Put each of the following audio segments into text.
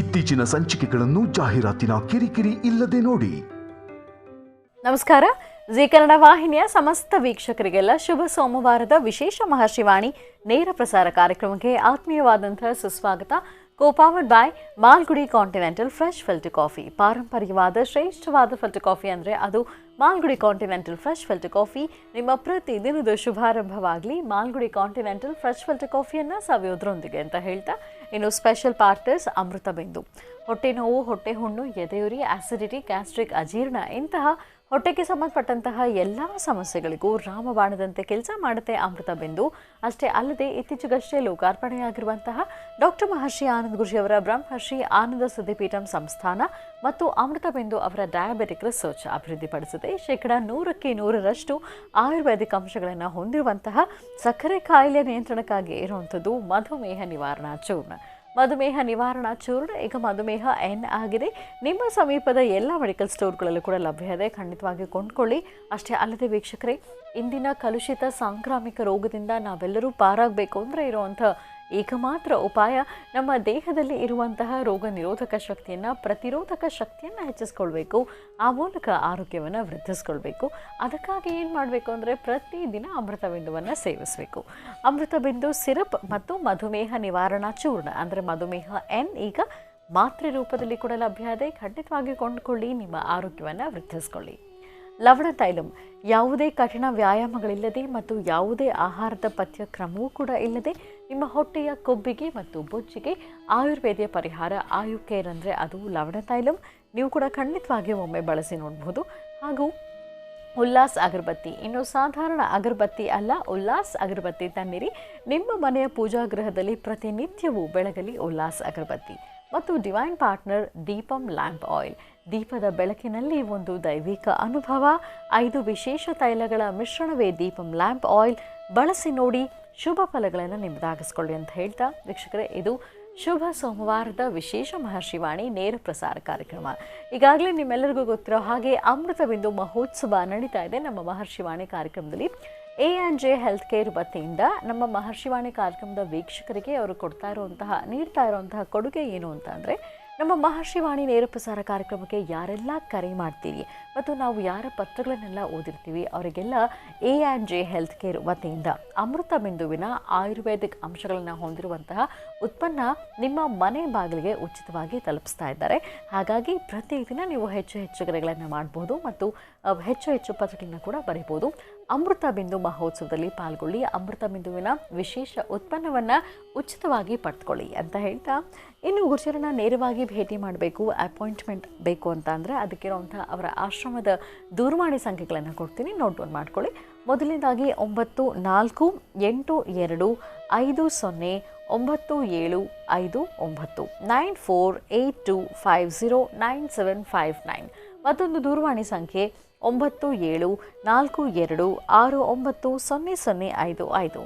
ಇತ್ತೀಚಿನ ಸಂಚಿಕೆಗಳನ್ನು ಜಾಹೀರಾತಿನ ಕಿರಿಕಿರಿ ಇಲ್ಲದೆ ನೋಡಿ. ನಮಸ್ಕಾರ. ಜಿ ಕನ್ನಡ ವಾಹಿನಿಯ ಸಮಸ್ತ ವೀಕ್ಷಕರಿಗೆಲ್ಲ ಶುಭ ಸೋಮವಾರದ ವಿಶೇಷ ಮಹರ್ಷಿವಾಣಿ ನೇರ ಪ್ರಸಾರ ಕಾರ್ಯಕ್ರಮಕ್ಕೆ ಆತ್ಮೀಯವಾದಂತಹ ಸುಸ್ವಾಗತ. Co powered by Malgudi continental fresh filter coffee. ಪಾರಂಪರ್ಯವಾದ ಶ್ರೇಷ್ಠವಾದ ಫಿಲ್ಟರ್ ಕಾಫಿ ಅಂದರೆ ಅದು Malgudi continental fresh filter coffee. ನಿಮ್ಮ ಪ್ರತಿ ದಿನದ ಶುಭಾರಂಭವಾಗಲಿ ಮಾಲ್ಗುಡಿ ಕಾಂಟಿನೆಂಟಲ್ ಫ್ರೆಶ್ ಫಿಲ್ಟರ್ ಕಾಫಿಯನ್ನು ಸವಿಯೋದ್ರೊಂದಿಗೆ ಅಂತ ಹೇಳ್ತಾ, ಇನ್ನು ಸ್ಪೆಷಲ್ ಪಾರ್ಟರ್ಸ್ ಅಮೃತ ಬಿಂದು. ಹೊಟ್ಟೆ ನೋವು, ಹೊಟ್ಟೆ ಹುಣ್ಣು, ಎದೆಯುರಿ, ಆಸಿಡಿಟಿ, ಗ್ಯಾಸ್ಟ್ರಿಕ್, ಅಜೀರ್ಣ ಇಂತಹ ಹೊಟ್ಟೆಗೆ ಸಂಬಂಧಪಟ್ಟಂತಹ ಎಲ್ಲ ಸಮಸ್ಯೆಗಳಿಗೂ ರಾಮಬಾಣದಂತೆ ಕೆಲಸ ಮಾಡುತ್ತೆ ಅಮೃತ ಬಿಂದು. ಅಷ್ಟೇ ಅಲ್ಲದೆ ಇತ್ತೀಚೆಗಷ್ಟೇ ಲೋಕಾರ್ಪಣೆಯಾಗಿರುವಂತಹ ಡಾಕ್ಟರ್ ಮಹರ್ಷಿ ಆನಂದ ಗುರುಜಿಯವರ ಬ್ರಹ್ಮರ್ಷಿ ಆನಂದ ಸಿದ್ಧಿಪೀಠಂ ಸಂಸ್ಥಾನ ಮತ್ತು ಅಮೃತ ಬಿಂದು ಅವರ ಡಯಾಬೆಟಿಕ್ ರಿಸರ್ಚ್ ಅಭಿವೃದ್ಧಿಪಡಿಸಿದೆ. 100% ಆಯುರ್ವೇದಿಕ್ ಅಂಶಗಳನ್ನು ಹೊಂದಿರುವಂತಹ ಸಕ್ಕರೆ ಕಾಯಿಲೆ ನಿಯಂತ್ರಣಕ್ಕಾಗಿ ಇರುವಂಥದ್ದು ಮಧುಮೇಹ ನಿವಾರಣಾ ಚೂರ್ಣ. ಮಧುಮೇಹ ನಿವಾರಣಾ ಚೂರ್ಣ ಈಗ ಮಧುಮೇಹ ಎನ್ ಆಗಿದೆ. ನಿಮ್ಮ ಸಮೀಪದ ಎಲ್ಲ ಮೆಡಿಕಲ್ ಸ್ಟೋರ್ಗಳಲ್ಲೂ ಕೂಡ ಲಭ್ಯ ಇದೆ, ಖಂಡಿತವಾಗಿ ಕೊಂಡ್ಕೊಳ್ಳಿ. ಅಷ್ಟೇ ಅಲ್ಲದೆ ವೀಕ್ಷಕರೇ, ಇಂದಿನ ಕಲುಷಿತ ಸಾಂಕ್ರಾಮಿಕ ರೋಗದಿಂದ ನಾವೆಲ್ಲರೂ ಪಾರಾಗಬೇಕು ಅಂದರೆ ಇರುವಂಥ ಏಕಮಾತ್ರ ಉಪಾಯ ನಮ್ಮ ದೇಹದಲ್ಲಿ ಇರುವಂತಹ ರೋಗ ನಿರೋಧಕ ಶಕ್ತಿಯನ್ನು, ಪ್ರತಿರೋಧಕ ಶಕ್ತಿಯನ್ನು ಹೆಚ್ಚಿಸ್ಕೊಳ್ಬೇಕು. ಆ ಮೂಲಕ ಆರೋಗ್ಯವನ್ನು ವೃದ್ಧಿಸ್ಕೊಳ್ಬೇಕು. ಅದಕ್ಕಾಗಿ ಏನು ಮಾಡಬೇಕು ಅಂದರೆ ಪ್ರತಿದಿನ ಅಮೃತ ಬಿಂದುವನ್ನು ಸೇವಿಸಬೇಕು. ಅಮೃತ ಬಿಂದು ಸಿರಪ್ ಮತ್ತು ಮಧುಮೇಹ ನಿವಾರಣಾ ಚೂರ್ಣ ಅಂದರೆ ಮಧುಮೇಹ ಎನ್ ಈಗ ಮಾತ್ರೆ ರೂಪದಲ್ಲಿ ಕೂಡ ಲಭ್ಯ ಇದೆ, ಖಂಡಿತವಾಗಿ ಕೊಂಡುಕೊಳ್ಳಿ, ನಿಮ್ಮ ಆರೋಗ್ಯವನ್ನು ವೃದ್ಧಿಸ್ಕೊಳ್ಳಿ. ಲವಣ ತೈಲಂ ಯಾವುದೇ ಕಠಿಣ ವ್ಯಾಯಾಮಗಳಿಲ್ಲದೆ ಮತ್ತು ಯಾವುದೇ ಆಹಾರದ ಪಥ್ಯಕ್ರಮವೂ ಕೂಡ ಇಲ್ಲದೆ ನಿಮ್ಮ ಹೊಟ್ಟೆಯ ಕೊಬ್ಬಿಗೆ ಮತ್ತು ಬೊಜ್ಜಿಗೆ ಆಯುರ್ವೇದಿಯ ಪರಿಹಾರ ಆಯುಕೇರ್ ಅಂದರೆ ಅದು ಲವಣ ತೈಲಂ. ನೀವು ಕೂಡ ಖಂಡಿತವಾಗಿ ಒಮ್ಮೆ ಬಳಸಿ ನೋಡ್ಬೋದು. ಹಾಗೂ ಉಲ್ಲಾಸ್ ಅಗರಬತ್ತಿ, ಇನ್ನು ಸಾಧಾರಣ ಅಗರಬತ್ತಿ ಅಲ್ಲ, ಉಲ್ಲಾಸ್ ಅಗರಬತ್ತಿ ತನ್ನಿರಿ. ನಿಮ್ಮ ಮನೆಯ ಪೂಜಾಗೃಹದಲ್ಲಿ ಪ್ರತಿನಿತ್ಯವೂ ಬೆಳಗಲಿ ಉಲ್ಲಾಸ್ ಅಗರಬತ್ತಿ. ಮತ್ತು divine partner Deepam lamp oil, ದೀಪದ ಬೆಳಕಿನಲ್ಲಿ ಒಂದು ದೈವಿಕ ಅನುಭವ. 5 ವಿಶೇಷ ತೈಲಗಳ ಮಿಶ್ರಣವೇ ದೀಪಂ ಲ್ಯಾಂಪ್ ಆಯಿಲ್. ಬಳಸಿ ನೋಡಿ, ಶುಭ ಫಲಗಳನ್ನು ನಿಮ್ಮದಾಗಿಸ್ಕೊಳ್ಳಿ ಅಂತ ಹೇಳ್ತಾ ವೀಕ್ಷಕರೇ, ಇದು ಶುಭ ಸೋಮವಾರದ ವಿಶೇಷ ಮಹರ್ಷಿವಾಣಿ ನೇರ ಪ್ರಸಾರ ಕಾರ್ಯಕ್ರಮ. ಈಗಾಗಲೇ ನಿಮ್ಮೆಲ್ಲರಿಗೂ ಗೊತ್ತಿರೋ ಹಾಗೆ ಅಮೃತ ಬಿಂದು ಮಹೋತ್ಸವ ನಡೀತಾ ಇದೆ ನಮ್ಮ ಮಹರ್ಷಿವಾಣಿ ಕಾರ್ಯಕ್ರಮದಲ್ಲಿ. A&J ಹೆಲ್ತ್ ಕೇರ್ ವತಿಯಿಂದ ನಮ್ಮ ಮಹರ್ಷಿವಾಣಿ ಕಾರ್ಯಕ್ರಮದ ವೀಕ್ಷಕರಿಗೆ ಅವರು ನೀಡ್ತಾ ಇರುವಂತಹ ಕೊಡುಗೆ ಏನು ಅಂತ ಅಂದರೆ, ನಮ್ಮ ಮಹರ್ಷಿವಾಣಿ ನೇರ ಪ್ರಸಾರ ಕಾರ್ಯಕ್ರಮಕ್ಕೆ ಯಾರೆಲ್ಲ ಕರೆ ಮಾಡ್ತೀವಿ ಮತ್ತು ನಾವು ಯಾರ ಪತ್ರಗಳನ್ನೆಲ್ಲ ಓದಿರ್ತೀವಿ ಅವರಿಗೆಲ್ಲ A&J ಹೆಲ್ತ್ ಕೇರ್ ವತಿಯಿಂದ ಅಮೃತ ಬಿಂದುವಿನ ಆಯುರ್ವೇದಿಕ್ ಅಂಶಗಳನ್ನು ಹೊಂದಿರುವಂತಹ ಉತ್ಪನ್ನ ನಿಮ್ಮ ಮನೆ ಬಾಗಿಲಿಗೆ ಉಚಿತವಾಗಿ ತಲುಪಿಸ್ತಾ ಇದ್ದಾರೆ. ಹಾಗಾಗಿ ಪ್ರತಿದಿನ ನೀವು ಹೆಚ್ಚು ಕರೆಗಳನ್ನು ಮಾಡಬಹುದು ಮತ್ತು ಹೆಚ್ಚು ಪತ್ರಗಳನ್ನು ಕೂಡ ಬರೀಬೋದು. ಅಮೃತ ಬಿಂದು ಮಹೋತ್ಸವದಲ್ಲಿ ಪಾಲ್ಗೊಳ್ಳಿ, ಅಮೃತ ಬಿಂದುವಿನ ವಿಶೇಷ ಉತ್ಪನ್ನವನ್ನು ಉಚಿತವಾಗಿ ಪಡೆದುಕೊಳ್ಳಿ ಅಂತ ಹೇಳ್ತಾ, ಇನ್ನು ಗುರುಜರನ್ನ ನೇರವಾಗಿ ಭೇಟಿ ಮಾಡಬೇಕು, ಅಪಾಯಿಂಟ್ಮೆಂಟ್ ಬೇಕು ಅಂತ ಅಂದರೆ ಅದಕ್ಕಿರುವಂಥ ಅವರ ಆಶ್ರಮದ ದೂರವಾಣಿ ಸಂಖ್ಯೆಗಳನ್ನು ಕೊಡ್ತೀನಿ, ನೋಟ್ ಡೌನ್ ಮಾಡ್ಕೊಳ್ಳಿ. ಮೊದಲನೇದಾಗಿ 9450509759 9482509759. ಮತ್ತೊಂದು ದೂರವಾಣಿ ಸಂಖ್ಯೆ 9742690055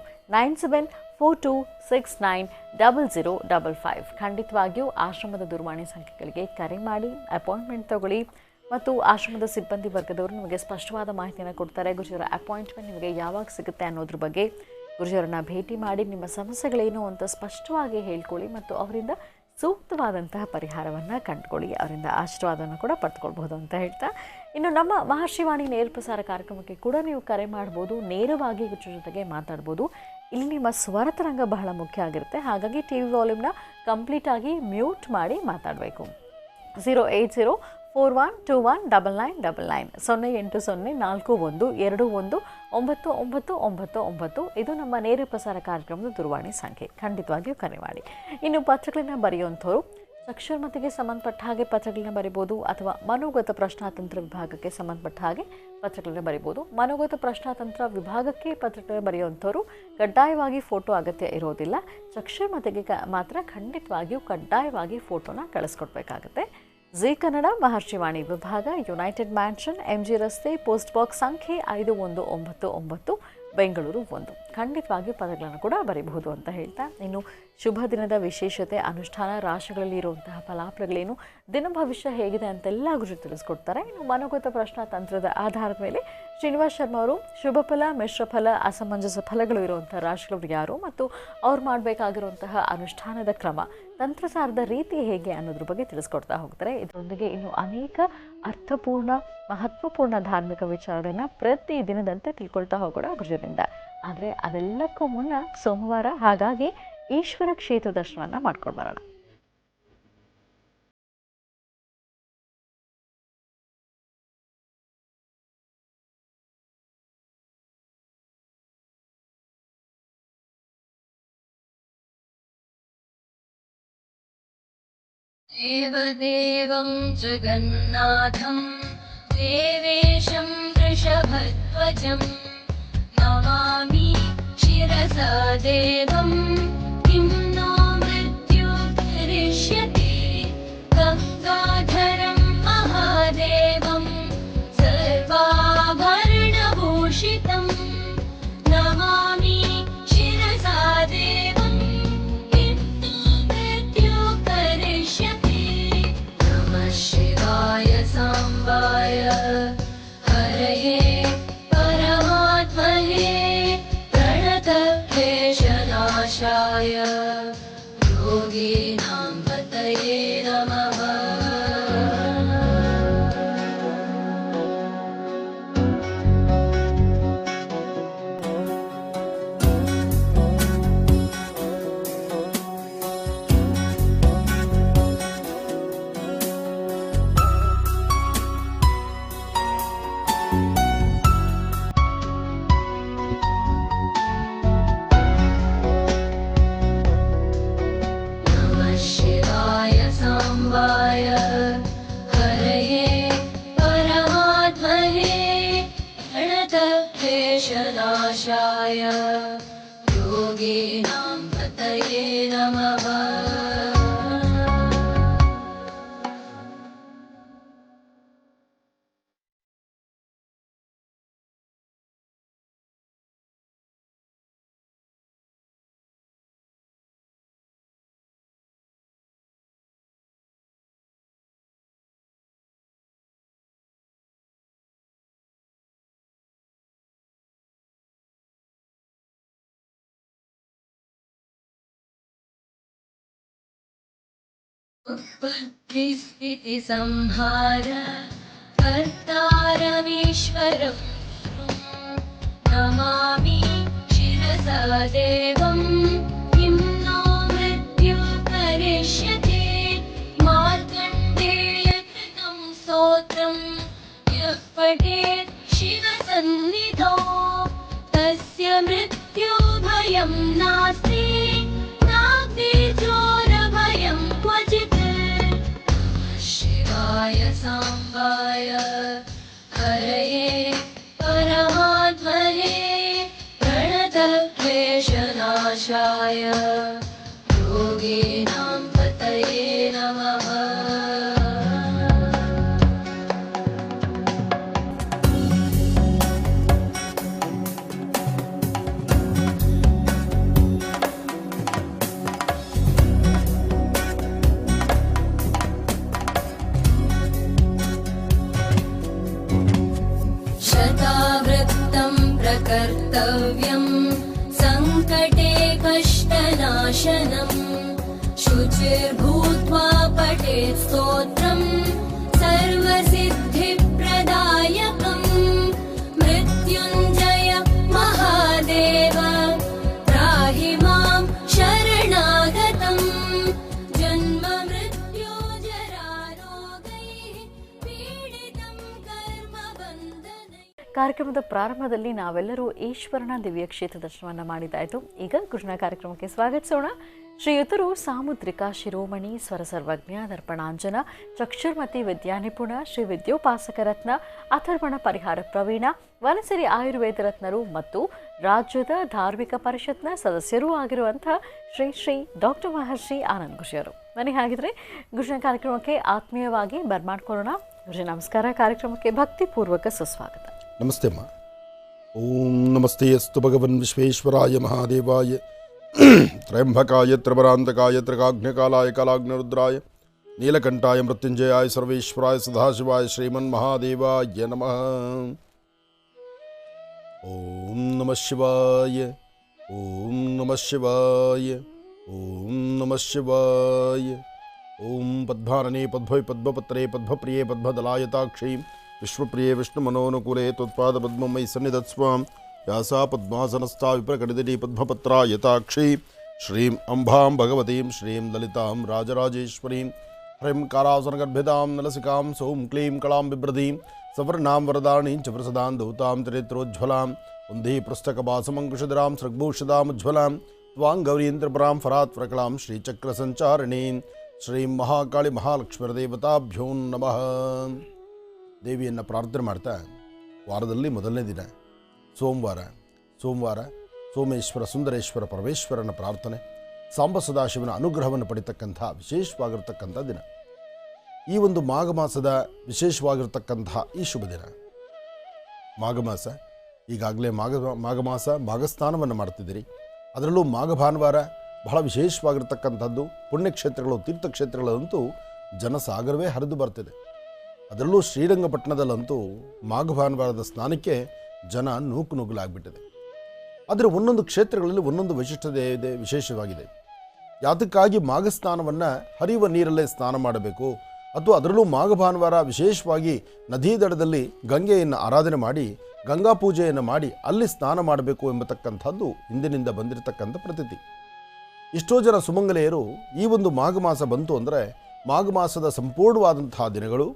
9742690055. ಖಂಡಿತವಾಗಿಯೂ ಆಶ್ರಮದ ದೂರವಾಣಿ ಸಂಖ್ಯೆಗಳಿಗೆ ಕರೆ ಮಾಡಿ ಅಪಾಯಿಂಟ್ಮೆಂಟ್ ತಗೊಳ್ಳಿ ಮತ್ತು ಆಶ್ರಮದ ಸಿಬ್ಬಂದಿ ವರ್ಗದವರು ನಿಮಗೆ ಸ್ಪಷ್ಟವಾದ ಮಾಹಿತಿಯನ್ನು ಕೊಡ್ತಾರೆ. ಗುರುಜಿಯವರ ಅಪಾಯಿಂಟ್ಮೆಂಟ್ ನಿಮಗೆ ಯಾವಾಗ ಸಿಗುತ್ತೆ ಅನ್ನೋದ್ರ ಬಗ್ಗೆ ಗುರುಜಿಯವರನ್ನ ಭೇಟಿ ಮಾಡಿ ನಿಮ್ಮ ಸಮಸ್ಯೆಗಳೇನು ಅಂತ ಸ್ಪಷ್ಟವಾಗಿ ಹೇಳ್ಕೊಳ್ಳಿ ಮತ್ತು ಅವರಿಂದ ಸೂಕ್ತವಾದಂತಹ ಪರಿಹಾರವನ್ನು ಕಂಡುಕೊಳ್ಳಿ, ಅವರಿಂದ ಆಶೀರ್ವಾದವನ್ನು ಕೂಡ ಪಡೆದುಕೊಳ್ಬಹುದು ಅಂತ ಹೇಳ್ತಾ, ಇನ್ನು ನಮ್ಮ ಮಹರ್ಷಿವಾಣಿ ನೇರ ಪ್ರಸಾರ ಕಾರ್ಯಕ್ರಮಕ್ಕೆ ಕೂಡ ನೀವು ಕರೆ ಮಾಡ್ಬೋದು, ನೇರವಾಗಿ ಗುರುಜಿ ಜೊತೆಗೆ ಮಾತಾಡ್ಬೋದು. ಇಲ್ಲಿ ನಿಮ್ಮ ಸ್ವರತರಂಗ ಬಹಳ ಮುಖ್ಯ ಆಗಿರುತ್ತೆ, ಹಾಗಾಗಿ ಟಿ ವಿ ವಾಲ್ಯೂಮ್ನ ಕಂಪ್ಲೀಟಾಗಿ ಮ್ಯೂಟ್ ಮಾಡಿ ಮಾತಾಡಬೇಕು. 08041219999 08041219999 ಇದು ನಮ್ಮ ನೇರ ಪ್ರಸಾರ ಕಾರ್ಯಕ್ರಮದ ದೂರವಾಣಿ ಸಂಖ್ಯೆ. ಖಂಡಿತವಾಗಿಯೂ ಕರೆ ಮಾಡಿ. ಇನ್ನು ಪತ್ರಗಳನ್ನು ಬರೆಯುವಂಥವ್ರು ಸಾಕ್ಷರಮತಿಗೆ ಸಂಬಂಧಪಟ್ಟ ಹಾಗೆ ಪತ್ರಗಳನ್ನ ಬರಿಬೋದು ಅಥವಾ ಮನೋಗತ ಪ್ರಶ್ನಾತಂತ್ರ ವಿಭಾಗಕ್ಕೆ ಸಂಬಂಧಪಟ್ಟ ಹಾಗೆ ಪತ್ರಗಳನ್ನ ಬರಿಬೋದು. ಮನೋಗತ ಪ್ರಶ್ನಾತಂತ್ರ ವಿಭಾಗಕ್ಕೆ ಪತ್ರಗಳನ್ನ ಬರೆಯುವಂಥವ್ರು ಕಡ್ಡಾಯವಾಗಿ ಫೋಟೋ ಅಗತ್ಯ ಇರೋದಿಲ್ಲ. ಸಾಕ್ಷರಮತಿಗೆ ಮಾತ್ರ ಖಂಡಿತವಾಗಿಯೂ ಕಡ್ಡಾಯವಾಗಿ ಫೋಟೋನ ಕಳಿಸ್ಕೊಡ್ಬೇಕಾಗತ್ತೆ. ಜಿ ಕನ್ನಡ ಮಹರ್ಷಿವಾಣಿ ವಿಭಾಗ, ಯುನೈಟೆಡ್ ಮ್ಯಾನ್ಷನ್, MG ರಸ್ತೆ, ಪೋಸ್ಟ್ ಬಾಕ್ಸ್ ಸಂಖ್ಯೆ 5199, ಬೆಂಗಳೂರು 1. ಖಂಡಿತವಾಗಿ ಪದಗಳನ್ನು ಕೂಡ ಬರೀಬಹುದು ಅಂತ ಹೇಳ್ತಾ, ಇನ್ನು ಶುಭ ದಿನದ ವಿಶೇಷತೆ, ಅನುಷ್ಠಾನ, ರಾಶಿಗಳಲ್ಲಿ ಇರುವಂತಹ ಫಲಾಫಲಗಳೇನು, ದಿನ ಭವಿಷ್ಯ ಹೇಗಿದೆ ಅಂತೆಲ್ಲ ಗುರುಜಿ ತಿಳಿಸ್ಕೊಡ್ತಾರೆ. ಇನ್ನು ಮನೋಗತ ಪ್ರಶ್ನಾತಂತ್ರದ ಆಧಾರದ ಮೇಲೆ ಶ್ರೀನಿವಾಸ್ ಶರ್ಮಾ ಅವರು ಶುಭ ಫಲ, ಮಿಶ್ರ ಫಲ, ಅಸಮಂಜಸ ಫಲಗಳು ಇರುವಂಥ ರಾಶಿಗಳು ಯಾರು ಮತ್ತು ಅವ್ರು ಮಾಡಬೇಕಾಗಿರುವಂತಹ ಅನುಷ್ಠಾನದ ಕ್ರಮ, ತಂತ್ರಸಾರದ ರೀತಿ ಹೇಗೆ ಅನ್ನೋದ್ರ ಬಗ್ಗೆ ತಿಳಿಸ್ಕೊಡ್ತಾ ಹೋಗ್ತಾರೆ. ಇದರೊಂದಿಗೆ ಇನ್ನು ಅನೇಕ ಅರ್ಥಪೂರ್ಣ, ಮಹತ್ವಪೂರ್ಣ ಧಾರ್ಮಿಕ ವಿಚಾರಗಳನ್ನ ಪ್ರತಿ ದಿನದಂತೆ ತಿಳ್ಕೊಳ್ತಾ ಹೋಗೋಣ ಗುರುಜರಿಂದ. ಆದರೆ ಅದೆಲ್ಲಕ್ಕೂ ಮುನ್ನ ಸೋಮವಾರ, ಹಾಗಾಗಿ ಈಶ್ವರ ಕ್ಷೇತ್ರ ದರ್ಶನವನ್ನು ಮಾಡ್ಕೊಂಡು ಬರೋಣ. देवदेवं जगन्नाथं देवेशं वृषभध्वजं नमामि शिरसा देवं किं नो मृत्युः करिष्यति गङ्गाधरं महादेवं सर्वाभरणभूषितं नमामि शिरसा देवं किं नो मृत्युः करिष्यति शिवाय सांबाय हरये परमात्मने प्रणतक्लेशनाशाय योगीनां पतये नमः. हरये परमात्मने प्रणतक्लेशनाशाय योगीनां पतये नमः. उत्पत्तिस्थितिसंहार कर्तारमीश्वरं नमामि शिरसा देवं किं नो मृत्युः करिष्यति मार्कण्डेयकृतं स्तोत्रं यः पठेत् शिवसन्निधौ तस्य मृत्युभयं नास्ति नास्ति चोरभयं क्वचित्. शिवाय सांबाय हरये परमात्मने प्रणतक्लेशनाशाय योगीनां पतये नमः. शतावृत्तं प्रकर्तव्यं सङ्कटे कष्टनाशनं शुचिर्भूत्वा पठेत् स्तोत्रं सर्वसिद्धिप्रदायकं मृत्युञ्जय महादेव त्राहि मां शरणागतं जन्म मृत्यो जरारोगैः पीडितं कर्मबन्धनैः. ಕಾರ್ಯಕ್ರಮದ ಪ್ರಾರಂಭದಲ್ಲಿ ನಾವೆಲ್ಲರೂ ಈಶ್ವರನ ದಿವ್ಯ ಕ್ಷೇತ್ರ ದರ್ಶನವನ್ನು ಮಾಡಿದ್ದಾಯಿತು. ಈಗ ಕೃಷ್ಣ ಕಾರ್ಯಕ್ರಮಕ್ಕೆ ಸ್ವಾಗತಿಸೋಣ. ಶ್ರೀಯುತರು ಸಾಮುದ್ರಿಕ ಶಿರೋಮಣಿ ಸ್ವರ ಸರ್ವಜ್ಞ ದರ್ಪಣಾಂಜನ ಚಕ್ಷುರ್ಮತಿ ವಿದ್ಯಾನಿಪುಣ ಶ್ರೀ ವಿದ್ಯೋಪಾಸಕ ರತ್ನ ಅಥರ್ವಣ ಪರಿಹಾರ ಪ್ರವೀಣ ವನಸಿರಿ ಆಯುರ್ವೇದ ರತ್ನರು ಮತ್ತು ರಾಜ್ಯದ ಧಾರ್ಮಿಕ ಪರಿಷತ್ನ ಸದಸ್ಯರೂ ಆಗಿರುವಂಥ ಶ್ರೀ ಶ್ರೀ ಡಾಕ್ಟರ್ ಮಹರ್ಷಿ ಆನಂದ್ ಗುರುಜಿಯವರು. ಬನ್ನಿ ಹಾಗಿದ್ರೆ ಕೃಷ್ಣ ಕಾರ್ಯಕ್ರಮಕ್ಕೆ ಆತ್ಮೀಯವಾಗಿ ಬರ್ಮಾಡ್ಕೊಳ್ಳೋಣ. ಗುರುಜಿ ನಮಸ್ಕಾರ. ಕಾರ್ಯಕ್ರಮಕ್ಕೆ ಭಕ್ತಿಪೂರ್ವಕ ಸುಸ್ವಾಗತ. ನಮಸ್ತೆ ಅಮ್ಮ. ಓಂ ನಮಸ್ತೆ ಅಸ್ತು ಭಗವನ್ ವಿಶ್ವೇಶ್ವರಾಯ ಮಹಾದೇವಾಯ ತ್ರಯಂಬಕಾಯ ತ್ರಿಪರಾಂತಕಾಯ ತ್ರಿಕಾಗ್ನಿಕಾಲಾಯ ಕಾಲಾಗ್ನಿರುದ್ರಾಯ ನೀಲಕಂಠಾಯ ಮೃತ್ಯುಂಜಯಾಯ ಸರ್ವೇಶ್ವರಾಯ ಸದಾಶಿವಾಯ ಶ್ರೀಮನ್ ಮಹಾದೇವಾಯ ನಮಃ. ಓಂ ನಮಃ ಶಿವಾಯ. ಓಂ ನಮಃ ಶಿವಾಯ. ಓಂ ನಮಃ ಶಿವಾಯ. ಓಂ ಪದ್ಮಾನನೆ ಪದ್ಮೈ ಪದ್ಮಪತ್ರೇ ಪದ್ಮಪ್ರಿಯೇ ಪದ್ಮದಲಾಯತಾಕ್ಷೀ ವಿಶ್ವಪ್ರಿಯೇ ವಿಷ್ಣುಮನೋನುಕೂಲೆ ತ್ವತ್ಪಾದ ಪದ್ಮಮಯಿ ಸನ್ನಿಧತ್ಸ್ವಾಂ ಯಾಸಾ ಪದ್ಮಾಸನಸ್ಥಾ ವಿಪ್ರಕಟಿತಟಿ ಪದ್ಮಪತ್ರಾಯತಾಕ್ಷೀ ಶ್ರೀಂ ಅಂಬಾಂ ಭಗವತೀಂ ಶ್ರೀಂ ಲಲಿತಾಂ ರಾಜರಾಜೇಶ್ವರೀಂ ಹ್ರೀಂ ಕಾರಾಸನಗರ್ಭಿತಾಂ ನಲಸಿಕಾಂ ಸೌಂ ಕ್ಲೀಂ ಕಳಾಂ ಬಿಭ್ರದೀಂ ಸವರ್ಣಾಂ ವರದಾಣೀಂ ಚ ಪ್ರಸದಾಂ ದೌತಾಂ ಚರಿತ್ರೋಜ್ವಲಾಂ ವಂದೇ ಪುಸ್ತಕಭಾಸಮಂಕುಶಧರಾಂ ಸೃಗ್ಭೂಷದಾಮುಜ್ವಲಾಂ ತ್ವಾಂ ಗೌರೀಂದ್ರಪರಾಂ ಫರಾತ್ಪ್ರಕಲಾಂ ಶ್ರೀಚಕ್ರಸಂಚಾರಿಣೀಂ ಶ್ರೀಂ ಮಹಾಕಾಳಿ ಮಹಾಲಕ್ಷ್ಮೀದೇವತಾಭ್ಯೋ ನಮಃ. ದೇವಿಯನ್ನು ಪ್ರಾರ್ಥನೆ ಮಾಡ್ತಾ ವಾರದಲ್ಲಿ ಮೊದಲನೇ ದಿನ ಸೋಮವಾರ ಸೋಮೇಶ್ವರ ಸುಂದರೇಶ್ವರ ಪರಮೇಶ್ವರನ ಪ್ರಾರ್ಥನೆ, ಸಾಂಬ ಸದಾಶಿವನ ಅನುಗ್ರಹವನ್ನು ಪಡಿತಕ್ಕಂಥ ವಿಶೇಷವಾಗಿರ್ತಕ್ಕಂಥ ದಿನ. ಈ ಒಂದು ಮಾಘ ಮಾಸದ ವಿಶೇಷವಾಗಿರ್ತಕ್ಕಂಥ ಈ ಶುಭ ದಿನ ಮಾಘ ಮಾಸ. ಈಗಾಗಲೇ ಮಾಘ ಮಾಸ ಮಾಘಸ್ನಾನವನ್ನು ಮಾಡ್ತಿದ್ದೀರಿ. ಅದರಲ್ಲೂ ಮಾಘ ಭಾನುವಾರ ಬಹಳ ವಿಶೇಷವಾಗಿರ್ತಕ್ಕಂಥದ್ದು. ಪುಣ್ಯಕ್ಷೇತ್ರಗಳು ತೀರ್ಥಕ್ಷೇತ್ರಗಳಂತೂ ಜನಸಾಗರವೇ ಹರಿದು ಬರ್ತಿದೆ. ಅದರಲ್ಲೂ ಶ್ರೀರಂಗಪಟ್ಟಣದಲ್ಲಂತೂ ಮಾಘ ಭಾನುವಾರದ ಸ್ನಾನಕ್ಕೆ ಜನ ನೂಕುನುಗ್ಗಲಾಗ್ಬಿಟ್ಟಿದೆ. ಆದರೆ ಒಂದೊಂದು ಕ್ಷೇತ್ರಗಳಲ್ಲಿ ಒಂದೊಂದು ವೈಶಿಷ್ಟ್ಯತೆ ಇದೆ, ವಿಶೇಷವಾಗಿದೆ. ಯಾತಕ್ಕಾಗಿ ಮಾಘ ಸ್ನಾನವನ್ನು ಹರಿಯುವ ನೀರಲ್ಲೇ ಸ್ನಾನ ಮಾಡಬೇಕು, ಅಥವಾ ಅದರಲ್ಲೂ ಮಾಘ ಭಾನುವಾರ ವಿಶೇಷವಾಗಿ ನದಿ ದಡದಲ್ಲಿ ಗಂಗೆಯನ್ನು ಆರಾಧನೆ ಮಾಡಿ ಗಂಗಾ ಪೂಜೆಯನ್ನು ಮಾಡಿ ಅಲ್ಲಿ ಸ್ನಾನ ಮಾಡಬೇಕು ಎಂಬತಕ್ಕಂಥದ್ದು ಹಿಂದಿನಿಂದ ಬಂದಿರತಕ್ಕಂಥ ಪ್ರತೀತಿ. ಎಷ್ಟೋ ಜನ ಸುಮಂಗಲೆಯರು ಈ ಒಂದು ಮಾಘ ಮಾಸ ಬಂತು ಅಂದರೆ ಮಾಘ ಮಾಸದ ಸಂಪೂರ್ಣವಾದಂತಹ ದಿನಗಳು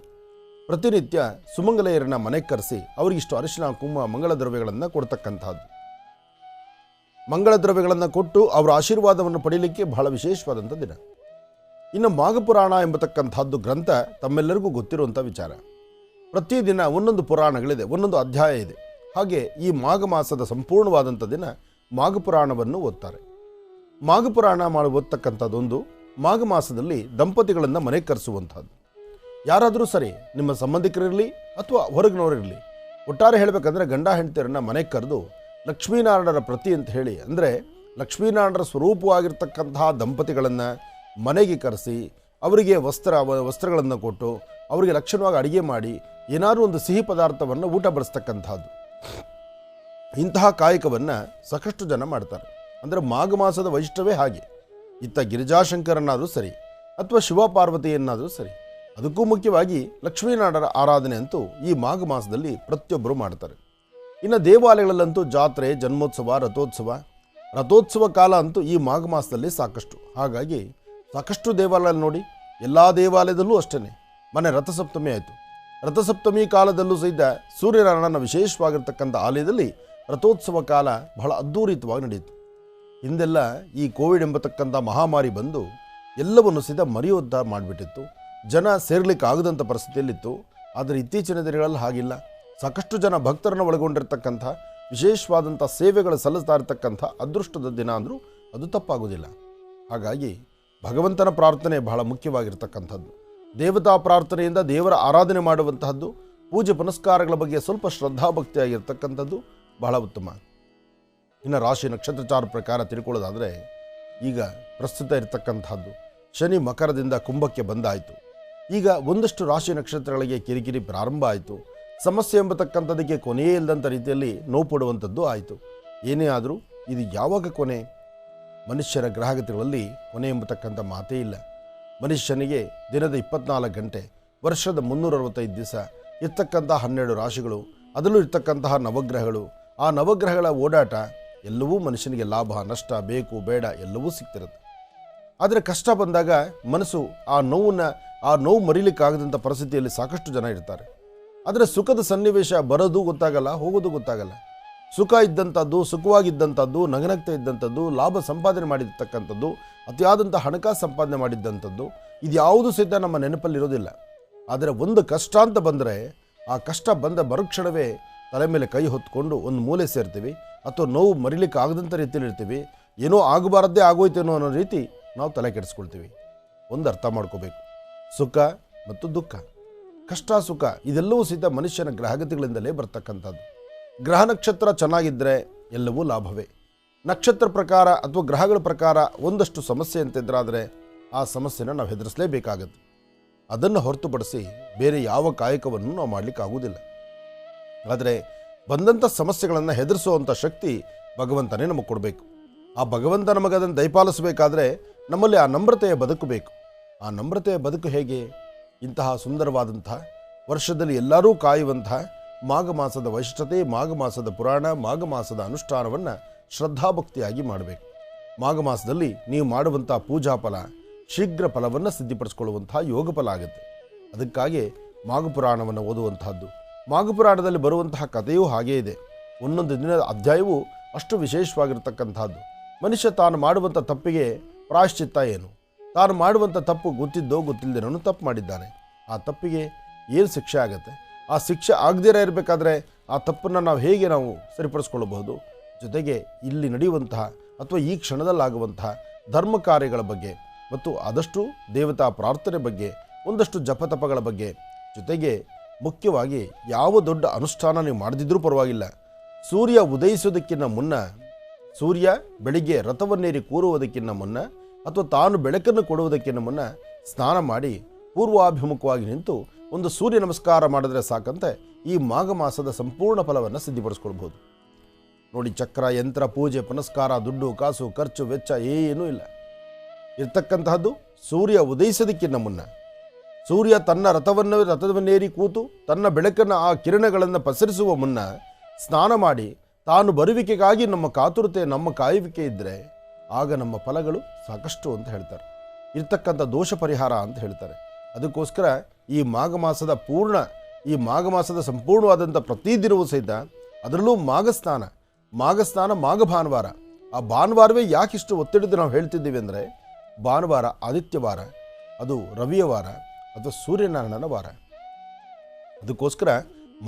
ಪ್ರತಿನಿತ್ಯ ಸುಮಂಗಲೆಯರನ್ನು ಮನೆಗೆ ಕರೆಸಿ ಅವರಿಗಿಷ್ಟು ಅರಿಶಿನ ಕುಂಕುಮ ಮಂಗಳ ದ್ರವ್ಯಗಳನ್ನು ಕೊಡ್ತಕ್ಕಂಥದ್ದು. ಮಂಗಳ ದ್ರವ್ಯಗಳನ್ನು ಕೊಟ್ಟು ಅವರ ಆಶೀರ್ವಾದವನ್ನು ಪಡೀಲಿಕ್ಕೆ ಬಹಳ ವಿಶೇಷವಾದಂಥ ದಿನ. ಇನ್ನು ಮಾಘಪುರಾಣ ಎಂಬತಕ್ಕಂಥದ್ದು ಗ್ರಂಥ ತಮ್ಮೆಲ್ಲರಿಗೂ ಗೊತ್ತಿರುವಂಥ ವಿಚಾರ. ಪ್ರತಿದಿನ ಒಂದೊಂದು ಪುರಾಣಗಳಿದೆ, ಒಂದೊಂದು ಅಧ್ಯಾಯ ಇದೆ. ಹಾಗೆ ಈ ಮಾಘ ಮಾಸದ ಸಂಪೂರ್ಣವಾದಂಥ ದಿನ ಮಾಘಪುರಾಣವನ್ನು ಓದ್ತಾರೆ. ಮಾಘಪುರಾಣ ಓದ್ತಕ್ಕಂಥದ್ದೊಂದು ಮಾಘ ಮಾಸದಲ್ಲಿ ದಂಪತಿಗಳನ್ನು ಮನೆಗೆ ಕರೆಸುವಂಥದ್ದು. ಯಾರಾದರೂ ಸರಿ, ನಿಮ್ಮ ಸಂಬಂಧಿಕರಿರಲಿ ಅಥವಾ ಹೊರಗಿನವರಿರಲಿ, ಒಟ್ಟಾರೆ ಹೇಳಬೇಕಂದ್ರೆ ಗಂಡ ಹೆಂಡತಿಯರನ್ನು ಮನೆಗೆ ಕರೆದು ಲಕ್ಷ್ಮೀನಾರಾಯಣರ ಪ್ರತಿ ಅಂತ ಹೇಳಿ, ಅಂದರೆ ಲಕ್ಷ್ಮೀನಾರಾಯಣರ ಸ್ವರೂಪವಾಗಿರ್ತಕ್ಕಂತಹ ದಂಪತಿಗಳನ್ನು ಮನೆಗೆ ಕರೆಸಿ ಅವರಿಗೆ ವಸ್ತ್ರಗಳನ್ನು ಕೊಟ್ಟು ಅವರಿಗೆ ಲಕ್ಷಣವಾಗಿ ಅಡುಗೆ ಮಾಡಿ ಏನಾದರೂ ಒಂದು ಸಿಹಿ ಪದಾರ್ಥವನ್ನು ಊಟ ಬಡಿಸ್ತಕ್ಕಂಥದ್ದು. ಇಂತಹ ಕಾಯಕವನ್ನು ಸಾಕಷ್ಟು ಜನ ಮಾಡ್ತಾರೆ. ಅಂದರೆ ಮಾಘ ಮಾಸದ ವೈಶಿಷ್ಟ್ಯವೇ ಹಾಗೆ. ಇತ್ತ ಗಿರಿಜಾಶಂಕರನ್ನಾದರೂ ಸರಿ ಅಥವಾ ಶಿವಪಾರ್ವತಿಯನ್ನಾದರೂ ಸರಿ, ಅದಕ್ಕೂ ಮುಖ್ಯವಾಗಿ ಲಕ್ಷ್ಮೀನಾರಾಯಣರ ಆರಾಧನೆ ಅಂತೂ ಈ ಮಾಘ ಮಾಸದಲ್ಲಿ ಪ್ರತಿಯೊಬ್ಬರು ಮಾಡ್ತಾರೆ. ಇನ್ನು ದೇವಾಲಯಗಳಲ್ಲಂತೂ ಜಾತ್ರೆ, ಜನ್ಮೋತ್ಸವ, ರಥೋತ್ಸವ ಕಾಲ ಅಂತೂ ಈ ಮಾಘ ಮಾಸದಲ್ಲಿ ಸಾಕಷ್ಟು. ಹಾಗಾಗಿ ಸಾಕಷ್ಟು ದೇವಾಲಯ ನೋಡಿ, ಎಲ್ಲ ದೇವಾಲಯದಲ್ಲೂ ಅಷ್ಟೇ. ಮೊನ್ನೆ ರಥಸಪ್ತಮಿ ಆಯಿತು. ರಥಸಪ್ತಮಿ ಕಾಲದಲ್ಲೂ ಸಹಿತ ಸೂರ್ಯನಾರಾಯಣನ ವಿಶೇಷವಾಗಿರ್ತಕ್ಕಂಥ ಆಲಯದಲ್ಲಿ ರಥೋತ್ಸವ ಕಾಲ ಬಹಳ ಅದ್ಧೂರಿತವಾಗಿ ನಡೆಯಿತು. ಹಿಂದೆಲ್ಲ ಈ ಕೋವಿಡ್ ಎಂಬತಕ್ಕಂಥ ಮಹಾಮಾರಿ ಬಂದು ಎಲ್ಲವನ್ನು ಸಹಿತ ಮರೆಯೋದ್ದ ಮಾಡಿಬಿಟ್ಟಿತ್ತು. ಜನ ಸೇರ್ಲಿಕ್ಕೆ ಆಗದಂಥ ಪರಿಸ್ಥಿತಿಯಲ್ಲಿತ್ತು. ಆದರೆ ಇತ್ತೀಚಿನ ದಿನಗಳಲ್ಲಿ ಹಾಗಿಲ್ಲ. ಸಾಕಷ್ಟು ಜನ ಭಕ್ತರನ್ನು ಒಳಗೊಂಡಿರ್ತಕ್ಕಂಥ ವಿಶೇಷವಾದಂಥ ಸೇವೆಗಳು ಸಲ್ಲಿಸ್ತಾ ಇರತಕ್ಕಂಥ ಅದೃಷ್ಟದ ದಿನ ಅಂದರೂ ಅದು ತಪ್ಪಾಗೋದಿಲ್ಲ. ಹಾಗಾಗಿ ಭಗವಂತನ ಪ್ರಾರ್ಥನೆ ಬಹಳ ಮುಖ್ಯವಾಗಿರ್ತಕ್ಕಂಥದ್ದು. ದೇವತಾ ಪ್ರಾರ್ಥನೆಯಿಂದ ದೇವರ ಆರಾಧನೆ ಮಾಡುವಂತಹದ್ದು, ಪೂಜೆ ಪುನಸ್ಕಾರಗಳ ಬಗ್ಗೆ ಸ್ವಲ್ಪ ಶ್ರದ್ಧಾಭಕ್ತಿಯಾಗಿರ್ತಕ್ಕಂಥದ್ದು ಬಹಳ ಉತ್ತಮ. ಇನ್ನು ರಾಶಿ ನಕ್ಷತ್ರಚಾರ ಪ್ರಕಾರ ತಿಳ್ಕೊಳ್ಳೋದಾದರೆ, ಈಗ ಪ್ರಸ್ತುತ ಇರತಕ್ಕಂಥದ್ದು ಶನಿ ಮಕರದಿಂದ ಕುಂಭಕ್ಕೆ ಬಂದಾಯಿತು. ಈಗ ಒಂದಷ್ಟು ರಾಶಿ ನಕ್ಷತ್ರಗಳಿಗೆ ಕಿರಿಕಿರಿ ಪ್ರಾರಂಭ ಆಯಿತು. ಸಮಸ್ಯೆ ಎಂಬತಕ್ಕಂಥದ್ದಕ್ಕೆ ಕೊನೆಯೇ ಇಲ್ಲದಂಥ ರೀತಿಯಲ್ಲಿ ನೋವು ಪಡುವಂಥದ್ದು ಆಯಿತು. ಏನೇ ಆದರೂ ಇದು ಯಾವಾಗ ಕೊನೆ? ಮನುಷ್ಯರ ಗ್ರಹಗತಿಗಳಲ್ಲಿ ಕೊನೆ ಎಂಬತಕ್ಕಂಥ ಮಾತೇ ಇಲ್ಲ. ಮನುಷ್ಯನಿಗೆ ದಿನದ 24 ಗಂಟೆ, ವರ್ಷದ 365 ದಿವಸ ಇರ್ತಕ್ಕಂಥ 12 ರಾಶಿಗಳು, ಅದರಲ್ಲೂ ಇರ್ತಕ್ಕಂತಹ ನವಗ್ರಹಗಳು, ಆ ನವಗ್ರಹಗಳ ಓಡಾಟ ಎಲ್ಲವೂ ಮನುಷ್ಯನಿಗೆ ಲಾಭ ನಷ್ಟ, ಬೇಕು ಬೇಡ ಎಲ್ಲವೂ ಸಿಗ್ತಿರುತ್ತೆ. ಆದರೆ ಕಷ್ಟ ಬಂದಾಗ ಮನಸ್ಸು ಆ ನೋವು ಮರೀಲಿಕ್ಕಾಗದಂಥ ಪರಿಸ್ಥಿತಿಯಲ್ಲಿ ಸಾಕಷ್ಟು ಜನ ಇರ್ತಾರೆ. ಆದರೆ ಸುಖದ ಸನ್ನಿವೇಶ ಬರೋದು ಗೊತ್ತಾಗಲ್ಲ, ಹೋಗೋದು ಗೊತ್ತಾಗಲ್ಲ. ಸುಖ ಇದ್ದಂಥದ್ದು, ಸುಖವಾಗಿದ್ದಂಥದ್ದು, ನಗನಗ್ತಾ ಇದ್ದಂಥದ್ದು, ಲಾಭ ಸಂಪಾದನೆ ಮಾಡಿರ್ತಕ್ಕಂಥದ್ದು, ಅತಿಯಾದಂಥ ಹಣಕಾಸು ಸಂಪಾದನೆ ಮಾಡಿದ್ದಂಥದ್ದು, ಇದು ಯಾವುದೂ ಸಹಿತ ನಮ್ಮ ನೆನಪಲ್ಲಿರೋದಿಲ್ಲ. ಆದರೆ ಒಂದು ಕಷ್ಟ ಅಂತ ಬಂದರೆ ಆ ಕಷ್ಟ ಬಂದ ಮರುಕ್ಷಣವೇ ತಲೆ ಮೇಲೆ ಕೈ ಹೊತ್ಕೊಂಡು ಒಂದು ಮೂಲೆ ಸೇರ್ತೀವಿ, ಅಥವಾ ನೋವು ಮರಿಲಿಕ್ಕೆ ಆಗದಂಥ ರೀತಿಯಲ್ಲಿ ಇರ್ತೀವಿ. ಏನೋ ಆಗಬಾರದ್ದೇ ಆಗೋಯ್ತೇನೋ ಅನ್ನೋ ರೀತಿ ನಾವು ತಲೆ ಕೆಡಿಸ್ಕೊಳ್ತೀವಿ. ಒಂದು ಅರ್ಥ ಮಾಡ್ಕೋಬೇಕು, ಸುಖ ಮತ್ತು ದುಃಖ, ಕಷ್ಟ ಸುಖ ಇದೆಲ್ಲವೂ ಸಹಿತ ಮನುಷ್ಯನ ಗ್ರಹಗತಿಗಳಿಂದಲೇ ಬರ್ತಕ್ಕಂಥದ್ದು. ಗ್ರಹ ನಕ್ಷತ್ರ ಚೆನ್ನಾಗಿದ್ದರೆ ಎಲ್ಲವೂ ಲಾಭವೇ. ನಕ್ಷತ್ರ ಪ್ರಕಾರ ಅಥವಾ ಗ್ರಹಗಳ ಪ್ರಕಾರ ಒಂದಷ್ಟು ಸಮಸ್ಯೆ ಅಂತಿದ್ರಾದರೆ ಆ ಸಮಸ್ಯೆನ ನಾವು ಹೆದರಿಸಲೇಬೇಕಾಗತ್ತೆ. ಅದನ್ನು ಹೊರತುಪಡಿಸಿ ಬೇರೆ ಯಾವ ಕಾಯಕವನ್ನು ನಾವು ಮಾಡಲಿಕ್ಕಾಗುವುದಿಲ್ಲ. ಆದರೆ ಬಂದಂಥ ಸಮಸ್ಯೆಗಳನ್ನು ಹೆದರಿಸುವಂಥ ಶಕ್ತಿ ಭಗವಂತನೇ ನಮಗೆ ಕೊಡಬೇಕು. ಆ ಭಗವಂತ ನಮಗೆ ಅದನ್ನು ದಯಪಾಲಿಸಬೇಕಾದ್ರೆ ನಮ್ಮಲ್ಲಿ ಆ ನಮ್ರತೆಯ ಬದುಕು ಬೇಕು. ಆ ನಮ್ರತೆಯ ಬದುಕು ಹೇಗೆ? ಇಂತಹ ಸುಂದರವಾದಂತಹ ವರ್ಷದಲ್ಲಿ ಎಲ್ಲರೂ ಕಾಯುವಂತಹ ಮಾಘ ಮಾಸದ ವೈಶಿಷ್ಟ್ಯತೆ, ಮಾಘ ಮಾಸದ ಪುರಾಣ, ಮಾಘ ಮಾಸದ ಅನುಷ್ಠಾನವನ್ನು ಶ್ರದ್ಧಾಭಕ್ತಿಯಾಗಿ ಮಾಡಬೇಕು. ಮಾಘ ಮಾಸದಲ್ಲಿ ನೀವು ಮಾಡುವಂಥ ಪೂಜಾ ಫಲ ಶೀಘ್ರ ಫಲವನ್ನು ಸಿದ್ಧಿಪಡಿಸ್ಕೊಳ್ಳುವಂತಹ ಯೋಗ ಫಲ ಆಗುತ್ತೆ. ಅದಕ್ಕಾಗಿ ಮಾಘ ಪುರಾಣವನ್ನು ಓದುವಂತಹದ್ದು. ಮಾಘ ಪುರಾಣದಲ್ಲಿ ಬರುವಂತಹ ಕಥೆಯೂ ಹಾಗೇ ಇದೆ. ಒಂದೊಂದು ದಿನದ ಅಧ್ಯಾಯವೂ ಅಷ್ಟು ವಿಶೇಷವಾಗಿರ್ತಕ್ಕಂಥದ್ದು. ಮನುಷ್ಯ ತಾನು ಮಾಡುವಂಥ ತಪ್ಪಿಗೆ ಪ್ರಾಯಶ್ಚಿತ್ತ ಏನು? ತಾನು ಮಾಡುವಂಥ ತಪ್ಪು ಗೊತ್ತಿದ್ದೋ ಗೊತ್ತಿಲ್ಲದೇನೋ ತಪ್ಪು ಮಾಡಿದ್ದಾನೆ. ಆ ತಪ್ಪಿಗೆ ಏನು ಶಿಕ್ಷೆ ಆಗುತ್ತೆ? ಆ ಶಿಕ್ಷೆ ಆಗದಿರ ಇರಬೇಕಾದ್ರೆ ಆ ತಪ್ಪನ್ನು ನಾವು ಹೇಗೆ ಸರಿಪಡಿಸ್ಕೊಳ್ಳಬಹುದು? ಜೊತೆಗೆ ಇಲ್ಲಿ ನಡೆಯುವಂತಹ ಅಥವಾ ಈ ಕ್ಷಣದಲ್ಲಾಗುವಂತಹ ಧರ್ಮ ಕಾರ್ಯಗಳ ಬಗ್ಗೆ ಮತ್ತು ಆದಷ್ಟು ದೇವತಾ ಪ್ರಾರ್ಥನೆ ಬಗ್ಗೆ, ಒಂದಷ್ಟು ಜಪತಪಗಳ ಬಗ್ಗೆ, ಜೊತೆಗೆ ಮುಖ್ಯವಾಗಿ ಯಾವ ದೊಡ್ಡ ಅನುಷ್ಠಾನ ನೀವು ಮಾಡದಿದ್ರೂ ಪರವಾಗಿಲ್ಲ, ಸೂರ್ಯ ಉದಯಿಸೋದಕ್ಕಿಂತ ಮುನ್ನ, ಸೂರ್ಯ ಬೆಳಿಗ್ಗೆ ರಥವನ್ನೇರಿ ಕೂರುವುದಕ್ಕಿಂತ ಮುನ್ನ ಅಥವಾ ತಾನು ಬೆಳಕನ್ನು ಕೊಡುವುದಕ್ಕಿಂತ ಮುನ್ನ ಸ್ನಾನ ಮಾಡಿ ಪೂರ್ವಾಭಿಮುಖವಾಗಿ ನಿಂತು ಒಂದು ಸೂರ್ಯ ನಮಸ್ಕಾರ ಮಾಡಿದ್ರೆ ಸಾಕಂತೆ ಈ ಮಾಘ ಮಾಸದ ಸಂಪೂರ್ಣ ಫಲವನ್ನು ಸಿದ್ಧಿಪಡಿಸ್ಕೊಳ್ಬೋದು. ನೋಡಿ, ಚಕ್ರ, ಯಂತ್ರ, ಪೂಜೆ, ಪುನಸ್ಕಾರ, ದುಡ್ಡು, ಕಾಸು, ಖರ್ಚು, ವೆಚ್ಚ ಏನೂ ಇಲ್ಲ. ಇರ್ತಕ್ಕಂತಹದ್ದು ಸೂರ್ಯ ಉದಯಿಸೋದಕ್ಕಿಂತ ಮುನ್ನ, ಸೂರ್ಯ ತನ್ನ ರಥವನ್ನೇರಿ ಕೂತು ತನ್ನ ಬೆಳಕನ್ನು ಆ ಕಿರಣಗಳನ್ನು ಪಸರಿಸುವ ಮುನ್ನ ಸ್ನಾನ ಮಾಡಿ ತಾನು ಬರುವಿಕೆಗಾಗಿ ನಮ್ಮ ಕಾತುರತೆ, ನಮ್ಮ ಕಾಯುವಿಕೆ ಇದ್ದರೆ ಆಗ ನಮ್ಮ ಫಲಗಳು ಸಾಕಷ್ಟು ಅಂತ ಹೇಳ್ತಾರೆ. ಇರ್ತಕ್ಕಂಥ ದೋಷ ಪರಿಹಾರ ಅಂತ ಹೇಳ್ತಾರೆ. ಅದಕ್ಕೋಸ್ಕರ ಈ ಮಾಘ ಮಾಸದ ಸಂಪೂರ್ಣವಾದಂಥ ಪ್ರತಿದಿನವೂ ಸಹಿತ, ಅದರಲ್ಲೂ ಮಾಘಸ್ನಾನ ಮಾಘ ಭಾನುವಾರ. ಆ ಭಾನುವಾರವೇ ಯಾಕಿಷ್ಟು ಒತ್ತಿಡಿದು ನಾವು ಹೇಳ್ತಿದ್ದೀವಿ ಅಂದರೆ, ಭಾನುವಾರ ಆದಿತ್ಯವಾರ, ಅದು ರವಿಯ ವಾರ ಅಥವಾ ಸೂರ್ಯನಾರಾಯಣನ ವಾರ. ಅದಕ್ಕೋಸ್ಕರ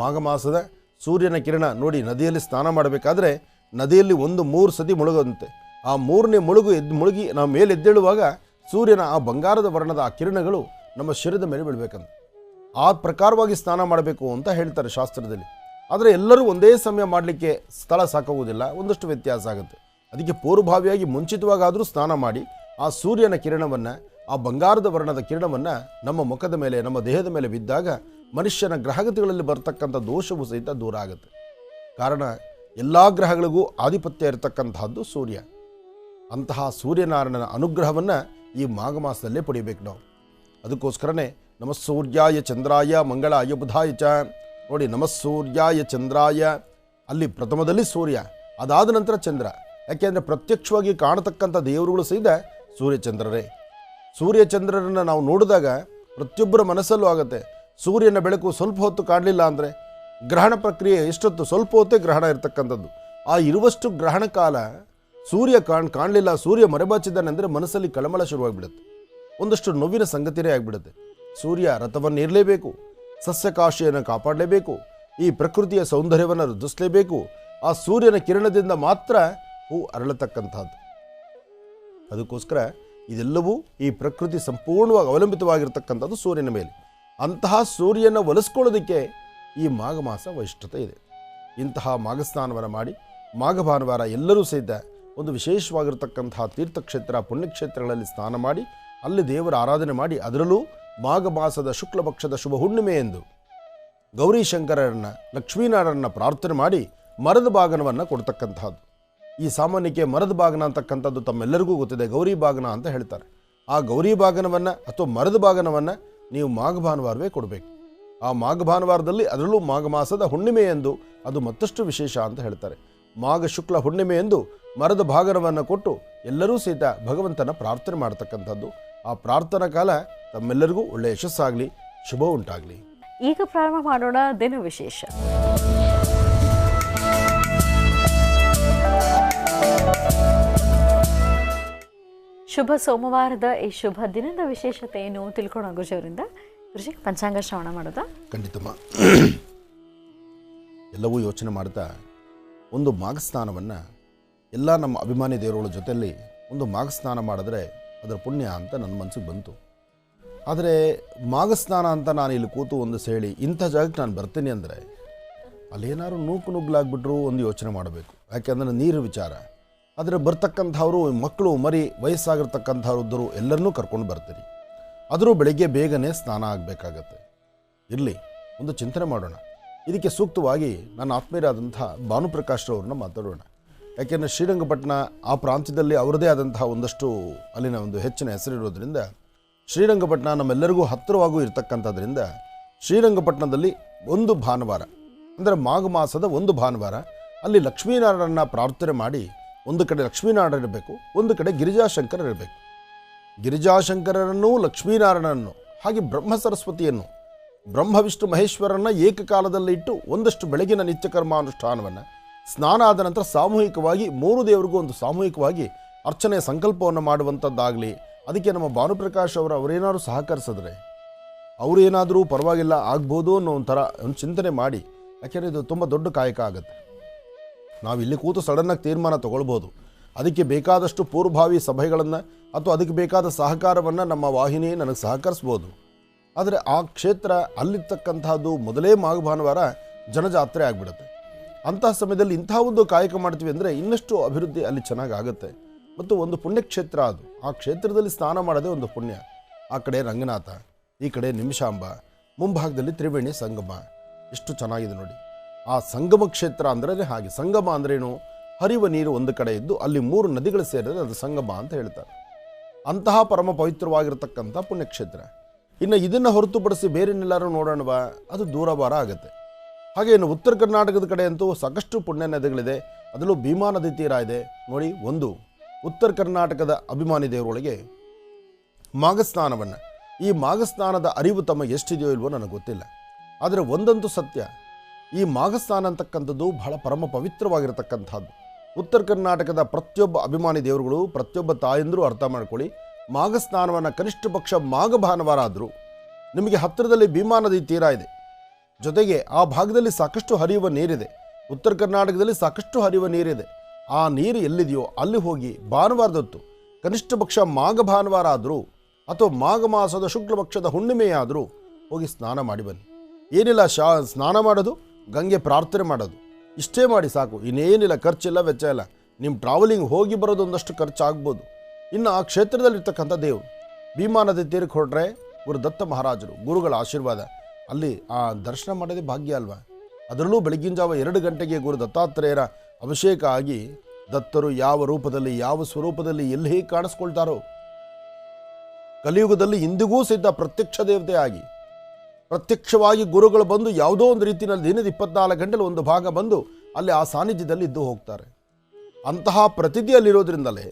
ಮಾಘ ಮಾಸದ ಸೂರ್ಯನ ಕಿರಣ ನೋಡಿ, ನದಿಯಲ್ಲಿ ಸ್ನಾನ ಮಾಡಬೇಕಾದ್ರೆ ನದಿಯಲ್ಲಿ 3 ಸತಿ ಮುಳುಗಂತೆ. ಆ 3ನೇ ಮುಳುಗಿ ನಾವು ಮೇಲೆ ಎದ್ದೇಳುವಾಗ ಸೂರ್ಯನ ಆ ಬಂಗಾರದ ವರ್ಣದ ಆ ಕಿರಣಗಳು ನಮ್ಮ ಶರೀರದ ಮೇಲೆ ಬೀಳಬೇಕಂತ ಆ ಪ್ರಕಾರವಾಗಿ ಸ್ನಾನ ಮಾಡಬೇಕು ಅಂತ ಹೇಳ್ತಾರೆ ಶಾಸ್ತ್ರದಲ್ಲಿ. ಆದರೆ ಎಲ್ಲರೂ ಒಂದೇ ಸಮಯ ಮಾಡಲಿಕ್ಕೆ ಸ್ಥಳ ಸಾಕಾಗುವುದಿಲ್ಲ, ಒಂದಷ್ಟು ವ್ಯತ್ಯಾಸ ಆಗುತ್ತೆ. ಅದಕ್ಕೆ ಪೂರ್ವಭಾವಿಯಾಗಿ ಮುಂಚಿತವಾಗಾದರೂ ಸ್ನಾನ ಮಾಡಿ ಆ ಸೂರ್ಯನ ಕಿರಣವನ್ನು, ಆ ಬಂಗಾರದ ವರ್ಣದ ಕಿರಣವನ್ನು ನಮ್ಮ ಮುಖದ ಮೇಲೆ, ನಮ್ಮ ದೇಹದ ಮೇಲೆ ಬಿದ್ದಾಗ ಮನುಷ್ಯನ ಗ್ರಹಗತಿಗಳಲ್ಲಿ ಬರ್ತಕ್ಕಂಥ ದೋಷವೂ ಸಹಿತ ದೂರ ಆಗುತ್ತೆ. ಕಾರಣ ಎಲ್ಲ ಗ್ರಹಗಳಿಗೂ ಆಧಿಪತ್ಯ ಇರತಕ್ಕಂತಹದ್ದು ಸೂರ್ಯ. ಅಂತಹ ಸೂರ್ಯನಾರಾಯಣನ ಅನುಗ್ರಹವನ್ನು ಈ ಮಾಘ ಮಾಸದಲ್ಲೇ ಪಡಿಬೇಕು ನಾವು. ಅದಕ್ಕೋಸ್ಕರನೇ ನಮಸ್ಸೂರ್ಯಾಯ ಚಂದ್ರಾಯ ಮಂಗಳಾಯ ಬುಧಾಯ ಚ. ನೋಡಿ, ನಮಸ್ಸೂರ್ಯಾಯ ಚಂದ್ರಾಯ, ಅಲ್ಲಿ ಪ್ರಥಮದಲ್ಲಿ ಸೂರ್ಯ, ಅದಾದ ನಂತರ ಚಂದ್ರ. ಯಾಕೆಂದರೆ ಪ್ರತ್ಯಕ್ಷವಾಗಿ ಕಾಣತಕ್ಕಂಥ ದೇವರುಗಳು ಸಹಿತ ಸೂರ್ಯಚಂದ್ರರೇ. ಸೂರ್ಯಚಂದ್ರರನ್ನು ನಾವು ನೋಡಿದಾಗ ಪ್ರತಿಯೊಬ್ಬರ ಮನಸ್ಸಲ್ಲೂ ಆಗುತ್ತೆ, ಸೂರ್ಯನ ಬೆಳಕು ಸ್ವಲ್ಪ ಹೊತ್ತು ಕಾಣಲಿಲ್ಲ ಅಂದರೆ ಗ್ರಹಣ ಪ್ರಕ್ರಿಯೆ ಎಷ್ಟೊತ್ತು, ಸ್ವಲ್ಪ ಹೊತ್ತೇ ಗ್ರಹಣ ಇರತಕ್ಕಂಥದ್ದು. ಆ ಇರುವಷ್ಟು ಗ್ರಹಣ ಕಾಲ ಸೂರ್ಯ ಕಾಣಲಿಲ್ಲ, ಸೂರ್ಯ ಮರೆಬಾಚಿದ್ದಾನೆ ಅಂದರೆ ಮನಸ್ಸಲ್ಲಿ ಕಳಮಳ ಶುರುವಾಗಿಬಿಡುತ್ತೆ, ಒಂದಷ್ಟು ನೋವಿನ ಸಂಗತಿನೇ ಆಗಿಬಿಡುತ್ತೆ. ಸೂರ್ಯ ರಥವನ್ನು ಇರಲೇಬೇಕು, ಸಸ್ಯಕಾಶಿಯನ್ನು ಕಾಪಾಡಲೇಬೇಕು, ಈ ಪ್ರಕೃತಿಯ ಸೌಂದರ್ಯವನ್ನು ವೃದ್ಧಿಸಲೇಬೇಕು. ಆ ಸೂರ್ಯನ ಕಿರಣದಿಂದ ಮಾತ್ರ ಹೂ ಅರಳತಕ್ಕಂಥದ್ದು. ಅದಕ್ಕೋಸ್ಕರ ಇದೆಲ್ಲವೂ ಈ ಪ್ರಕೃತಿ ಸಂಪೂರ್ಣವಾಗಿ ಅವಲಂಬಿತವಾಗಿರ್ತಕ್ಕಂಥದ್ದು ಸೂರ್ಯನ ಮೇಲೆ. ಅಂತಹ ಸೂರ್ಯನ ಒಲಿಸ್ಕೊಳ್ಳೋದಕ್ಕೆ ಈ ಮಾಘ ಮಾಸ ವೈಶಿಷ್ಟ್ಯತೆ ಇದೆ. ಇಂತಹ ಮಾಘಸ್ನಾನವನ್ನು ಮಾಡಿ ಮಾಘ ಭಾನುವಾರ ಎಲ್ಲರೂ ಸಹಿತ ಒಂದು ವಿಶೇಷವಾಗಿರ್ತಕ್ಕಂತಹ ತೀರ್ಥಕ್ಷೇತ್ರ, ಪುಣ್ಯಕ್ಷೇತ್ರಗಳಲ್ಲಿ ಸ್ನಾನ ಮಾಡಿ ಅಲ್ಲಿ ದೇವರ ಆರಾಧನೆ ಮಾಡಿ, ಅದರಲ್ಲೂ ಮಾಘ ಮಾಸದ ಶುಕ್ಲ ಪಕ್ಷದ ಶುಭ ಹುಣ್ಣಿಮೆ ಎಂದು ಗೌರೀಶಂಕರರನ್ನು, ಲಕ್ಷ್ಮೀನಾರಾಯಣನ ಪ್ರಾರ್ಥನೆ ಮಾಡಿ ಮರದ ಬಾಗನವನ್ನು ಕೊಡ್ತಕ್ಕಂತಹದ್ದು. ಈ ಸಾಮಾನ್ಯಕ್ಕೆ ಮರದ ಬಾಗನ ಅಂತಕ್ಕಂಥದ್ದು ತಮ್ಮೆಲ್ಲರಿಗೂ ಗೊತ್ತಿದೆ, ಗೌರಿ ಬಾಗನ ಅಂತ ಹೇಳ್ತಾರೆ. ಆ ಗೌರಿ ಬಾಗನವನ್ನು ಅಥವಾ ಮರದ ಬಾಗನವನ್ನು ನೀವು ಮಾಘ ಭಾನುವಾರವೇ ಕೊಡಬೇಕು. ಆ ಮಾಘ ಭಾನುವಾರದಲ್ಲಿ, ಅದರಲ್ಲೂ ಮಾಘ ಮಾಸದ ಹುಣ್ಣಿಮೆ ಎಂದು ಅದು ಮತ್ತಷ್ಟು ವಿಶೇಷ ಅಂತ ಹೇಳ್ತಾರೆ. ಮಾಘ ಶುಕ್ಲ ಹುಣ್ಣಿಮೆ ಎಂದು ಮರದ ಭಾಗನವನ್ನು ಕೊಟ್ಟು ಎಲ್ಲರೂ ಸಹಿತ ಭಗವಂತನ ಪ್ರಾರ್ಥನೆ ಮಾಡ್ತಕ್ಕಂಥದ್ದು. ಆ ಪ್ರಾರ್ಥನಾ ಕಾಲ ತಮ್ಮೆಲ್ಲರಿಗೂ ಒಳ್ಳೆಯ ಯಶಸ್ಸಾಗಲಿ, ಶುಭ ಉಂಟಾಗಲಿ. ಈಗ ಪ್ರಾರಂಭ ಮಾಡೋಣ ದಿನ ವಿಶೇಷ. ಶುಭ ಸೋಮವಾರದ ಈ ಶುಭ ದಿನದ ವಿಶೇಷತೆ ಏನು ತಿಳ್ಕೊಳ್ಳೋಣ ಗುರುಜಿಯವರಿಂದ. ಗುರುಜಿ, ಪಂಚಾಂಗ ಶ್ರವಣ ಮಾಡೋದಾ? ಖಂಡಿತಮ್ಮ. ಎಲ್ಲವೂ ಯೋಚನೆ ಮಾಡ್ತಾ ಒಂದು ಮಾಘ ಸ್ನಾನವನ್ನು ಎಲ್ಲ ನಮ್ಮ ಅಭಿಮಾನಿ ದೇವರುಗಳ ಜೊತೆಯಲ್ಲಿ ಒಂದು ಮಾಘ ಸ್ನಾನ ಮಾಡಿದ್ರೆ ಅದರ ಪುಣ್ಯ ಅಂತ ನನ್ನ ಮನಸ್ಸಿಗೆ ಬಂತು. ಆದರೆ ಮಾಘ ಸ್ನಾನ ಅಂತ ನಾನು ಇಲ್ಲಿ ಕೂತು ಒಂದು ಸೇಳಿ ಇಂಥ ಜಾಗಕ್ಕೆ ನಾನು ಬರ್ತೀನಿ ಅಂದರೆ ಅಲ್ಲೇನಾದ್ರು ನುಗ್ಗಲಾಗ್ಬಿಟ್ರು ಒಂದು ಯೋಚನೆ ಮಾಡಬೇಕು. ಯಾಕೆಂದರೆ ನೀರು ವಿಚಾರ. ಆದರೆ ಬರ್ತಕ್ಕಂಥವ್ರು ಮಕ್ಕಳು, ಮರಿ, ವಯಸ್ಸಾಗಿರ್ತಕ್ಕಂಥವ್ರು ಎಲ್ಲರನ್ನೂ ಕರ್ಕೊಂಡು ಬರ್ತೀರಿ. ಆದರೂ ಬೆಳಗ್ಗೆ ಬೇಗನೆ ಸ್ನಾನ ಆಗಬೇಕಾಗತ್ತೆ. ಇರಲಿ, ಒಂದು ಚಿಂತನೆ ಮಾಡೋಣ. ಇದಕ್ಕೆ ಸೂಕ್ತವಾಗಿ ನನ್ನ ಆತ್ಮೀಯರಾದಂಥ ಭಾನುಪ್ರಕಾಶ್ರವ್ರನ್ನ ಮಾತಾಡೋಣ. ಯಾಕೆಂದರೆ ಶ್ರೀರಂಗಪಟ್ಟಣ ಆ ಪ್ರಾಂತ್ಯದಲ್ಲಿ ಅವರದೇ ಆದಂತಹ ಒಂದಷ್ಟು ಅಲ್ಲಿನ ಒಂದು ಹೆಚ್ಚಿನ ಹೆಸರಿರೋದ್ರಿಂದ, ಶ್ರೀರಂಗಪಟ್ಟಣ ನಮ್ಮೆಲ್ಲರಿಗೂ ಹತ್ತಿರವಾಗೂ ಇರತಕ್ಕಂಥದ್ರಿಂದ ಶ್ರೀರಂಗಪಟ್ಟಣದಲ್ಲಿ ಒಂದು ಭಾನುವಾರ ಅಂದರೆ ಮಾಘ ಮಾಸದ ಒಂದು ಭಾನುವಾರ ಅಲ್ಲಿ ಲಕ್ಷ್ಮೀನಾರಾಯಣನ ಪ್ರಾರ್ಥನೆ ಮಾಡಿ, ಒಂದು ಕಡೆ ಲಕ್ಷ್ಮೀನಾರಾಯಣ ಇರಬೇಕು, ಒಂದು ಕಡೆ ಗಿರಿಜಾಶಂಕರ ಇರಬೇಕು. ಗಿರಿಜಾಶಂಕರರನ್ನು, ಲಕ್ಷ್ಮೀನಾರಾಯಣನನ್ನು, ಹಾಗೆ ಬ್ರಹ್ಮ ಸರಸ್ವತಿಯನ್ನು, ಬ್ರಹ್ಮ ವಿಷ್ಣು ಮಹೇಶ್ವರನ್ನ ಏಕಕಾಲದಲ್ಲಿ ಇಟ್ಟು ಒಂದಷ್ಟು ಬೆಳಗಿನ ನಿತ್ಯಕರ್ಮಾನುಷ್ಠಾನವನ್ನು, ಸ್ನಾನ ಆದ ನಂತರ ಸಾಮೂಹಿಕವಾಗಿ 3 ದೇವರಿಗೂ ಒಂದು ಸಾಮೂಹಿಕವಾಗಿ ಅರ್ಚನೆಯ ಸಂಕಲ್ಪವನ್ನು ಮಾಡುವಂಥದ್ದಾಗಲಿ. ಅದಕ್ಕೆ ನಮ್ಮ ಭಾನುಪ್ರಕಾಶ್ ಅವರೇನಾದರೂ ಸಹಕರಿಸಿದ್ರೆ ಅವರು ಏನಾದರೂ ಪರವಾಗಿಲ್ಲ ಆಗ್ಬೋದು ಅನ್ನೋ ಒಂಥರ ಒಂದು ಚಿಂತನೆ ಮಾಡಿ. ಯಾಕೆಂದರೆ ಇದು ತುಂಬ ದೊಡ್ಡ ಕಾಯಕ ಆಗುತ್ತೆ. ನಾವು ಇಲ್ಲಿ ಕೂತು ಸಡನ್ನಾಗಿ ತೀರ್ಮಾನ ತಗೊಳ್ಬೋದು. ಅದಕ್ಕೆ ಬೇಕಾದಷ್ಟು ಪೂರ್ವಭಾವಿ ಸಭೆಗಳನ್ನು ಅಥವಾ ಅದಕ್ಕೆ ಬೇಕಾದ ಸಹಕಾರವನ್ನು ನಮ್ಮ ವಾಹಿನಿ ನನಗೆ ಸಹಕರಿಸ್ಬೋದು. ಆದರೆ ಆ ಕ್ಷೇತ್ರ ಅಲ್ಲಿರ್ತಕ್ಕಂಥದ್ದು ಮೊದಲೇ ಮಾಘ ಭಾನುವಾರ ಜನಜಾತ್ರೆ ಆಗಿಬಿಡುತ್ತೆ. ಅಂತಹ ಸಮಯದಲ್ಲಿ ಇಂತಹ ಒಂದು ಕಾಯಕ ಮಾಡ್ತೀವಿ ಅಂದರೆ ಇನ್ನಷ್ಟು ಅಭಿವೃದ್ಧಿ ಅಲ್ಲಿ ಚೆನ್ನಾಗಿ ಆಗುತ್ತೆ. ಮತ್ತು ಒಂದು ಪುಣ್ಯಕ್ಷೇತ್ರ ಅದು. ಆ ಕ್ಷೇತ್ರದಲ್ಲಿ ಸ್ನಾನ ಮಾಡೋದೇ ಒಂದು ಪುಣ್ಯ. ಆ ಕಡೆ ರಂಗನಾಥ, ಈ ಕಡೆ ನಿಮಿಷಾಂಬ, ಮುಂಭಾಗದಲ್ಲಿ ತ್ರಿವೇಣಿ ಸಂಗಮ. ಎಷ್ಟು ಚೆನ್ನಾಗಿದೆ ನೋಡಿ. ಆ ಸಂಗಮ ಕ್ಷೇತ್ರ ಅಂದ್ರೆ ಹಾಗೆ. ಸಂಗಮ ಅಂದ್ರೇನು? ಹರಿಯುವ ನೀರು ಒಂದು ಕಡೆ ಇದ್ದು ಅಲ್ಲಿ 3 ನದಿಗಳು ಸೇರಿದ್ರೆ ಅದು ಸಂಗಮ ಅಂತ ಹೇಳ್ತಾರೆ. ಅಂತಹ ಪರಮ ಪವಿತ್ರವಾಗಿರ್ತಕ್ಕಂಥ ಪುಣ್ಯಕ್ಷೇತ್ರ. ಇನ್ನು ಇದನ್ನು ಹೊರತುಪಡಿಸಿ ಬೇರೆನೆಲ್ಲರೂ ನೋಡೋಣವಾ, ಅದು ದೂರಭಾರ ಆಗುತ್ತೆ. ಹಾಗೆ ಇನ್ನು ಉತ್ತರ ಕರ್ನಾಟಕದ ಕಡೆ ಅಂತೂ ಸಾಕಷ್ಟು ಪುಣ್ಯ ನದಿಗಳಿದೆ. ಅದರಲ್ಲೂ ಭೀಮಾ ನದಿ ತೀರ ಇದೆ ನೋಡಿ. ಒಂದು ಉತ್ತರ ಕರ್ನಾಟಕದ ಅಭಿಮಾನಿ ದೇವರೊಳಗೆ ಮಾಘಸ್ನಾನವನ್ನು, ಈ ಮಾಘಸ್ನಾನದ ಅರಿವು ತಮಗೆ ಎಷ್ಟಿದೆಯೋ ಇಲ್ವೋ ನನಗೆ ಗೊತ್ತಿಲ್ಲ. ಆದರೆ ಒಂದಂತೂ ಸತ್ಯ, ಈ ಮಾಘಸ್ನಾನ ಅಂತಕ್ಕಂಥದ್ದು ಬಹಳ ಪರಮ ಪವಿತ್ರವಾಗಿರತಕ್ಕಂಥದ್ದು. ಉತ್ತರ ಕರ್ನಾಟಕದ ಪ್ರತಿಯೊಬ್ಬ ಅಭಿಮಾನಿ ದೇವರುಗಳು, ಪ್ರತಿಯೊಬ್ಬ ತಾಯಂದರೂ ಅರ್ಥ ಮಾಡ್ಕೊಳ್ಳಿ, ಮಾಘಸ್ನಾನವನ್ನು ಕನಿಷ್ಠ ಪಕ್ಷ ಮಾಘ ಭಾನುವಾರ ಆದರೂ ನಿಮಗೆ ಹತ್ತಿರದಲ್ಲಿ ಭೀಮಾ ನದಿ ತೀರ ಇದೆ, ಜೊತೆಗೆ ಆ ಭಾಗದಲ್ಲಿ ಸಾಕಷ್ಟು ಹರಿಯುವ ನೀರಿದೆ. ಉತ್ತರ ಕರ್ನಾಟಕದಲ್ಲಿ ಸಾಕಷ್ಟು ಹರಿಯುವ ನೀರಿದೆ. ಆ ನೀರು ಎಲ್ಲಿದೆಯೋ ಅಲ್ಲಿ ಹೋಗಿ ಭಾನುವಾರದೊತ್ತು ಕನಿಷ್ಠ ಪಕ್ಷ ಮಾಘ ಭಾನುವಾರ ಆದರೂ ಅಥವಾ ಮಾಘ ಮಾಸದ ಶುಕ್ಲ ಪಕ್ಷದ ಹುಣ್ಣಿಮೆಯಾದರೂ ಹೋಗಿ ಸ್ನಾನ ಮಾಡಿ ಬನ್ನಿ. ಏನಿಲ್ಲ, ಸ್ನಾನ ಮಾಡೋದು, ಗಂಗೆ ಪ್ರಾರ್ಥನೆ ಮಾಡೋದು, ಇಷ್ಟೇ ಮಾಡಿ ಸಾಕು. ಇನ್ನೇನಿಲ್ಲ, ಖರ್ಚಿಲ್ಲ, ವೆಚ್ಚ ಇಲ್ಲ. ನಿಮ್ಮ ಟ್ರಾವೆಲಿಂಗ್ ಹೋಗಿ ಬರೋದು ಒಂದಷ್ಟು ಖರ್ಚಾಗ್ಬೋದು. ಇನ್ನು ಆ ಕ್ಷೇತ್ರದಲ್ಲಿರ್ತಕ್ಕಂಥ ದೇವರು ಭೀಮಾ ನದಿ ತೀರಕ್ಕೆ ಹೊರಟ್ರೆ ಗುರು ದತ್ತ ಮಹಾರಾಜರು, ಗುರುಗಳ ಆಶೀರ್ವಾದ, ಅಲ್ಲಿ ಆ ದರ್ಶನ ಮಾಡೋದೇ ಭಾಗ್ಯ ಅಲ್ವಾ. ಅದರಲ್ಲೂ ಬೆಳಗಿನ ಜಾವ 2 ಗಂಟೆಗೆ ಗುರು ದತ್ತಾತ್ರೇಯರ ಅಭಿಷೇಕ ಆಗಿ ದತ್ತರು ಯಾವ ರೂಪದಲ್ಲಿ, ಯಾವ ಸ್ವರೂಪದಲ್ಲಿ, ಎಲ್ಲಿ ಹೇಗೆ ಕಾಣಿಸ್ಕೊಳ್ತಾರೋ, ಕಲಿಯುಗದಲ್ಲಿ ಇಂದಿಗೂ ಸಹಿತ ಪ್ರತ್ಯಕ್ಷ ದೇವತೆ ಆಗಿ ಪ್ರತ್ಯಕ್ಷವಾಗಿ ಗುರುಗಳು ಬಂದು ಯಾವುದೋ ಒಂದು ರೀತಿಯಲ್ಲಿ ದಿನದ 24 ಗಂಟೆಲಿ ಒಂದು ಭಾಗ ಬಂದು ಅಲ್ಲಿ ಆ ಸಾನ್ನಿಧ್ಯದಲ್ಲಿ ಇದ್ದು ಹೋಗ್ತಾರೆ. ಅಂತಹ ಪ್ರತಿಥಿ ಅಲ್ಲಿರೋದ್ರಿಂದಲೇ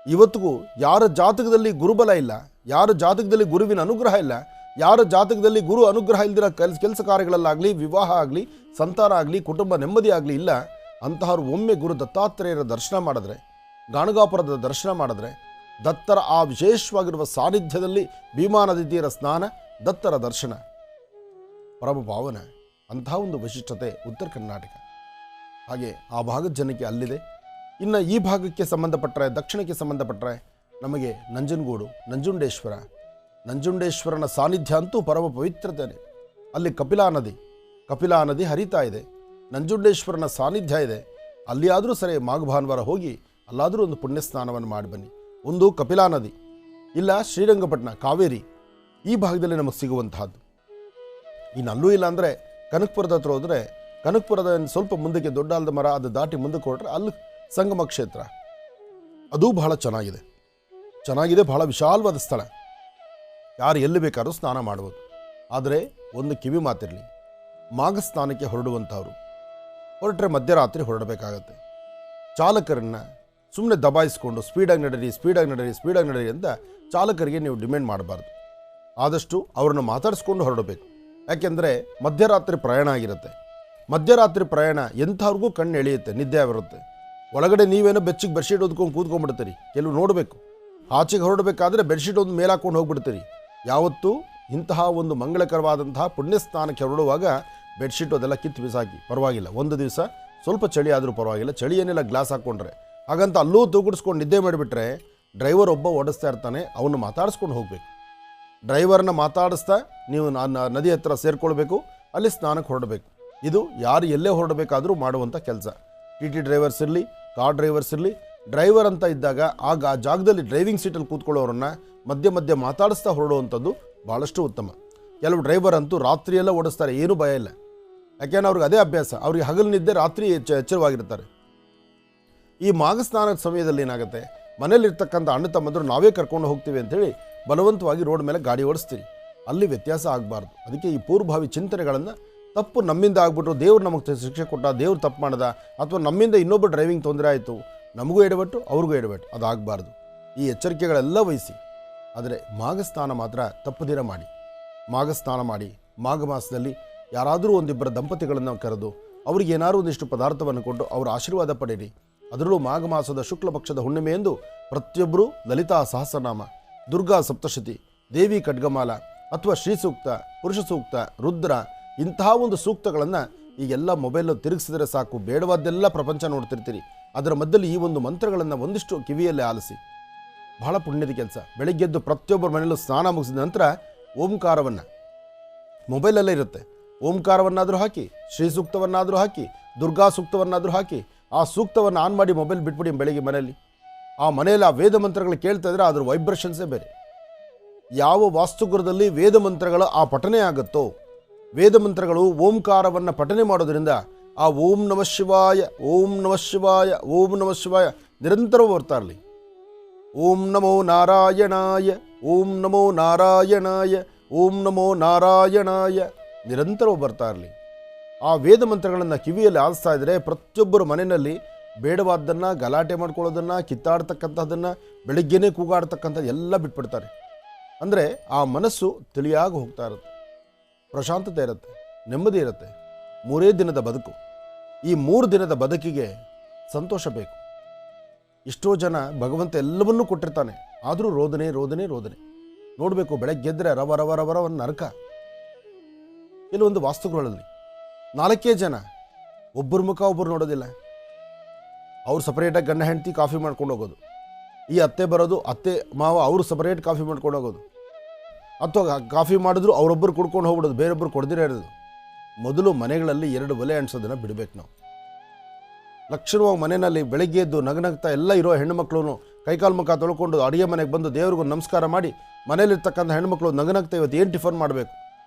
ಇವತ್ತಿಗೂ ಯಾರ ಜಾತಕದಲ್ಲಿ ಗುರುಬಲ ಇಲ್ಲ, ಯಾರ ಜಾತಕದಲ್ಲಿ ಗುರುವಿನ ಅನುಗ್ರಹ ಇಲ್ಲ, ಯಾರ ಜಾತಕದಲ್ಲಿ ಗುರು ಅನುಗ್ರಹ ಇಲ್ದಿರೋ ಕೆಲಸ ಕಾರ್ಯಗಳಲ್ಲಾಗಲಿ, ವಿವಾಹ ಆಗಲಿ, ಸಂತಾನ ಆಗಲಿ, ಕುಟುಂಬ ನೆಮ್ಮದಿ ಆಗಲಿ ಇಲ್ಲ, ಅಂತಹವ್ರು ಒಮ್ಮೆ ಗುರು ದತ್ತಾತ್ರೇಯರ ದರ್ಶನ ಮಾಡಿದ್ರೆ, ಗಾಣಗಾಪುರದ ದರ್ಶನ ಮಾಡಿದ್ರೆ, ದತ್ತರ ಆ ವಿಶೇಷವಾಗಿರುವ ಸಾನ್ನಿಧ್ಯದಲ್ಲಿ ಭೀಮಾ ನದಿ ತೀರ ಸ್ನಾನ, ದತ್ತರ ದರ್ಶನ, ಪರಮ ಪಾವನ. ಅಂತಹ ಒಂದು ವೈಶಿಷ್ಟ್ಯತೆ ಉತ್ತರ ಕರ್ನಾಟಕ. ಹಾಗೆ ಆ ಭಾಗದ ಜನಕ್ಕೆ ಅಲ್ಲಿದೆ. ಇನ್ನು ಈ ಭಾಗಕ್ಕೆ ಸಂಬಂಧಪಟ್ಟರೆ, ದಕ್ಷಿಣಕ್ಕೆ ಸಂಬಂಧಪಟ್ಟರೆ ನಮಗೆ ನಂಜನಗೂಡು, ನಂಜುಂಡೇಶ್ವರನ ಸಾನ್ನಿಧ್ಯ ಅಂತೂ ಪರಮ ಪವಿತ್ರತೆ. ಅಲ್ಲಿ ಕಪಿಲಾ ನದಿ ಹರಿತಾ ಇದೆ. ನಂಜುಂಡೇಶ್ವರನ ಸಾನ್ನಿಧ್ಯ ಇದೆ. ಅಲ್ಲಿಯಾದರೂ ಸರಿ ಮಾಘ ಭಾನುವಾರ ಹೋಗಿ ಅಲ್ಲಾದರೂ ಒಂದು ಪುಣ್ಯ ಸ್ನಾನವನ್ನು ಮಾಡಿ ಬನ್ನಿ. ಒಂದು ಕಪಿಲಾ ನದಿ, ಇಲ್ಲ ಶ್ರೀರಂಗಪಟ್ಟಣ, ಕಾವೇರಿ ಈ ಭಾಗದಲ್ಲಿ ನಮಗೆ ಸಿಗುವಂತಹದ್ದು. ಇನ್ನು ಅಲ್ಲೂ ಇಲ್ಲ ಅಂದರೆ ಕನಕಪುರದ ಹತ್ರ ಹೋದರೆ, ಕನಕಪುರದ ಸ್ವಲ್ಪ ಮುಂದಕ್ಕೆ ದೊಡ್ಡ ಆಲದ ಮರ ಅದು ದಾಟಿ ಮುಂದಕ್ಕೆ ಹೊರಟ್ರೆ ಅಲ್ಲಿ ಸಂಗಮ ಕ್ಷೇತ್ರ, ಅದು ಬಹಳ ಚೆನ್ನಾಗಿದೆ, ಬಹಳ ವಿಶಾಲವಾದ ಸ್ಥಳ. ಯಾರು ಎಲ್ಲಿ ಬೇಕಾದ್ರೂ ಸ್ನಾನ ಮಾಡ್ಬೋದು. ಆದರೆ ಒಂದು ಕಿವಿ ಮಾತಿರಲಿ, ಮಾಘ ಸ್ನಾನಕ್ಕೆ ಹೊರಟ್ರೆ ಮಧ್ಯರಾತ್ರಿ ಹೊರಡಬೇಕಾಗತ್ತೆ. ಚಾಲಕರನ್ನು ಸುಮ್ಮನೆ ದಬಾಯಿಸ್ಕೊಂಡು ಸ್ಪೀಡಾಗಿ ನಡೀರಿ ಅಂತ ಚಾಲಕರಿಗೆ ನೀವು ಡಿಮ್ಯಾಂಡ್ ಮಾಡಬಾರ್ದು. ಆದಷ್ಟು ಅವ್ರನ್ನ ಮಾತಾಡಿಸ್ಕೊಂಡು ಹೊರಡಬೇಕು. ಯಾಕೆಂದರೆ ಮಧ್ಯರಾತ್ರಿ ಪ್ರಯಾಣ ಆಗಿರುತ್ತೆ. ಮಧ್ಯರಾತ್ರಿ ಪ್ರಯಾಣ ಎಂಥವ್ರಿಗೂ ಕಣ್ಣು ಎಳೆಯುತ್ತೆ, ನಿದ್ದೆ ಬರುತ್ತೆ. ಒಳಗಡೆ ನೀವೇನೋ ಬೆಚ್ಚಿಗೆ ಬೆಡ್ಶೀಟ್ ಓದ್ಕೊಂಡು ಕೂತ್ಕೊಂಡ್ಬಿಡ್ತೀರಿ. ಕೆಲವು ನೋಡಬೇಕು, ಆಚೆಗೆ ಹೊರಡಬೇಕಾದ್ರೆ ಬೆಡ್ಶೀಟ್ ಒಂದು ಮೇಲೆ ಹಾಕ್ಕೊಂಡು ಹೋಗ್ಬಿಡ್ತೀರಿ. ಯಾವತ್ತೂ ಇಂತಹ ಒಂದು ಮಂಗಳಕರವಾದಂತಹ ಪುಣ್ಯಸ್ನಾನಕ್ಕೆ ಹೊರಡುವಾಗ ಬೆಡ್ಶೀಟು ಅದೆಲ್ಲ ಕಿತ್ತು ಬಿಸಾಕಿ, ಪರವಾಗಿಲ್ಲ, ಒಂದು ದಿವಸ ಸ್ವಲ್ಪ ಚಳಿ ಆದರೂ ಪರವಾಗಿಲ್ಲ, ಚಳಿ ಏನಿಲ್ಲ ಗ್ಲಾಸ್ ಹಾಕ್ಕೊಂಡ್ರೆ. ಹಾಗಂತ ಅಲ್ಲೂ ತೂಗುಡಿಸ್ಕೊಂಡು ನಿದ್ದೆ ಮಾಡಿಬಿಟ್ರೆ ಡ್ರೈವರ್ ಒಬ್ಬ ಓಡಿಸ್ತಾ ಇರ್ತಾನೆ, ಅವನು ಮಾತಾಡಿಸ್ಕೊಂಡು ಹೋಗಬೇಕು. ಡ್ರೈವರ್ನ ಮಾತಾಡಿಸ್ತಾ ನೀವು ನದಿ ಹತ್ರ ಸೇರ್ಕೊಳ್ಬೇಕು, ಅಲ್ಲಿ ಸ್ನಾನಕ್ಕೆ ಹೊರಡಬೇಕು. ಇದು ಯಾರು ಎಲ್ಲೇ ಹೊರಡಬೇಕಾದ್ರೂ ಮಾಡುವಂಥ ಕೆಲಸ. ಟಿ ಡ್ರೈವರ್ಸ್ ಇರಲಿ, ಕಾರ್ ಡ್ರೈವರ್ಸ್ ಇರಲಿ, ಡ್ರೈವರ್ ಅಂತ ಇದ್ದಾಗ ಆಗ ಆ ಜಾಗದಲ್ಲಿ ಡ್ರೈವಿಂಗ್ ಸೀಟಲ್ಲಿ ಕೂತ್ಕೊಳ್ಳೋರನ್ನ ಮಧ್ಯೆ ಮಾತಾಡಿಸ್ತಾ ಹೊರಡುವಂಥದ್ದು ಭಾಳಷ್ಟು ಉತ್ತಮ. ಕೆಲವು ಡ್ರೈವರ್ ಅಂತೂ ರಾತ್ರಿಯೆಲ್ಲ ಓಡಿಸ್ತಾರೆ, ಏನೂ ಭಯ ಇಲ್ಲ. ಯಾಕೆಂದ್ರೆ ಅವ್ರಿಗೆ ಅದೇ ಅಭ್ಯಾಸ. ಅವ್ರಿಗೆ ಹಗಲು ನಿದ್ದೆ, ರಾತ್ರಿ ಎಚ್ಚರವಾಗಿರ್ತಾರೆ. ಈ ಮಾಘಸ್ನಾನದ ಸಮಯದಲ್ಲಿ ಏನಾಗುತ್ತೆ, ಮನೇಲಿರ್ತಕ್ಕಂಥ ಅಣ್ಣ ತಮ್ಮಂದರು ನಾವೇ ಕರ್ಕೊಂಡು ಹೋಗ್ತೀವಿ ಅಂಥೇಳಿ ಬಲವಂತವಾಗಿ ರೋಡ್ ಮೇಲೆ ಗಾಡಿ ಓಡಿಸ್ತೀವಿ. ಅಲ್ಲಿ ವ್ಯತ್ಯಾಸ ಆಗಬಾರ್ದು. ಅದಕ್ಕೆ ಈ ಪೂರ್ವಭಾವಿ ಚಿಂತನೆಗಳನ್ನು ತಪ್ಪು ನಮ್ಮಿಂದ ಆಗ್ಬಿಟ್ರು, ದೇವ್ರು ನಮಗೆ ಶಿಕ್ಷೆ ಕೊಟ್ಟ, ದೇವ್ರು ತಪ್ಪು ಮಾಡ್ದ, ಅಥವಾ ನಮ್ಮಿಂದ ಇನ್ನೊಬ್ಬ ಡ್ರೈವಿಂಗ್ ತೊಂದರೆ ಆಯಿತು, ನಮಗೂ ಎಡವಟ್ಟು ಅವ್ರಿಗೂ ಎಡವಟ್ಟು, ಅದಾಗಬಾರ್ದು. ಈ ಎಚ್ಚರಿಕೆಗಳೆಲ್ಲ ವಹಿಸಿ. ಆದರೆ ಮಾಘಸ್ನಾನ ಮಾತ್ರ ತಪ್ಪದಿರ ಮಾಡಿ. ಮಾಘಸ್ನಾನ ಮಾಡಿ ಮಾಘ ಮಾಸದಲ್ಲಿ ಯಾರಾದರೂ ಒಂದಿಬ್ಬರ ದಂಪತಿಗಳನ್ನು ಕರೆದು ಅವ್ರಿಗೆ ಏನಾದರೂ ಒಂದಿಷ್ಟು ಪದಾರ್ಥವನ್ನು ಕೊಟ್ಟು ಅವರ ಆಶೀರ್ವಾದ ಪಡೆಯಿರಿ. ಅದರಲ್ಲೂ ಮಾಘ ಮಾಸದ ಶುಕ್ಲ ಪಕ್ಷದ ಹುಣ್ಣಿಮೆಯೆಂದು ಪ್ರತಿಯೊಬ್ಬರೂ ಲಲಿತಾ ಸಹಸ್ರನಾಮ, ದುರ್ಗಾ ಸಪ್ತಶತಿ, ದೇವಿ ಖಡ್ಗಮಾಲ ಅಥವಾ ಶ್ರೀ ಸೂಕ್ತ, ಪುರುಷ ಸೂಕ್ತ, ರುದ್ರ ಇಂತಹ ಒಂದು ಸೂಕ್ತಗಳನ್ನು ಈಗೆಲ್ಲ ಮೊಬೈಲು ತಿರುಗಿಸಿದರೆ ಸಾಕು, ಬೇಡವಾದ್ದೆಲ್ಲ ಪ್ರಪಂಚ ನೋಡ್ತಿರ್ತೀರಿ. ಅದರ ಮಧ್ಯದಲ್ಲಿ ಈ ಒಂದು ಮಂತ್ರಗಳನ್ನು ಒಂದಿಷ್ಟು ಕಿವಿಯಲ್ಲಿ ಆಲಿಸಿ. ಬಹಳ ಪುಣ್ಯದ ಕೆಲಸ. ಬೆಳಿಗ್ಗೆದ್ದು ಪ್ರತಿಯೊಬ್ಬರ ಮನೆಯಲ್ಲೂ ಸ್ನಾನ ಮುಗಿಸಿದ ನಂತರ ಓಂಕಾರವನ್ನು, ಮೊಬೈಲಲ್ಲೇ ಇರುತ್ತೆ, ಓಂಕಾರವನ್ನಾದರೂ ಹಾಕಿ, ಶ್ರೀ ಸೂಕ್ತವನ್ನಾದರೂ ಹಾಕಿ, ದುರ್ಗಾ ಸೂಕ್ತವನ್ನಾದರೂ ಹಾಕಿ, ಆ ಸೂಕ್ತವನ್ನು ಆನ್ ಮಾಡಿ ಮೊಬೈಲ್ ಬಿಟ್ಬಿಡಿ ಬೆಳಿಗ್ಗೆ ಮನೆಯಲ್ಲಿ. ಆ ಮನೆಯಲ್ಲಿ ಆ ವೇದ ಮಂತ್ರಗಳು ಕೇಳ್ತಾ ಇದ್ರೆ ಅದರ ವೈಬ್ರೇಷನ್ಸೇ ಬೇರೆ. ಯಾವ ವಾಸ್ತುಗೃಹದಲ್ಲಿ ವೇದ ಮಂತ್ರಗಳ ಆ ಪಠನೆ ಆಗುತ್ತೋ, ವೇದ ಮಂತ್ರಗಳು ಓಂಕಾರವನ್ನು ಪಠನೆ ಮಾಡೋದ್ರಿಂದ ಆ ಓಂ ನಮಃ ಶಿವಾಯ, ಓಂ ನಮಃ ಶಿವಾಯ, ಓಂ ನಮಃ ಶಿವಾಯ ನಿರಂತರವೂ ಬರ್ತಾ ಇರಲಿ. ಓಂ ನಮೋ ನಾರಾಯಣಾಯ, ಓಂ ನಮೋ ನಾರಾಯಣಾಯ, ಓಂ ನಮೋ ನಾರಾಯಣಾಯ ನಿರಂತರವೂ ಬರ್ತಾ ಇರಲಿ. ಆ ವೇದ ಮಂತ್ರಗಳನ್ನು ಕಿವಿಯಲ್ಲಿ ಆಲಿಸ್ತಾ ಇದ್ದರೆ ಪ್ರತಿಯೊಬ್ಬರ ಮನೆಯಲ್ಲಿ ಬೇಡವಾದ್ದನ್ನು, ಗಲಾಟೆ ಮಾಡ್ಕೊಳ್ಳೋದನ್ನು, ಕಿತ್ತಾಡ್ತಕ್ಕಂಥದ್ದನ್ನು, ಬೆಳಿಗ್ಗೆನೇ ಕೂಗಾಡ್ತಕ್ಕಂಥದ್ದು ಎಲ್ಲ ಬಿಟ್ಬಿಡ್ತಾರೆ. ಅಂದರೆ ಆ ಮನಸ್ಸು ತಿಳಿಯಾಗಿ ಹೋಗ್ತಾ ಇರುತ್ತೆ, ಪ್ರಶಾಂತತೆ ಇರುತ್ತೆ, ನೆಮ್ಮದಿ ಇರುತ್ತೆ. 3 ದಿನದ ಬದುಕು. ಈ 3 ದಿನದ ಬದುಕಿಗೆ ಸಂತೋಷ ಬೇಕು. ಎಷ್ಟೋ ಜನ ಭಗವಂತ ಎಲ್ಲವನ್ನೂ ಕೊಟ್ಟಿರ್ತಾನೆ, ಆದರೂ ರೋದನೆ ರೋದನೆ ರೋದನೆ. ನೋಡಬೇಕು, ಬೆಳಗ್ಗೆದ್ದರೆ ರವ ರವ ರವ ರವ ನರಕ. ಕೆಲವೊಂದು ವಾಸ್ತುಗಳಲ್ಲಿ 4 ಜನ, ಒಬ್ಬರ ಮುಖ ಒಬ್ಬರು ನೋಡೋದಿಲ್ಲ. ಅವ್ರು ಸಪರೇಟಾಗಿ ಗಂಡ ಹೆಂಡತಿ ಕಾಫಿ ಮಾಡ್ಕೊಂಡು ಹೋಗೋದು, ಈ ಅತ್ತೆ ಬರೋದು, ಅತ್ತೆ ಮಾವ ಅವರು ಸಪರೇಟ್ ಕಾಫಿ ಮಾಡ್ಕೊಂಡು ಹೋಗೋದು, ಅಥವಾ ಕಾಫಿ ಮಾಡಿದ್ರು ಅವರೊಬ್ಬರು ಕುಡ್ಕೊಂಡು ಹೋಗ್ಬಿಡೋದು, ಬೇರೊಬ್ಬರು ಕೊಡ್ದಿರೇ ಇರೋದು. ಮೊದಲು ಮನೆಗಳಲ್ಲಿ 2 ಒಲೆ ಅಂಟಿಸೋದನ್ನು ಬಿಡಬೇಕು ನಾವು. ಲಕ್ಷಣವಾಗಿ ಮನೆಯಲ್ಲಿ ಬೆಳಗ್ಗೆ ಎದ್ದು ನಗನಗ್ತಾ ಎಲ್ಲ ಇರೋ ಹೆಣ್ಣುಮಕ್ಳು ಕೈಕಾಲು ಮುಖ ತೊಳ್ಕೊಂಡು ಅಡುಗೆ ಮನೆಗೆ ಬಂದು ದೇವ್ರಿಗೂ ನಮಸ್ಕಾರ ಮಾಡಿ, ಮನೇಲಿರ್ತಕ್ಕಂಥ ಹೆಣ್ಮಕ್ಳು ನಗನಗ್ತಾ ಇವತ್ತು ಏನು ಟಿಫನ್ ಮಾಡಬೇಕು,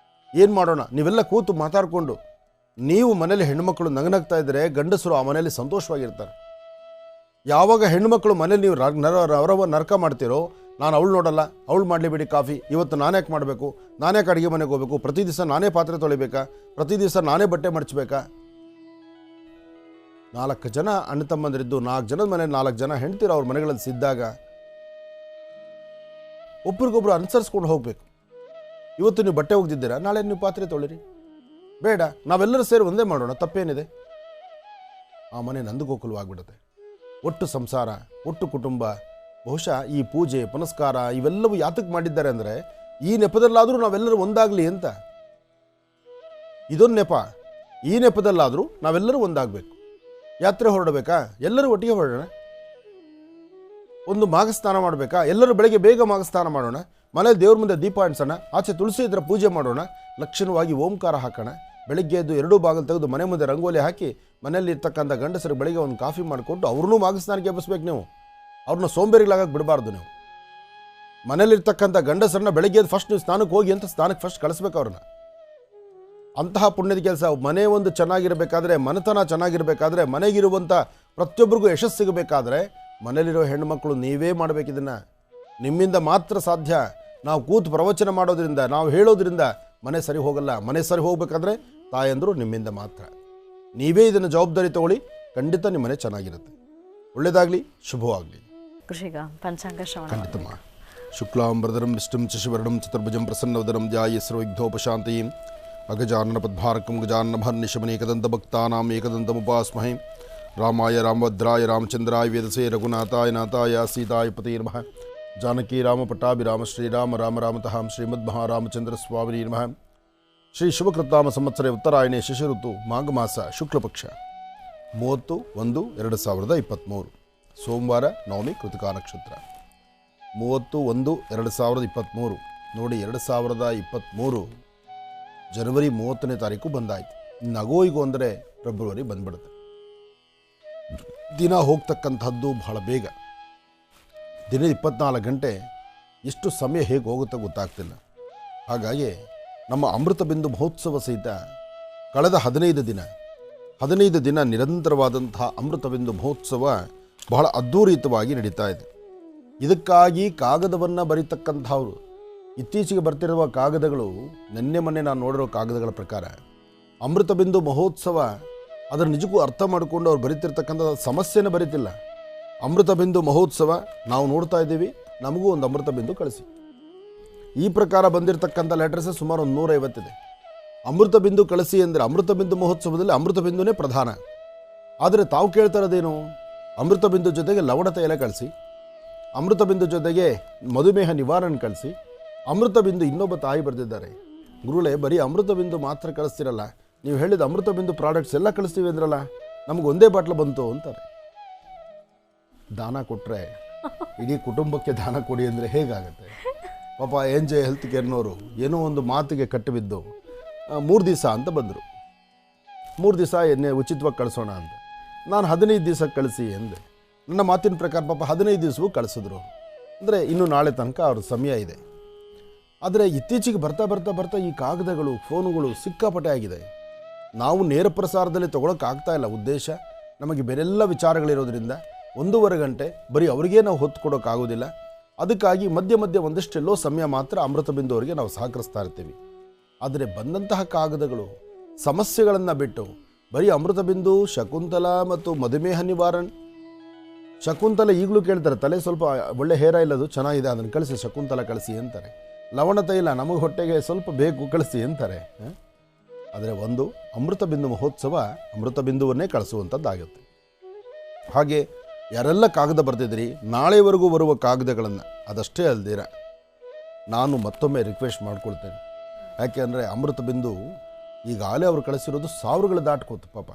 ಏನು ಮಾಡೋಣ, ನೀವೆಲ್ಲ ಕೂತು ಮಾತಾಡಿಕೊಂಡು ನೀವು ಮನೇಲಿ ಹೆಣ್ಣುಮಕ್ಕಳು ನಗನಗ್ತಾ ಇದ್ದರೆ ಗಂಡಸರು ಆ ಮನೆಯಲ್ಲಿ ಸಂತೋಷವಾಗಿರ್ತಾರೆ. ಯಾವಾಗ ಹೆಣ್ಣುಮಕ್ಕಳು ಮನೇಲಿ ನೀವು ಅವರವ ನರಕ ಮಾಡ್ತೀರೋ, ನಾನು ಅವಳು ನೋಡಲ್ಲ, ಅವಳು ಮಾಡಲಿ ಬಿಡಿ ಕಾಫಿ, ಇವತ್ತು ನಾನ್ಯಾಕೆ ಮಾಡಬೇಕು, ನಾನ್ಯಾಕೆ ಅಡುಗೆ ಮನೆಗೆ ಹೋಗಬೇಕು, ಪ್ರತಿ ದಿವಸ ನಾನೇ ಪಾತ್ರೆ ತೊಳಿಬೇಕಾ, ಪ್ರತಿ ದಿವಸ ನಾನೇ ಬಟ್ಟೆ ಮಡಚಬೇಕಾ. 4 ಜನ ಅಣ್ಣ ತಮ್ಮಂದಿರಿದ್ದು 4 ಜನದ ಮನೆ 4 ಜನ ಹೆಣ್ತೀರ ಅವ್ರ ಮನೆಗಳಲ್ಲಿ ಸಿದ್ದಾಗ ಒಬ್ರಿಗೊಬ್ರು ಅನುಸರಿಸ್ಕೊಂಡು ಹೋಗಬೇಕು. ಇವತ್ತು ನೀವು ಬಟ್ಟೆ ಒಗ್ದಿದ್ದೀರಾ, ನಾಳೆ ನೀವು ಪಾತ್ರೆ ತೊಳಿರಿ, ಬೇಡ ನಾವೆಲ್ಲರೂ ಸೇರಿ ಒಂದೇ ಮಾಡೋಣ, ತಪ್ಪೇನಿದೆ. ಆ ಮನೆ ನಂದಗೋಕುಲವಾಗಿಬಿಡುತ್ತೆ. ಒಟ್ಟು ಸಂಸಾರ, ಒಟ್ಟು ಕುಟುಂಬ. ಬಹುಶಃ ಈ ಪೂಜೆ ಪುನಸ್ಕಾರ ಇವೆಲ್ಲವೂ ಯಾತಕ್ಕೆ ಮಾಡಿದ್ದಾರೆ ಅಂದರೆ ಈ ನೆಪದಲ್ಲಾದರೂ ನಾವೆಲ್ಲರೂ ಒಂದಾಗಲಿ ಅಂತ. ಇದೊಂದು ನೆಪ. ಈ ನೆಪದಲ್ಲಾದರೂ ನಾವೆಲ್ಲರೂ ಒಂದಾಗಬೇಕು. ಯಾತ್ರೆ ಹೊರಡಬೇಕಾ, ಎಲ್ಲರೂ ಒಟ್ಟಿಗೆ ಹೊರಡೋಣ. ಒಂದು ಮಾಘಸ್ನಾನ ಮಾಡಬೇಕಾ, ಎಲ್ಲರೂ ಬೆಳಗ್ಗೆ ಬೇಗ ಮಾಘಸ್ನಾನ ಮಾಡೋಣ. ಮನೇಲಿ ದೇವ್ರ ಮುಂದೆ ದೀಪ ಅಂಟಿಸೋಣ, ಆಚೆ ತುಳಸಿ ಇದ್ರೆ ಪೂಜೆ ಮಾಡೋಣ, ಲಕ್ಷಣವಾಗಿ ಓಂಕಾರ ಹಾಕೋಣ. ಬೆಳಗ್ಗೆ ಎದ್ದು 2 ಬಾಗಿಲು ತೆಗೆದು ಮನೆ ಮುಂದೆ ರಂಗೋಲಿ ಹಾಕಿ ಮನೆಯಲ್ಲಿ ಇರ್ತಕ್ಕಂಥ ಗಂಡಸರಿಗೆ ಬೆಳಗ್ಗೆ ಒಂದು ಕಾಫಿ ಮಾಡಿಕೊಟ್ಟು ಅವ್ರನ್ನೂ ಮಾಘಸ್ನಾನಕ್ಕೆ ಎಬ್ಬಿಸ್ಬೇಕು. ನೀವು ಅವ್ರನ್ನ ಸೋಂಬೇರಿಗಳಾಗಕ್ಕೆ ಬಿಡಬಾರ್ದು. ನೀವು ಮನೇಲಿರ್ತಕ್ಕಂಥ ಗಂಡಸರನ್ನ ಬೆಳಗ್ಗೆ ಎದ್ದು ಫಸ್ಟ್ ನೀವು ಸ್ನಾನಕ್ಕೆ ಹೋಗಿ ಅಂತ ಸ್ನಾನಕ್ಕೆ ಫಸ್ಟ್ ಕಳಿಸ್ಬೇಕು ಅವ್ರನ್ನ. ಅಂತಹ ಪುಣ್ಯದ ಕೆಲಸ. ಮನೆ ಒಂದು ಚೆನ್ನಾಗಿರಬೇಕಾದ್ರೆ, ಮನೆತನ ಚೆನ್ನಾಗಿರಬೇಕಾದ್ರೆ, ಮನೆಗಿರುವಂಥ ಪ್ರತಿಯೊಬ್ಬರಿಗೂ ಯಶಸ್ಸು ಸಿಗಬೇಕಾದ್ರೆ ಮನೇಲಿರೋ ಹೆಣ್ಣುಮಕ್ಕಳು ನೀವೇ ಮಾಡಬೇಕು. ಇದನ್ನು ನಿಮ್ಮಿಂದ ಮಾತ್ರ ಸಾಧ್ಯ. ನಾವು ಕೂತು ಪ್ರವಚನ ಮಾಡೋದ್ರಿಂದ, ನಾವು ಹೇಳೋದ್ರಿಂದ ಮನೆ ಸರಿ ಹೋಗಲ್ಲ. ಮನೆ ಸರಿ ಹೋಗಬೇಕಾದ್ರೆ ತಾಯಂದರು ನಿಮ್ಮಿಂದ ಮಾತ್ರ. ನೀವೇ ಇದನ್ನು ಜವಾಬ್ದಾರಿ ತಗೊಳ್ಳಿ, ಖಂಡಿತ ನಿಮ್ಮ ಮನೆ ಚೆನ್ನಾಗಿರುತ್ತೆ. ಒಳ್ಳೆಯದಾಗಲಿ, ಶುಭವಾಗಲಿ. ಕೃಷಿಗ ಪಂಚಾಂಗ ಶ್ರವಣ ಖಂಡಿತಮ್ಮ. ಶುಕ್ಲಾಂಬರಧರಂ ವಿಷ್ಣುಂ ಶಶಿವರ್ಣಂ ಚತುರ್ಭುಜಂ ಪ್ರಸನ್ನವದನಂ ಧ್ಯಾಯೇ ಸರ್ವವಿಘ್ನೋಪಶಾಂತಯೇ ಅಗಜಾನನ ಪದ್ಭಾರಕಂ ಗಜಾನನ ಭರ್ನಿಶಮನೆ ಏಕದಂತ ಭಕ್ತಾನಾಂ ಏಕದಂತಮುಪಾಸ್ಮಹೇ. ರಾಮಾಯ ರಾಮಭದ್ರಾಯ ರಾಮಚಂದ್ರಾಯ ವೇದಸೇ ರಘುನಾಥಾಯ ನಾಥಾಯ ಸೀತಾಯ ಪತೇ ನಮಃ. ಜಾನಕಿ ರಾಮ ಪಟ್ಟಾಭಿರಾಮ ಶ್ರೀರಾಮ ರಾಮ ರಾಮತಃ ಶ್ರೀಮದ್ ಮಹಾರಾಮಚಂದ್ರ ಸ್ವಾಮಿನೇ ನಮಃ. ಶ್ರೀ ಶುಭಕೃತಾಮ ಸಂವತ್ಸರೆ ಉತ್ತರಾಯಣೆ ಶಿಶಿ ಋತು ಮಾಘ ಮಾಸ ಶುಕ್ಲಪಕ್ಷ 30/1/2023 ಸೋಮವಾರ, ನವಮಿ, ಕೃತಿಕಾ ನಕ್ಷತ್ರ. 30/1/2023 ನೋಡಿ, 2023 ಜನವರಿ 30ನೇ ತಾರೀಕು ಬಂದಾಯಿತು. ನಗೋಯಿಗೂ ಅಂದರೆ ಫೆಬ್ರವರಿ ಬಂದ್ಬಿಡುತ್ತೆ. ದಿನ ಹೋಗ್ತಕ್ಕಂಥದ್ದು ಬಹಳ ಬೇಗ. ದಿನದ 24 ಗಂಟೆ ಎಷ್ಟು ಸಮಯ ಹೇಗೆ ಹೋಗುತ್ತೋ ಗೊತ್ತಾಗ್ತಿಲ್ಲ. ಹಾಗಾಗಿ ನಮ್ಮ ಅಮೃತ ಬಿಂದು ಮಹೋತ್ಸವ ಸಹಿತ ಕಳೆದ 15 ದಿನ ನಿರಂತರವಾದಂತಹ ಅಮೃತಬಿಂದು ಮಹೋತ್ಸವ ಬಹಳ ಅದ್ಧೂರಿತವಾಗಿ ನಡೀತಾ ಇದೆ. ಇದಕ್ಕಾಗಿ ಕಾಗದವನ್ನು ಬರೀತಕ್ಕಂಥವ್ರು ಇತ್ತೀಚೆಗೆ ಬರ್ತಿರುವ ಕಾಗದಗಳು, ನಿನ್ನೆ ಮೊನ್ನೆ ನಾನು ನೋಡಿರೋ ಕಾಗದಗಳ ಪ್ರಕಾರ ಅಮೃತಬಿಂದು ಮಹೋತ್ಸವ ಅದರ ನಿಜಕ್ಕೂ ಅರ್ಥ ಮಾಡಿಕೊಂಡು ಅವ್ರು ಬರೀತಿರ್ತಕ್ಕಂಥ ಸಮಸ್ಯೆನೇ ಬರೀತಿಲ್ಲ. ಅಮೃತಬಿಂದು ಮಹೋತ್ಸವ ನಾವು ನೋಡ್ತಾ ಇದ್ದೀವಿ, ನಮಗೂ ಒಂದು ಅಮೃತಬಿಂದು ಕಳಿಸಿ. ಈ ಪ್ರಕಾರ ಬಂದಿರತಕ್ಕಂಥ ಲೆಟರ್ಸ್ ಸುಮಾರು 150 ಇದೆ. ಅಮೃತಬಿಂದು ಕಳಿಸಿ ಅಂದರೆ ಅಮೃತಬಿಂದು ಮಹೋತ್ಸವದಲ್ಲಿ ಅಮೃತಬಿಂದುನೇ ಪ್ರಧಾನ. ಆದರೆ ತಾವು ಕೇಳ್ತಾ ಇರೋದೇನು, ಅಮೃತಬಿಂದು ಜೊತೆಗೆ ಲವಣತೆ ಎಲೆ ಕಳಿಸಿ, ಅಮೃತಬಿಂದು ಜೊತೆಗೆ ಮಧುಮೇಹ ನಿವಾರಣೆ ಕಳಿಸಿ, ಅಮೃತಬಿಂದು ಇನ್ನೊಬ್ಬ ತಾಯಿ ಬರೆದಿದ್ದಾರೆ, ಗುರುಗಳೇ ಬರೀ ಅಮೃತಬಿಂದು ಮಾತ್ರ ಕಳಿಸ್ತಿರಲ್ಲ, ನೀವು ಹೇಳಿದ ಅಮೃತಬಿಂದು ಪ್ರಾಡಕ್ಟ್ಸ್ ಎಲ್ಲ ಕಳಿಸ್ತೀವಿ ಅಂದ್ರಲ್ಲ, ನಮ್ಗೆ ಒಂದೇ ಬಾಟ್ಲು ಬಂತು ಅಂತಾರೆ. ದಾನ ಕೊಟ್ಟರೆ ಇಡೀ ಕುಟುಂಬಕ್ಕೆ ದಾನ ಕೊಡಿ ಅಂದರೆ ಹೇಗಾಗುತ್ತೆ? ಪಾಪ NJ ಹೆಲ್ತ್ ಕೇರ್ನವರು ಏನೋ ಒಂದು ಮಾತಿಗೆ ಕಟ್ಟಿಬಿದ್ದು 3 ದಿವಸ ಅಂತ ಬಂದರು. 3 ದಿವಸ ಎಣ್ಣೆ ಉಚಿತವಾಗಿ ಕಳಿಸೋಣ ಅಂತ. ನಾನು 15 ದಿವಸ ಕಳಿಸಿ ಎಂದೆ. ನನ್ನ ಮಾತಿನ ಪ್ರಕಾರ ಪಾಪ 15 ದಿವಸವೂ ಕಳಿಸಿದ್ರು. ಅಂದರೆ ಇನ್ನೂ ನಾಳೆ ತನಕ ಅವ್ರ ಸಮಯ ಇದೆ. ಆದರೆ ಇತ್ತೀಚೆಗೆ ಬರ್ತಾ ಈ ಕಾಗದಗಳು, ಫೋನುಗಳು ಸಿಕ್ಕಾಪಟ್ಟೆ ಆಗಿದೆ. ನಾವು ನೇರ ಪ್ರಸಾರದಲ್ಲಿ ತೊಗೊಳಕ್ಕಾಗ್ತಾ ಇಲ್ಲ. ಉದ್ದೇಶ ನಮಗೆ ಬೇರೆಲ್ಲ ವಿಚಾರಗಳಿರೋದ್ರಿಂದ 1.5 ಗಂಟೆ ಬರೀ ಅವರಿಗೆ ನಾವು ಹೊತ್ತು ಕೊಡೋಕ್ಕಾಗೋದಿಲ್ಲ. ಅದಕ್ಕಾಗಿ ಮಧ್ಯೆ ಒಂದಷ್ಟೆಲ್ಲೋ ಸಮಯ ಮಾತ್ರ ಅಮೃತಬಿಂದು ಅವರಿಗೆ ನಾವು ಸಹಕರಿಸ್ತಾ ಇರ್ತೀವಿ. ಆದರೆ ಬಂದಂತಹ ಕಾಗದಗಳು ಸಮಸ್ಯೆಗಳನ್ನು ಬಿಟ್ಟು ಬರೀ ಅಮೃತಬಿಂದು, ಶಕುಂತಲ ಮತ್ತು ಮಧುಮೇಹ ನಿವಾರಣೆ. ಶಕುಂತಲ ಈಗಲೂ ಕೇಳ್ತಾರೆ, ತಲೆ ಸ್ವಲ್ಪ ಒಳ್ಳೆ ಹೇರ ಇಲ್ಲದು ಚೆನ್ನಾಗಿದೆ, ಅದನ್ನು ಕಳಿಸಿ, ಶಕುಂತಲ ಕಳಿಸಿ ಅಂತಾರೆ. ಲವಣ ತೈಲ ನಮಗೆ ಹೊಟ್ಟೆಗೆ ಸ್ವಲ್ಪ ಬೇಕು, ಕಳಿಸಿ ಅಂತಾರೆ. ಆದರೆ ಒಂದು ಅಮೃತಬಿಂದು ಮಹೋತ್ಸವ ಅಮೃತಬಿಂದುವನ್ನೇ ಕಳಿಸುವಂಥದ್ದಾಗುತ್ತೆ. ಹಾಗೆ ಯಾರೆಲ್ಲ ಕಾಗದ ಬರ್ತಿದ್ರಿ, ನಾಳೆವರೆಗೂ ಬರುವ ಕಾಗದಗಳನ್ನು ಅದಷ್ಟೇ ಅಲ್ದಿರ ನಾನು ಮತ್ತೊಮ್ಮೆ ರಿಕ್ವೆಸ್ಟ್ ಮಾಡ್ಕೊಳ್ತೇನೆ. ಯಾಕೆ ಅಂದರೆ ಅಮೃತಬಿಂದು ಈಗಾಗಲೇ ಅವರು ಕಳಿಸಿರೋದು 1000ಗಳು ದಾಟ್ಕೋತು ಪಾಪ.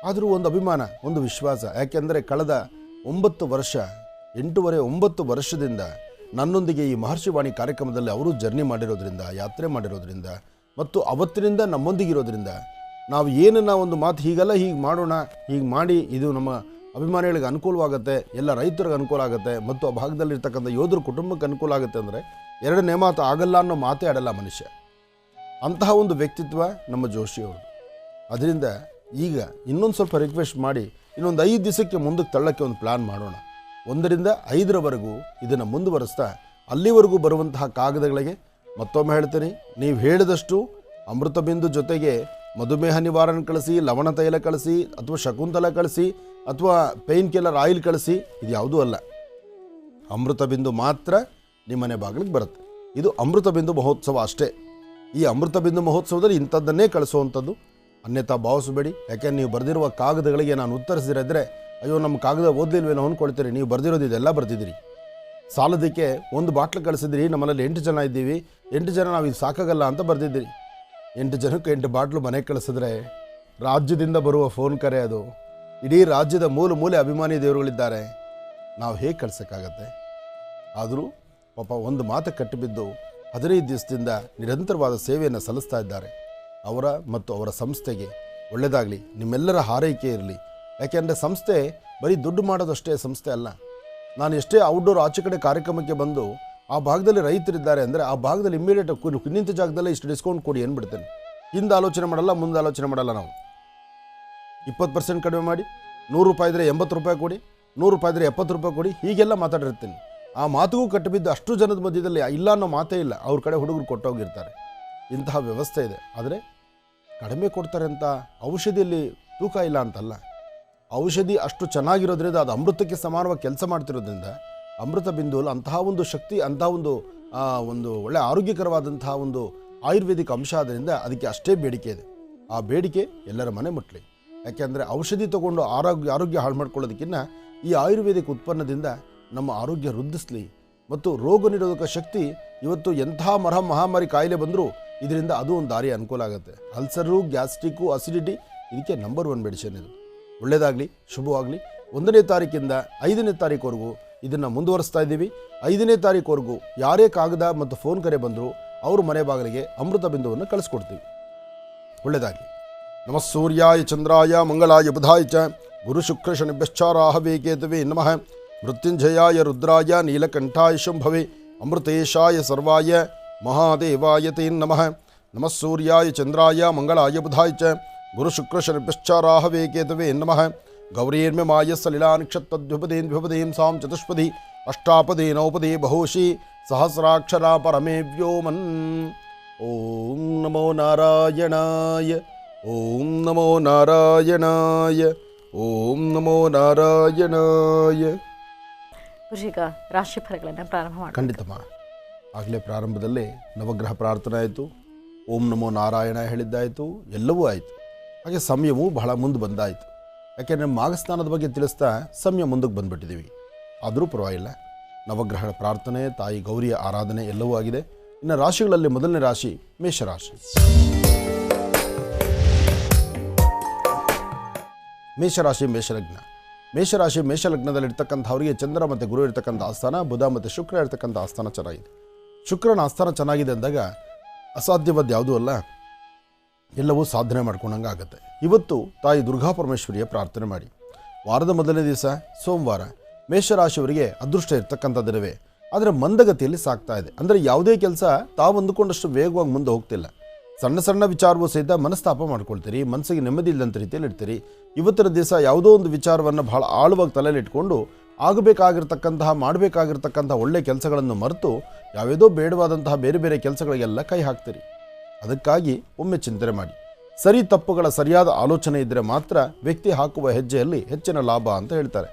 ಆದರೂ ಒಂದು ಅಭಿಮಾನ, ಒಂದು ವಿಶ್ವಾಸ. ಯಾಕೆಂದರೆ ಕಳೆದ 9 ವರ್ಷ 8.5-9 ವರ್ಷದಿಂದ ನನ್ನೊಂದಿಗೆ ಈ ಮಹರ್ಷಿವಾಣಿ ಕಾರ್ಯಕ್ರಮದಲ್ಲಿ ಅವರು ಜರ್ನಿ ಮಾಡಿರೋದ್ರಿಂದ, ಯಾತ್ರೆ ಮಾಡಿರೋದ್ರಿಂದ ಮತ್ತು ಅವತ್ತಿನಿಂದ ನಮ್ಮೊಂದಿಗಿರೋದ್ರಿಂದ ನಾವು ಏನನ್ನ ಒಂದು ಮಾತು ಹೀಗಲ್ಲ, ಹೀಗೆ ಮಾಡೋಣ, ಹೀಗೆ ಮಾಡಿ ಇದು ನಮ್ಮ ಅಭಿಮಾನಿಗಳಿಗೆ ಅನುಕೂಲವಾಗುತ್ತೆ, ಎಲ್ಲ ರೈತರಿಗೆ ಅನುಕೂಲ ಆಗುತ್ತೆ ಮತ್ತು ಆ ಭಾಗದಲ್ಲಿರ್ತಕ್ಕಂಥ ಯೋಧರ ಕುಟುಂಬಕ್ಕೆ ಅನುಕೂಲ ಆಗುತ್ತೆ ಅಂದರೆ ಎರಡನೇ ಮಾತು ಆಗಲ್ಲ ಅನ್ನೋ ಮಾತೇ ಆಡಲ್ಲ ಮನುಷ್ಯ. ಅಂತಹ ಒಂದು ವ್ಯಕ್ತಿತ್ವ ನಮ್ಮ ಜೋಶಿಯವರು. ಅದರಿಂದ ಈಗ ಇನ್ನೊಂದು ಸ್ವಲ್ಪ ರಿಕ್ವೆಸ್ಟ್ ಮಾಡಿ ಇನ್ನೊಂದು 5 ದಿವಸಕ್ಕೆ ಮುಂದಕ್ಕೆ ತಳ್ಳಕ್ಕೆ ಒಂದು ಪ್ಲ್ಯಾನ್ ಮಾಡೋಣ. 1ರಿಂದ 5ರವರೆಗೂ ಇದನ್ನು ಮುಂದುವರಿಸ್ತಾ ಅಲ್ಲಿವರೆಗೂ ಬರುವಂತಹ ಕಾಗದಗಳಿಗೆ ಮತ್ತೊಮ್ಮೆ ಹೇಳ್ತೀನಿ, ನೀವು ಹೇಳಿದಷ್ಟು ಅಮೃತಬಿಂದು ಜೊತೆಗೆ ಮಧುಮೇಹ ನಿವಾರಣೆ ಕಳಿಸಿ, ಲವಣ ತೈಲ ಕಳಿಸಿ, ಅಥವಾ ಶಕುಂತಲ ಕಳಿಸಿ, ಅಥವಾ ಪೇಯ್ನ್ ಕಿಲ್ಲರ್ ಆಯಿಲ್ ಕಳಿಸಿ, ಇದು ಯಾವುದೂ ಅಲ್ಲ. ಅಮೃತಬಿಂದು ಮಾತ್ರ ನಿಮ್ಮನೆ ಬಾಗಿಲಿಗೆ ಬರುತ್ತೆ. ಇದು ಅಮೃತಬಿಂದು ಮಹೋತ್ಸವ ಅಷ್ಟೇ. ಈ ಅಮೃತಬಿಂದು ಮಹೋತ್ಸವದಲ್ಲಿ ಇಂಥದ್ದನ್ನೇ ಕಳಿಸುವಂಥದ್ದು. ಅನ್ಯತಾ ಭಾವಿಸಬೇಡಿ. ಯಾಕೆಂದ್ರೆ ನೀವು ಬರೆದಿರುವ ಕಾಗದಗಳಿಗೆ ನಾನು ಉತ್ತರಿಸಿದ್ರೆ, ಅಯ್ಯೋ ನಮ್ಮ ಕಾಗದ ಓದಲಿಲ್ವೇನೋ ಅಂದ್ಕೊಳ್ತೀರಿ. ನೀವು ಬರೆದಿರೋದು ಇದೆಲ್ಲ ಬರ್ತಿದ್ದೀರಿ. ಸಾಲದಕ್ಕೆ ಒಂದು ಬಾಟ್ಲು ಕಳಿಸಿದ್ರಿ, ನಮ್ಮಲ್ಲಿ 8 ಜನ ಇದ್ದೀವಿ, 8 ಜನ ನಾವು ಇದು ಸಾಕಾಗಲ್ಲ ಅಂತ ಬರೆದಿದ್ದೀರಿ. 8 ಜನಕ್ಕೆ 8 ಬಾಟ್ಲು ಮನೆಗೆ ಕಳಿಸಿದ್ರೆ ರಾಜ್ಯದಿಂದ ಬರುವ ಫೋನ್ ಕರೆ ಅದು. ಇಡೀ ರಾಜ್ಯದ ಮೂಲೆ ಅಭಿಮಾನಿ ದೇವರುಗಳಿದ್ದಾರೆ, ನಾವು ಹೇಗೆ ಕಳ್ಸೋಕ್ಕಾಗತ್ತೆ? ಆದರೂ ಪಾಪ ಒಂದು ಮಾತು ಕಟ್ಟಿಬಿದ್ದು 15 ದಿವಸದಿಂದ ನಿರಂತರವಾದ ಸೇವೆಯನ್ನು ಸಲ್ಲಿಸ್ತಾ ಇದ್ದಾರೆ. ಅವರ ಮತ್ತು ಅವರ ಸಂಸ್ಥೆಗೆ ಒಳ್ಳೆಯದಾಗಲಿ, ನಿಮ್ಮೆಲ್ಲರ ಹಾರೈಕೆ ಇರಲಿ. ಯಾಕೆಂದರೆ ಸಂಸ್ಥೆ ಬರೀ ದುಡ್ಡು ಮಾಡೋದಷ್ಟೇ ಸಂಸ್ಥೆ ಅಲ್ಲ. ನಾನು ಎಷ್ಟೇ ಔಟ್ಡೋರ್ ಆಚೆ ಕಡೆ ಕಾರ್ಯಕ್ರಮಕ್ಕೆ ಬಂದು ಆ ಭಾಗದಲ್ಲಿ ರೈತರಿದ್ದಾರೆ ಅಂದರೆ ಆ ಭಾಗದಲ್ಲಿ ಇಮ್ಮಿಡಿಯೇಟ್ ನಿಂತ ಜಾಗದಲ್ಲೇ ಇಷ್ಟು ಡಿಸ್ಕೌಂಟ್ ಕೊಡಿ ಅಂದ್ಬಿಡ್ತೇನೆ. ಹಿಂದೆ ಆಲೋಚನೆ ಮಾಡಲ್ಲ, ಮುಂದೆ ಆಲೋಚನೆ ಮಾಡಲ್ಲ. ನಾವು 20% ಕಡಿಮೆ ಮಾಡಿ, 100 ರೂಪಾಯಿ ಇದ್ದರೆ 80 ರೂಪಾಯಿ ಕೊಡಿ, 100 ರೂಪಾಯಿ ಇದ್ದರೆ 70 ರೂಪಾಯಿ ಕೊಡಿ, ಹೀಗೆಲ್ಲ ಮಾತಾಡಿರ್ತೀನಿ. ಆ ಮಾತಿಗೂ ಕಟ್ಟಿಬಿದ್ದು ಅಷ್ಟು ಜನದ ಮಧ್ಯದಲ್ಲಿ ಇಲ್ಲ ಅನ್ನೋ ಮಾತೇ ಇಲ್ಲ. ಅವ್ರ ಕಡೆ ಹುಡುಗರು ಕೊಟ್ಟೋಗಿರ್ತಾರೆ. ಇಂತಹ ವ್ಯವಸ್ಥೆ ಇದೆ. ಆದರೆ ಕಡಿಮೆ ಕೊಡ್ತಾರೆ ಅಂತ ಔಷಧಿಯಲ್ಲಿ ತೂಕ ಇಲ್ಲ ಅಂತಲ್ಲ. ಔಷಧಿ ಅಷ್ಟು ಚೆನ್ನಾಗಿರೋದ್ರಿಂದ ಅದು ಅಮೃತಕ್ಕೆ ಸಮಾನವಾಗಿ ಕೆಲಸ ಮಾಡ್ತಿರೋದ್ರಿಂದ ಅಮೃತ ಬಿಂದುವಲ್ಲಿ ಅಂತಹ ಒಂದು ಶಕ್ತಿ, ಅಂತಹ ಒಂದು ಒಳ್ಳೆ ಆರೋಗ್ಯಕರವಾದಂತಹ ಒಂದು ಆಯುರ್ವೇದಿಕ್ ಅಂಶ ಆದ್ದರಿಂದ ಅದಕ್ಕೆ ಅಷ್ಟೇ ಬೇಡಿಕೆ ಇದೆ. ಆ ಬೇಡಿಕೆ ಎಲ್ಲರ ಮನೆ ಮುಟ್ಟಲಿ. ಯಾಕೆಂದರೆ ಔಷಧಿ ತೊಗೊಂಡು ಆರೋಗ್ಯ ಹಾಳು ಮಾಡ್ಕೊಳ್ಳೋದಕ್ಕಿಂತ ಈ ಆಯುರ್ವೇದಿಕ್ ಉತ್ಪನ್ನದಿಂದ ನಮ್ಮ ಆರೋಗ್ಯ ವೃದ್ಧಿಸಲಿ. ಮತ್ತು ರೋಗ ನಿರೋಧಕ ಶಕ್ತಿ ಇವತ್ತು ಎಂಥ ಮಹಾಮಾರಿ ಕಾಯಿಲೆ ಬಂದರೂ ಇದರಿಂದ ಅದು ಒಂದು ದಾರಿ ಅನುಕೂಲ ಆಗುತ್ತೆ. ಅಲ್ಸರು, ಗ್ಯಾಸ್ಟ್ರಿಕ್ಕು, ಅಸಿಡಿಟಿ ಇದಕ್ಕೆ ನಂಬರ್ 1 ಮೆಡಿಸಿನ್ ಇದು. ಒಳ್ಳೆಯದಾಗಲಿ, ಶುಭವಾಗಲಿ. 1ನೇ ತಾರೀಕಿಂದ 5ನೇ ತಾರೀಕುವರೆಗೂ ಇದನ್ನು ಮುಂದುವರಿಸ್ತಾ ಇದ್ದೀವಿ. 5ನೇ ತಾರೀಕುವರೆಗೂ ಯಾರೇ ಕಾಗದ ಮತ್ತು ಫೋನ್ ಕರೆ ಬಂದರೂ ಅವ್ರ ಮನೆ ಬಾಗಿಲಿಗೆ ಅಮೃತ ಬಿಂದುವನ್ನು ಕಳಿಸ್ಕೊಡ್ತೀವಿ. ಒಳ್ಳೆಯದಾಗಲಿ. ನಮಃ ಸೂರ್ಯಾಯ ಚಂದ್ರಾಯ ಮಂಗಳಾಯ ಬುಧಾಯ ಚ ಗುರು ಶುಕ್ರ ಶನಿಭ್ಯಶ್ಚಾರಾಹವೇ ಕೇತವೇ ನಮಃ. ಮೃತ್ಯುಂಜಯಾಯ ರುದ್ರಾಯ ನೀಲಕಂಠಾಯ ಶಂಭವೆ ಅಮೃತೇಶಾಯ ಸರ್ವಾಯ ಮಹಾದೇವಾಯ ತೇ ನಮಃ. ನಮಃ ಸೂರ್ಯಾಯ ಚಂದ್ರಾಯ ಮಂಗಳಾಯ ಬುಧಾಯ ಚ ಗುರುಶುಕ್ರಶನಿಶ್ಚಾರಾಹವೇ ಕೇತವೇ ನಮಃ ಗೌರೀರ್ಮ್ಯಮಾಯ ಸಲಿಲಾನಿಕ್ಷತ್ತದ್ವಿಪದೀಂ ಸಾಂ ಚತುಷ್ಪದಿ ಅಷ್ಟಾಪದಿ ನೌಪದಿ ಬಹುಶಿ ಸಹಸ್ರಾಕ್ಷರ ಪರಮೇ ವ್ಯೋಮನ್. ಓಂ ನಮೋ ನಾರಾಯಣಾಯ, ಓಂ ನಮೋ ನಾರಾಯಣಾಯ, ಓಂ ನಮೋ ನಾರಾಯಣಾಯ. ಈಗ ರಾಶಿಫಲಗಳನ್ನು ಪ್ರಾರಂಭ ಮಾಡಿ. ಖಂಡಿತಮ್ಮ. ಆಗಲೇ ಪ್ರಾರಂಭದಲ್ಲೇ ನವಗ್ರಹ ಪ್ರಾರ್ಥನೆ ಆಯಿತು, ಓಂ ನಮೋ ನಾರಾಯಣ ಹೇಳಿದ್ದಾಯಿತು, ಎಲ್ಲವೂ ಆಯಿತು. ಹಾಗೆ ಸಮಯವೂ ಬಹಳ ಮುಂದೆ ಬಂದಾಯಿತು. ಯಾಕೆಂದರೆ ಮಾಘಸ್ನಾನದ ಬಗ್ಗೆ ತಿಳಿಸ್ತಾ ಸಮಯ ಮುಂದಕ್ಕೆ ಬಂದುಬಿಟ್ಟಿದ್ದೀವಿ. ಆದರೂ ಪರವಾಗಿಲ್ಲ. ನವಗ್ರಹಗಳ ಪ್ರಾರ್ಥನೆ, ತಾಯಿ ಗೌರಿಯ ಆರಾಧನೆ ಎಲ್ಲವೂ ಆಗಿದೆ. ಇನ್ನು ರಾಶಿಗಳಲ್ಲಿ ಮೊದಲನೇ ರಾಶಿ ಮೇಷರಾಶಿ. ಮೇಷರಾಶಿ ಮೇಷಲಗ್ನ. ಮೇಷಲಗ್ನದಲ್ಲಿರ್ತಕ್ಕಂಥವರಿಗೆ ಚಂದ್ರ ಮತ್ತು ಗುರು ಇರ್ತಕ್ಕಂಥ ಆಸ್ಥಾನ, ಬುಧ ಮತ್ತು ಶುಕ್ರ ಇರ್ತಕ್ಕಂಥ ಆಸ್ಥಾನ ಚೆನ್ನಾಗಿದೆ. ಶುಕ್ರನ ಆಸ್ಥಾನ ಚೆನ್ನಾಗಿದೆ ಅಂದಾಗ ಅಸಾಧ್ಯವಾದ ಯಾವುದೂ ಅಲ್ಲ, ಎಲ್ಲವೂ ಸಾಧನೆ ಮಾಡ್ಕೊಂಡಂಗೆ ಆಗುತ್ತೆ. ಇವತ್ತು ತಾಯಿ ದುರ್ಗಾ ಪರಮೇಶ್ವರಿಯ ಪ್ರಾರ್ಥನೆ ಮಾಡಿ. ವಾರದ ಮೊದಲನೇ ದಿವಸ ಸೋಮವಾರ. ಮೇಷರಾಶಿಯವರಿಗೆ ಅದೃಷ್ಟ ಇರ್ತಕ್ಕಂಥ ದಿನವೇ, ಆದರೆ ಮಂದಗತಿಯಲ್ಲಿ ಸಾಗ್ತಾ ಇದೆ. ಅಂದರೆ ಯಾವುದೇ ಕೆಲಸ ತಾವು ಅಂದುಕೊಂಡಷ್ಟು ವೇಗವಾಗಿ ಮುಂದೆ ಹೋಗ್ತಿಲ್ಲ. ಸಣ್ಣ ಸಣ್ಣ ವಿಚಾರವೂ ಸಹಿತ ಮನಸ್ತಾಪ ಮಾಡ್ಕೊಳ್ತೀರಿ, ಮನಸ್ಸಿಗೆ ನೆಮ್ಮದಿ ಇಲ್ಲದಂಥ ರೀತಿಯಲ್ಲಿ ಇರ್ತೀರಿ. ಇವತ್ತಿನ ದಿವಸ ಯಾವುದೋ ಒಂದು ವಿಚಾರವನ್ನು ಬಹಳ ಆಳವಾಗಿ ತಲೆಯಲ್ಲಿ ಇಟ್ಕೊಂಡು ಮಾಡಬೇಕಾಗಿರ್ತಕ್ಕಂತಹ ಒಳ್ಳೆ ಕೆಲಸಗಳನ್ನು ಮರೆತು ಯಾವುದೋ ಬೇಡವಾದಂತಹ ಬೇರೆ ಬೇರೆ ಕೆಲಸಗಳಿಗೆಲ್ಲ ಕೈ ಹಾಕ್ತೀರಿ. ಅದಕ್ಕಾಗಿ ಒಮ್ಮೆ ಚಿಂತನೆ ಮಾಡಿ. ಸರಿ ತಪ್ಪುಗಳ ಸರಿಯಾದ ಆಲೋಚನೆ ಇದ್ದರೆ ಮಾತ್ರ ವ್ಯಕ್ತಿ ಹಾಕುವ ಹೆಜ್ಜೆಯಲ್ಲಿ ಹೆಚ್ಚಿನ ಲಾಭ ಅಂತ ಹೇಳ್ತಾರೆ.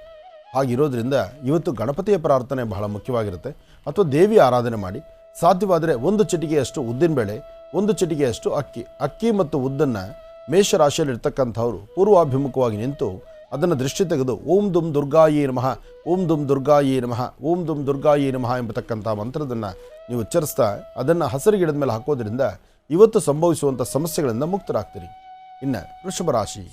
ಹಾಗಿರೋದ್ರಿಂದ ಇವತ್ತು ಗಣಪತಿಯ ಪ್ರಾರ್ಥನೆ ಬಹಳ ಮುಖ್ಯವಾಗಿರುತ್ತೆ. ಅಥವಾ ದೇವಿ ಆರಾಧನೆ ಮಾಡಿ. ಸಾಧ್ಯವಾದರೆ ಒಂದು ಚಿಟಿಕೆಯಷ್ಟು ಉದ್ದಿನಬೇಳೆ, ಒಂದು ಚಿಟಿಕೆಯಷ್ಟು ಅಕ್ಕಿ ಮತ್ತು ಉದ್ದನ್ನು ಮೇಷರಾಶಿಯಲ್ಲಿರ್ತಕ್ಕಂಥವ್ರು ಪೂರ್ವಾಭಿಮುಖವಾಗಿ ನಿಂತು ಅದನ್ನು ದೃಷ್ಟಿ ತೆಗೆದು ಓಂ ದುಂ ದುರ್ಗಾಯೇ ನಮಃ, ಓಂ ದುಂ ದುರ್ಗಾಯೇ ನಮಃ, ಓಂ ದುಂ ದುರ್ಗಾಯೇ ನಮಃ ಎಂಬತಕ್ಕಂಥ ಮಂತ್ರದನ್ನು ನೀವು ಉಚ್ಚರಿಸ್ತಾ ಅದನ್ನು ಹಸಿರು ಗಿಡದ ಮೇಲೆ ಹಾಕೋದ್ರಿಂದ ಇವತ್ತು ಸಂಭವಿಸುವಂಥ ಸಮಸ್ಯೆಗಳಿಂದ ಮುಕ್ತರಾಗ್ತೀರಿ. ಇನ್ನು ವೃಷಭ ರಾಶಿ.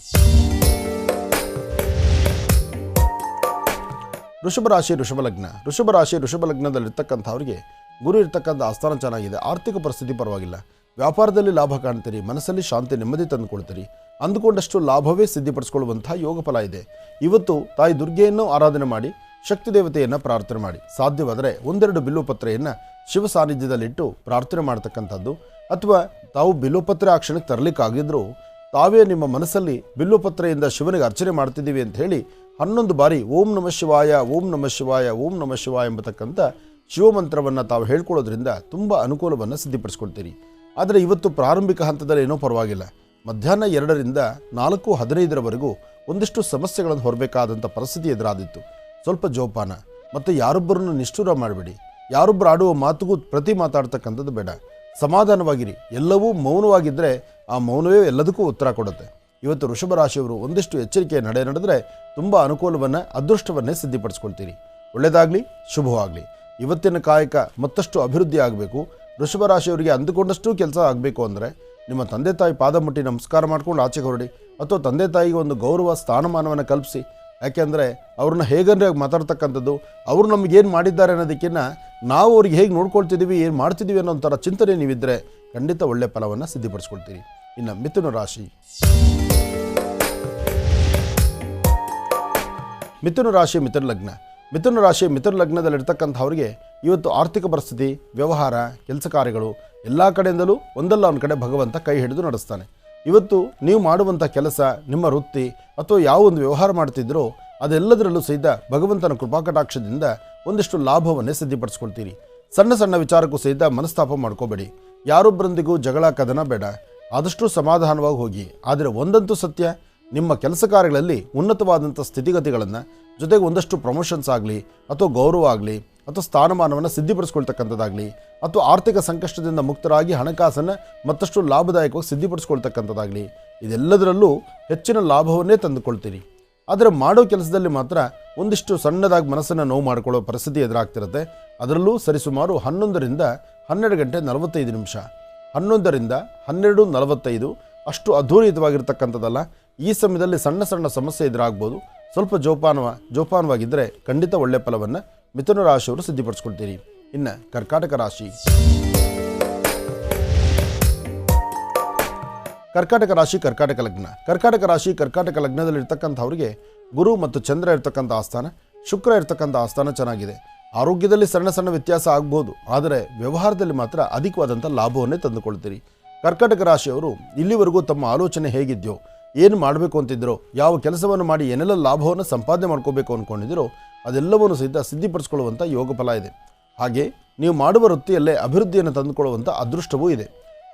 ವೃಷಭ ಲಗ್ನದಲ್ಲಿರ್ತಕ್ಕಂಥವ್ರಿಗೆ ಗುರು ಇರ್ತಕ್ಕಂಥ ಆಸ್ಥಾನ ಚೆನ್ನಾಗಿದೆ. ಆರ್ಥಿಕ ಪರಿಸ್ಥಿತಿ ಪರವಾಗಿಲ್ಲ. ವ್ಯಾಪಾರದಲ್ಲಿ ಲಾಭ ಕಾಣ್ತೀರಿ, ಮನಸ್ಸಲ್ಲಿ ಶಾಂತಿ ನೆಮ್ಮದಿ ತಂದುಕೊಳ್ತೀರಿ. ಅಂದುಕೊಂಡಷ್ಟು ಲಾಭವೇ ಸಿದ್ಧಿಪಡಿಸ್ಕೊಳ್ಳುವಂಥ ಯೋಗ ಫಲ ಇದೆ. ಇವತ್ತು ತಾಯಿ ದುರ್ಗೆಯನ್ನು ಆರಾಧನೆ ಮಾಡಿ, ಶಕ್ತಿ ದೇವತೆಯನ್ನು ಪ್ರಾರ್ಥನೆ ಮಾಡಿ. ಸಾಧ್ಯವಾದರೆ ಒಂದೆರಡು ಬಿಲ್ಲುಪತ್ರೆಯನ್ನು ಶಿವ ಸಾನ್ನಿಧ್ಯದಲ್ಲಿಟ್ಟು ಪ್ರಾರ್ಥನೆ ಮಾಡ್ತಕ್ಕಂಥದ್ದು. ಅಥವಾ ತಾವು ಬಿಲ್ಲುಪತ್ರೆ ಆ ಕ್ಷಣಕ್ಕೆ ತರಲಿಕ್ಕಾಗಿದ್ದರೂ ತಾವೇ ನಿಮ್ಮ ಮನಸ್ಸಲ್ಲಿ ಬಿಲ್ಲುಪತ್ರೆಯಿಂದ ಶಿವನಿಗೆ ಅರ್ಚನೆ ಮಾಡ್ತಿದ್ದೀವಿ ಅಂತ ಹೇಳಿ 11 ಬಾರಿ ಓಂ ನಮಃ ಶಿವಾಯ, ಓಂ ನಮಃ ಶಿವಾಯ, ಓಂ ನಮಃ ಶಿವಾಯ ಎಂಬತಕ್ಕಂಥ ಶಿವಮಂತ್ರವನ್ನು ತಾವು ಹೇಳ್ಕೊಳ್ಳೋದ್ರಿಂದ ತುಂಬ ಅನುಕೂಲವನ್ನು ಸಿದ್ಧಿಪಡಿಸ್ಕೊಳ್ತೀರಿ. ಆದರೆ ಇವತ್ತು ಪ್ರಾರಂಭಿಕ ಹಂತದಲ್ಲಿ ಏನೋ ಪರವಾಗಿಲ್ಲ. ಮಧ್ಯಾಹ್ನ 2ರಿಂದ 4:15 ಒಂದಿಷ್ಟು ಸಮಸ್ಯೆಗಳನ್ನು ಹೊರಬೇಕಾದಂಥ ಪರಿಸ್ಥಿತಿ ಎದುರಾದಿತ್ತು. ಸ್ವಲ್ಪ ಜೋಪಾನ ಮತ್ತು ಯಾರೊಬ್ಬರನ್ನು ನಿಷ್ಠುರ ಮಾಡಬೇಡಿ. ಯಾರೊಬ್ಬರು ಆಡುವ ಮಾತುಗೂ ಪ್ರತಿ ಮಾತಾಡ್ತಕ್ಕಂಥದ್ದು ಬೇಡ. ಸಮಾಧಾನವಾಗಿರಿ. ಎಲ್ಲವೂ ಮೌನವಾಗಿದ್ದರೆ ಆ ಮೌನವೇ ಎಲ್ಲದಕ್ಕೂ ಉತ್ತರ ಕೊಡುತ್ತೆ. ಇವತ್ತು ವೃಷಭ ರಾಶಿಯವರು ಒಂದಿಷ್ಟು ಎಚ್ಚರಿಕೆಯ ನಡೆದರೆ ತುಂಬ ಅನುಕೂಲವನ್ನು, ಅದೃಷ್ಟವನ್ನೇ ಸಿದ್ಧಿಪಡಿಸ್ಕೊಳ್ತೀರಿ. ಒಳ್ಳೆಯದಾಗಲಿ, ಶುಭವಾಗಲಿ. ಇವತ್ತಿನ ಕಾಯಕ ಮತ್ತಷ್ಟು ಅಭಿವೃದ್ಧಿ ಆಗಬೇಕು. ವೃಷಭ ರಾಶಿಯವರಿಗೆ ಅಂದುಕೊಂಡಷ್ಟು ಕೆಲಸ ಆಗಬೇಕು ಅಂದರೆ ನಿಮ್ಮ ತಂದೆ ತಾಯಿ ಪಾದ ಮುಟ್ಟಿ ನಮಸ್ಕಾರ ಮಾಡ್ಕೊಂಡು ಆಚೆಗೆ ಹೊರಡಿ. ಅಥವಾ ತಂದೆ ತಾಯಿಗೆ ಒಂದು ಗೌರವ ಸ್ಥಾನಮಾನವನ್ನು ಕಲ್ಪಿಸಿ. ಯಾಕೆಂದರೆ ಅವ್ರನ್ನ ಹೇಗಂದ್ರೆ ಮಾತಾಡ್ತಕ್ಕಂಥದ್ದು, ಅವರು ನಮಗೇನು ಮಾಡಿದ್ದಾರೆ ಅನ್ನೋದಕ್ಕಿಂತ ನಾವು ಅವ್ರಿಗೆ ಹೇಗೆ ನೋಡ್ಕೊಳ್ತಿದ್ದೀವಿ, ಏನು ಮಾಡ್ತಿದ್ದೀವಿ ಅನ್ನೋ ಒಂಥರ ಚಿಂತನೆ ನೀವಿದ್ದರೆ ಖಂಡಿತ ಒಳ್ಳೆಯ ಫಲವನ್ನು ಸಿದ್ಧಿಪಡಿಸ್ಕೊಳ್ತೀರಿ. ಇನ್ನು ಮಿಥುನ ರಾಶಿ. ಮಿಥುನ ಲಗ್ನದಲ್ಲಿರ್ತಕ್ಕಂಥವ್ರಿಗೆ ಇವತ್ತು ಆರ್ಥಿಕ ಪರಿಸ್ಥಿತಿ, ವ್ಯವಹಾರ, ಕೆಲಸ ಕಾರ್ಯಗಳು ಎಲ್ಲ ಕಡೆಯಿಂದಲೂ ಒಂದಲ್ಲ ಒಂದು ಕಡೆ ಭಗವಂತ ಕೈ ಹಿಡಿದು ನಡೆಸ್ತಾನೆ. ಇವತ್ತು ನೀವು ಮಾಡುವಂಥ ಕೆಲಸ, ನಿಮ್ಮ ವೃತ್ತಿ ಅಥವಾ ಯಾವ ಒಂದು ವ್ಯವಹಾರ ಮಾಡ್ತಿದ್ರೋ ಅದೆಲ್ಲದರಲ್ಲೂ ಸಹಿತ ಭಗವಂತನ ಕೃಪಾಕಟಾಕ್ಷದಿಂದ ಒಂದಿಷ್ಟು ಲಾಭವನ್ನೇ ಸಿದ್ಧಿಪಡಿಸ್ಕೊಳ್ತೀರಿ. ಸಣ್ಣ ಸಣ್ಣ ವಿಚಾರಕ್ಕೂ ಸಹಿತ ಮನಸ್ತಾಪ ಮಾಡ್ಕೋಬೇಡಿ. ಯಾರೊಬ್ಬರೊಂದಿಗೂ ಜಗಳ ಕದನ ಬೇಡ. ಆದಷ್ಟು ಸಮಾಧಾನವಾಗಿ ಹೋಗಿ. ಆದರೆ ಒಂದಂತೂ ಸತ್ಯ, ನಿಮ್ಮ ಕೆಲಸ ಕಾರ್ಯಗಳಲ್ಲಿ ಉನ್ನತವಾದಂಥ ಸ್ಥಿತಿಗತಿಗಳನ್ನು, ಜೊತೆಗೆ ಒಂದಷ್ಟು ಪ್ರಮೋಷನ್ಸ್ ಆಗಲಿ ಅಥವಾ ಗೌರವ ಆಗಲಿ ಅಥವಾ ಸ್ಥಾನಮಾನವನ್ನು ಸಿದ್ಧಿಪಡಿಸ್ಕೊಳ್ತಕ್ಕಂಥದ್ದಾಗಲಿ ಅಥವಾ ಆರ್ಥಿಕ ಸಂಕಷ್ಟದಿಂದ ಮುಕ್ತರಾಗಿ ಹಣಕಾಸನ್ನು ಮತ್ತಷ್ಟು ಲಾಭದಾಯಕವಾಗಿ ಸಿದ್ಧಿಪಡಿಸ್ಕೊಳ್ತಕ್ಕಂಥದ್ದಾಗಲಿ, ಇದೆಲ್ಲದರಲ್ಲೂ ಹೆಚ್ಚಿನ ಲಾಭವನ್ನೇ ತಂದುಕೊಳ್ತೀರಿ. ಆದರೆ ಮಾಡೋ ಕೆಲಸದಲ್ಲಿ ಮಾತ್ರ ಒಂದಿಷ್ಟು ಸಣ್ಣದಾಗಿ ಮನಸ್ಸನ್ನು ನೋವು ಮಾಡಿಕೊಳ್ಳೋ ಪರಿಸ್ಥಿತಿ ಎದುರಾಗ್ತಿರುತ್ತೆ. ಅದರಲ್ಲೂ ಸರಿಸುಮಾರು 11ರಿಂದ 12:45, 11ರಿಂದ 12:45 ಅಷ್ಟು ಅದ್ಧೂರಿತವಾಗಿರ್ತಕ್ಕಂಥದ್ದಲ್ಲ. ಈ ಸಮಯದಲ್ಲಿ ಸಣ್ಣ ಸಣ್ಣ ಸಮಸ್ಯೆ ಎದುರಾಗ್ಬೋದು. ಸ್ವಲ್ಪ ಜೋಪಾನವಾಗಿದ್ದರೆ ಖಂಡಿತ ಒಳ್ಳೆಯ ಫಲವನ್ನು ಮಿಥುನ ರಾಶಿಯವರು ಸಿದ್ಧಿಪಡಿಸ್ಕೊಳ್ತೀರಿ. ಇನ್ನು ಕರ್ಕಾಟಕ ರಾಶಿ. ಕರ್ಕಾಟಕ ಲಗ್ನದಲ್ಲಿರ್ತಕ್ಕಂಥವ್ರಿಗೆ ಗುರು ಮತ್ತು ಚಂದ್ರ ಇರ್ತಕ್ಕಂಥ ಆಸ್ಥಾನ, ಶುಕ್ರ ಇರ್ತಕ್ಕಂಥ ಆಸ್ಥಾನ ಚೆನ್ನಾಗಿದೆ. ಆರೋಗ್ಯದಲ್ಲಿ ಸಣ್ಣ ಸಣ್ಣ ವ್ಯತ್ಯಾಸ ಆಗ್ಬೋದು, ಆದರೆ ವ್ಯವಹಾರದಲ್ಲಿ ಮಾತ್ರ ಅಧಿಕವಾದಂಥ ಲಾಭವನ್ನೇ ತಂದುಕೊಳ್ತೀರಿ. ಕರ್ಕಾಟಕ ರಾಶಿಯವರು ಇಲ್ಲಿವರೆಗೂ ತಮ್ಮ ಆಲೋಚನೆ ಹೇಗಿದೆಯೋ, ಏನು ಮಾಡಬೇಕು ಅಂತಿದ್ರೋ, ಯಾವ ಕೆಲಸವನ್ನು ಮಾಡಿ ಏನೆಲ್ಲ ಲಾಭವನ್ನು ಸಂಪಾದನೆ ಮಾಡ್ಕೋಬೇಕು ಅಂದ್ಕೊಂಡಿದ್ದೀರೋ ಅದೆಲ್ಲವನ್ನು ಸಹಿತ ಸಿದ್ಧಿಪಡಿಸ್ಕೊಳ್ಳುವಂಥ ಯೋಗ ಫಲ ಇದೆ. ಹಾಗೆ ನೀವು ಮಾಡುವ ವೃತ್ತಿಯಲ್ಲೇ ಅಭಿವೃದ್ಧಿಯನ್ನು ತಂದುಕೊಳ್ಳುವಂಥ ಅದೃಷ್ಟವೂ ಇದೆ.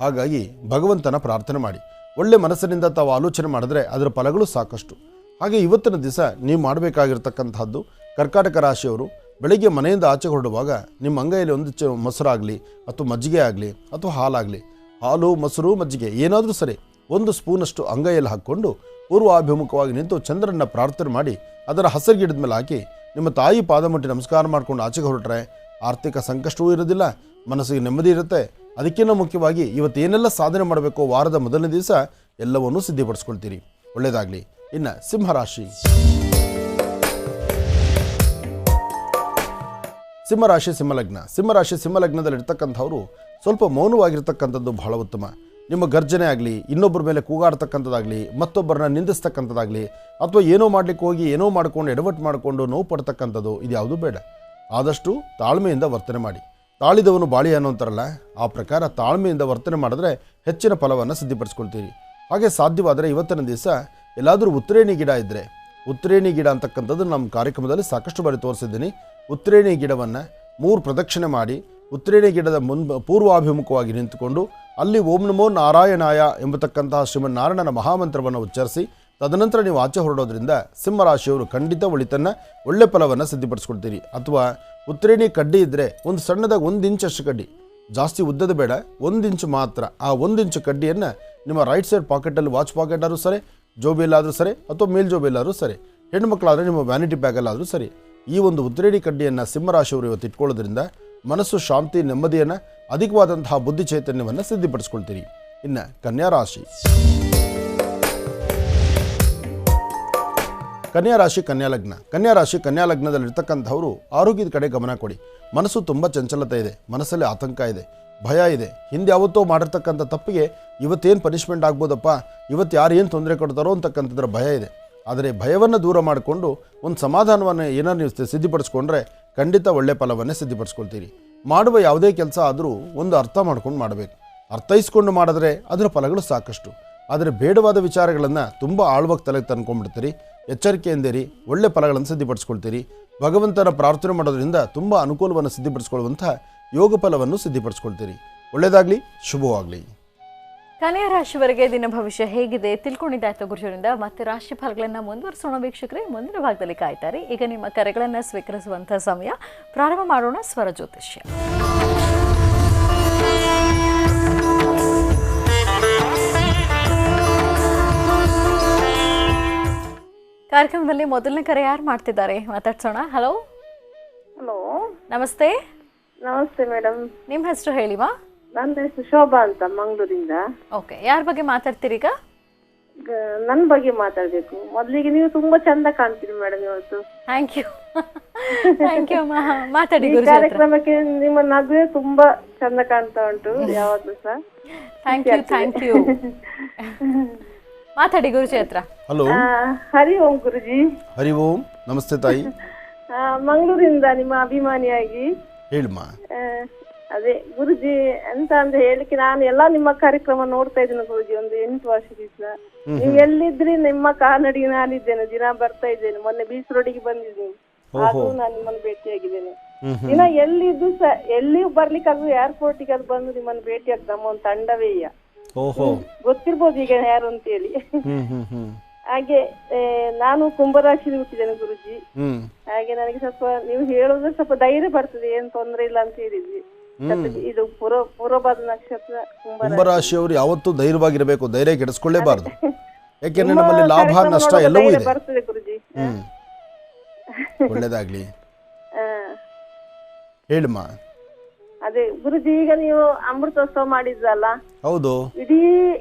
ಹಾಗಾಗಿ ಭಗವಂತನ ಪ್ರಾರ್ಥನೆ ಮಾಡಿ ಒಳ್ಳೆ ಮನಸ್ಸಿನಿಂದ ತಾವು ಆಲೋಚನೆ ಮಾಡಿದ್ರೆ ಅದರ ಫಲಗಳು ಸಾಕಷ್ಟು. ಹಾಗೆ ಇವತ್ತಿನ ದಿವಸ ನೀವು ಮಾಡಬೇಕಾಗಿರ್ತಕ್ಕಂಥದ್ದು, ಕರ್ಕಾಟಕ ರಾಶಿಯವರು ಬೆಳಗ್ಗೆ ಮನೆಯಿಂದ ಆಚೆ ಹೊರಡುವಾಗ ನಿಮ್ಮ ಅಂಗೈಯಲ್ಲಿ ಒಂದು ಮೊಸರಾಗಲಿ ಅಥವಾ ಮಜ್ಜಿಗೆ ಆಗಲಿ ಅಥವಾ ಹಾಲಾಗಲಿ, ಹಾಲು ಮೊಸರು ಮಜ್ಜಿಗೆ ಏನಾದರೂ ಸರಿ ಒಂದು ಸ್ಪೂನಷ್ಟು ಅಂಗೈಯಲ್ಲಿ ಹಾಕ್ಕೊಂಡು ಪೂರ್ವಾಭಿಮುಖವಾಗಿ ನಿಂತು ಚಂದ್ರನ ಪ್ರಾರ್ಥನೆ ಮಾಡಿ ಅದರ ಹಸಿರು ಗಿಡದ ಮೇಲೆ ಹಾಕಿ ನಿಮ್ಮ ತಾಯಿ ಪಾದ ಮುಟ್ಟಿ ನಮಸ್ಕಾರ ಮಾಡ್ಕೊಂಡು ಆಚೆಗೆ ಹೊರಟ್ರೆ ಆರ್ಥಿಕ ಸಂಕಷ್ಟವೂ ಇರೋದಿಲ್ಲ, ಮನಸ್ಸಿಗೆ ನೆಮ್ಮದಿ ಇರುತ್ತೆ. ಅದಕ್ಕಿಂತ ಮುಖ್ಯವಾಗಿ ಇವತ್ತು ಏನೆಲ್ಲ ಸಾಧನೆ ಮಾಡಬೇಕು ವಾರದ ಮೊದಲನೇ ದಿವಸ ಎಲ್ಲವನ್ನೂ ಸಿದ್ಧಿಪಡಿಸ್ಕೊಳ್ತೀರಿ. ಒಳ್ಳೆಯದಾಗಲಿ. ಇನ್ನು ಸಿಂಹರಾಶಿ. ಸಿಂಹರಾಶಿ ಸಿಂಹಲಗ್ನದಲ್ಲಿರ್ತಕ್ಕಂಥವರು ಸ್ವಲ್ಪ ಮೌನವಾಗಿರ್ತಕ್ಕಂಥದ್ದು ಬಹಳ ಉತ್ತಮ. ನಿಮ್ಮ ಗರ್ಜನೆ ಆಗಲಿ, ಇನ್ನೊಬ್ಬರ ಮೇಲೆ ಕೂಗಾಡ್ತಕ್ಕಂಥದ್ದಾಗಲಿ, ಮತ್ತೊಬ್ಬರನ್ನ ನಿಂದಿಸ್ತಕ್ಕಂಥದ್ದಾಗಲಿ, ಅಥವಾ ಏನೋ ಮಾಡಲಿಕ್ಕೆ ಹೋಗಿ ಏನೋ ಮಾಡ್ಕೊಂಡು ಎಡವಟ್ಟು ಮಾಡಿಕೊಂಡು ನೋವು ಪಡ್ತಕ್ಕಂಥದ್ದು ಇದು ಯಾವುದೂ ಬೇಡ. ಆದಷ್ಟು ತಾಳ್ಮೆಯಿಂದ ವರ್ತನೆ ಮಾಡಿ. ತಾಳಿದವನು ಬಾಳಿ ಅನ್ನೋಂತಾರಲ್ಲ, ಆ ಪ್ರಕಾರ ತಾಳ್ಮೆಯಿಂದ ವರ್ತನೆ ಮಾಡಿದ್ರೆ ಹೆಚ್ಚಿನ ಫಲವನ್ನು ಸಿದ್ಧಿಪಡಿಸ್ಕೊಳ್ತೀರಿ. ಹಾಗೆ ಸಾಧ್ಯವಾದರೆ ಇವತ್ತಿನ ದಿವಸ ಎಲ್ಲಾದರೂ ಉತ್ತರೇಣಿ ಗಿಡ ಇದ್ದರೆ, ಉತ್ತರೇಣಿ ಗಿಡ ಅಂತಕ್ಕಂಥದ್ದು ನಮ್ಮ ಕಾರ್ಯಕ್ರಮದಲ್ಲಿ ಸಾಕಷ್ಟು ಬಾರಿ ತೋರಿಸಿದ್ದೀನಿ. ಉತ್ತರೇಣಿ ಗಿಡವನ್ನು 3 ಪ್ರದಕ್ಷಿಣೆ ಮಾಡಿ ಉತ್ತರೇಣಿ ಗಿಡದ ಪೂರ್ವಾಭಿಮುಖವಾಗಿ ನಿಂತುಕೊಂಡು ಅಲ್ಲಿ ಓಂ ನಮೋ ನಾರಾಯಣಾಯ ಎಂಬತಕ್ಕಂತಹ ಶ್ರೀಮನ್ನಾರಾಯಣನ ಮಹಾಮಂತ್ರವನ್ನು ಉಚ್ಚರಿಸಿ ತದನಂತರ ನೀವು ಆಚೆ ಹೊರಡೋದ್ರಿಂದ ಸಿಂಹರಾಶಿಯವರು ಖಂಡಿತ ಒಳ್ಳೆ ಫಲವನ್ನು ಸಿದ್ಧಿಪಡಿಸ್ಕೊಳ್ತೀರಿ. ಅಥವಾ ಉತ್ತರೇಣಿ ಕಡ್ಡಿ ಇದ್ದರೆ ಒಂದು ಸಣ್ಣದಾಗಿ 1 ಇಂಚಷ್ಟು ಕಡ್ಡಿ, ಜಾಸ್ತಿ ಉದ್ದದ ಬೇಡ, 1 ಇಂಚು ಮಾತ್ರ. ಆ 1 ಇಂಚು ಕಡ್ಡಿಯನ್ನು ನಿಮ್ಮ ರೈಟ್ ಸೈಡ್ ಪಾಕೆಟಲ್ಲಿ, ವಾಚ್ ಪಾಕೆಟ್ ಆದರೂ ಸರಿ, ಜೋಬಿಯಲ್ಲಾದರೂ ಸರಿ, ಅಥವಾ ಮೇಲ್ಜೋಬಿಯಲ್ಲಾದರೂ ಸರಿ, ಹೆಣ್ಮಕ್ಳಾದರೆ ನಿಮ್ಮ ವ್ಯಾನಿಟಿ ಬ್ಯಾಗಲ್ಲಾದರೂ ಸರಿ, ಈ ಒಂದು ಉತ್ತರೇಣಿ ಕಡ್ಡಿಯನ್ನು ಸಿಂಹರಾಶಿಯವರು ಇವತ್ತು ಇಟ್ಕೊಳ್ಳೋದ್ರಿಂದ ಮನಸ್ಸು ಶಾಂತಿ, ನೆಮ್ಮದಿಯನ್ನು, ಅಧಿಕವಾದಂತಹ ಬುದ್ಧಿ ಚೈತನ್ಯವನ್ನು ಸಿದ್ಧಿಪಡಿಸ್ಕೊಳ್ತೀರಿ. ಇನ್ನು ಕನ್ಯಾರಾಶಿ. ಕನ್ಯಾಲಗ್ನದಲ್ಲಿರ್ತಕ್ಕಂಥವರು ಆರೋಗ್ಯದ ಕಡೆ ಗಮನ ಕೊಡಿ. ಮನಸ್ಸು ತುಂಬ ಚಂಚಲತೆ ಇದೆ, ಮನಸ್ಸಲ್ಲಿ ಆತಂಕ ಇದೆ, ಭಯ ಇದೆ. ಹಿಂದೆ ಯಾವತ್ತೋ ಮಾಡಿರ್ತಕ್ಕಂಥ ತಪ್ಪಿಗೆ ಇವತ್ತೇನು ಪನಿಷ್ಮೆಂಟ್ ಆಗ್ಬೋದಪ್ಪ, ಇವತ್ತು ಯಾರು ಏನು ತೊಂದರೆ ಕೊಡ್ತಾರೋ ಅಂತಕ್ಕಂಥದ್ರ ಭಯ ಇದೆ. ಆದರೆ ಭಯವನ್ನು ದೂರ ಮಾಡಿಕೊಂಡು ಒಂದು ಸಮಾಧಾನವನ್ನು ಏನಾರು ನೀವು ಸಿದ್ಧಿಪಡಿಸ್ಕೊಂಡ್ರೆ ಖಂಡಿತ ಒಳ್ಳೆ ಫಲವನ್ನೇ ಸಿದ್ಧಿಪಡಿಸ್ಕೊಳ್ತೀರಿ. ಮಾಡುವ ಯಾವುದೇ ಕೆಲಸ ಆದರೂ ಒಂದು ಅರ್ಥ ಮಾಡ್ಕೊಂಡು ಮಾಡಬೇಕು. ಅರ್ಥೈಸ್ಕೊಂಡು ಮಾಡಿದ್ರೆ ಅದರ ಫಲಗಳು ಸಾಕಷ್ಟು. ಆದರೆ ಬೇಡವಾದ ವಿಚಾರಗಳನ್ನು ತುಂಬ ಆಳ್ವಾಗಿ ತಲೆಗೆ ತಂದ್ಕೊಂಡ್ಬಿಡ್ತೀರಿ. ಎಚ್ಚರಿಕೆಯಿಂದಿರಿ, ಒಳ್ಳೆ ಫಲಗಳನ್ನು ಸಿದ್ಧಿಪಡಿಸ್ಕೊಳ್ತೀರಿ. ಭಗವಂತನ ಪ್ರಾರ್ಥನೆ ಮಾಡೋದ್ರಿಂದ ತುಂಬ ಅನುಕೂಲವನ್ನು ಸಿದ್ಧಿಪಡಿಸ್ಕೊಳ್ಳುವಂಥ ಯೋಗ ಫಲವನ್ನು ಸಿದ್ಧಿಪಡಿಸ್ಕೊಳ್ತೀರಿ. ಒಳ್ಳೆಯದಾಗಲಿ, ಶುಭವಾಗಲಿ. ಕನ್ಯಾ ರಾಶಿವರೆಗೆ ದಿನ ಭವಿಷ್ಯ ಹೇಗಿದೆ ತಿಳ್ಕೊಂಡಿದ್ದಾಯ್ತು ಗುರುಜರಿಂದ. ಮತ್ತೆ ರಾಶಿ ಫಲಗಳನ್ನು ಮುಂದುವರಿಸೋಣ ವೀಕ್ಷಕರೇ. ಮುಂದಿನ ಭಾಗದಲ್ಲಿ ಕಾಯ್ತಾರೆ. ಈಗ ನಿಮ್ಮ ಕರೆಗಳನ್ನು ಸ್ವೀಕರಿಸುವಂಥ ಸಮಯ. ಪ್ರಾರಂಭ ಮಾಡೋಣ ಸ್ವರ ಜ್ಯೋತಿಷ್ಯ. ಕಾರ್ಯಕ್ರಮದಲ್ಲಿ ಮೊದಲನೇ ಕರೆ ಯಾರು ಮಾಡ್ತಿದ್ದಾರೆ ಮಾತಾಡ್ಸೋಣ. ಹಲೋ. ಹಲೋ, ನಮಸ್ತೆ. ನಮಸ್ತೆ ಮೇಡಮ್. ನಿಮ್ಮ ಹೆಸರು ಹೇಳಿವಾ? ನನ್ನ ಹೆಸರು ಶೋಭಾ ಅಂತ, ಮಂಗಳೂರಿಂದ. ಓಕೆ, ಯಾರ ಬಗ್ಗೆ ಮಾತಾಡ್ತೀರಿ ಈಗ? ನನ್ನ ಬಗ್ಗೆ ಮಾತಾಡ್ಬೇಕು. ಮೊದಲಿಗೆ ನೀವು ತುಂಬಾ ಚಂದ ಕಾಣ್ತೀರಿ ಮೇಡಮ್ ಇವತ್ತು. Thank you. Thank you. ಮಾತಾಡಿ. ಕಾರ್ಯಕ್ರಮಕ್ಕೆ ನಿಮ್ಮ ನಗುವೆ ತುಂಬಾ ಚಂದ ಕಾಣ್ತಾ ಉಂಟು ಯಾವಾಗ್ಲೂ ಸಹ. Thank you, thank you. ಮಾತಾಡಿ ಗುರುಜಿ ಹತ್ರ. ಹಲೋ. ಹರಿ ಓಂ ಗುರುಜಿ. ಹರಿ ಓಂ. ನಮಸ್ತೆ ತಾಯಿ. ಮಂಗಳೂರಿಂದ ನಿಮ್ಮ ಅಭಿಮಾನಿಯಾಗಿ ಹೇಳಮ್ಮ. ಅದೇ ಗುರುಜಿ ಎಂತ ಅಂತ ಹೇಳಿಕ್ಕೆ, ನಾನು ಎಲ್ಲಾ ನಿಮ್ಮ ಕಾರ್ಯಕ್ರಮ ನೋಡ್ತಾ ಇದ್ದೀನಿ ಗುರುಜಿ ಒಂದು 8 ವರ್ಷದಿಂದ. ನೀವು ಎಲ್ಲಿದ್ರಿ ನಿಮ್ಮ ಕಾನಡಿಗೆ ನಾನಿದ್ದೇನೆ, ದಿನ ಬರ್ತಾ ಇದ್ದೇನೆ. ಮೊನ್ನೆ ಬೀಚ್ ರೋಡಿಗೆ ಬಂದಿದ್ದೀನಿ, ಅದು ನಾನು ನಿಮ್ಮನ್ನು ಭೇಟಿಯಾಗಿದ್ದೇನೆ. ದಿನ ಎಲ್ಲಿದ್ದು ಎಲ್ಲಿಯೂ ಬರ್ಲಿಕ್ಕಾಗ ಏರ್ಪೋರ್ಟಿಗೆ ಅದು ಬಂದು ನಿಮ್ಮನ್ನು ಭೇಟಿಯಾಗ ನಮ್ಮ ಒಂದು ತಂಡವೇ ಗೊತ್ತಿರ್ಬೋದು ಈಗ ಯಾರು ಅಂತ ಹೇಳಿ. ಹಾಗೆ ನಾನು ಕುಂಭರಾಶಿ ಹುಟ್ಟಿದ್ದೇನೆ ಗುರುಜಿ. ಹಾಗೆ ನನಗೆ ಸ್ವಲ್ಪ ನೀವು ಹೇಳೋದ್ರೆ ಸ್ವಲ್ಪ ಧೈರ್ಯ ಬರ್ತದೆ, ಏನ್ ತೊಂದ್ರೆ ಇಲ್ಲ ಅಂತ ಹೇಳಿದ್ವಿ. ಇದು ಪೂರ್ವಭಾದ ನಕ್ಷತ್ರ ಕುಂಭರಾಶಿಯವರು ಯಾವತ್ತೂ ಧೈರ್ಯವಾಗಿರಬೇಕು, ಧೈರ್ಯ ಕೆಡಿಸ್ಕೊಳ್ಳೇಬಾರದು. ಯಾಕೆಂದ್ರೆ ನಮ್ಮಲ್ಲಿ ಲಾಭ ನಷ್ಟ ಎಲ್ಲವೂ ಇದೆ. ಬರ್ತದೆ ಗುರುಜಿ. ಒಳ್ಳೇದಾಗ್ಲಿ, ಹೇಳಮ್ಮ. ಅದೇ ಗುರುಜಿ, ಈಗ ನೀವು ಅಮೃತೋತ್ಸವ ಮಾಡಿದ್ರಲ್ಲ? ಹೌದು. ಇಡೀ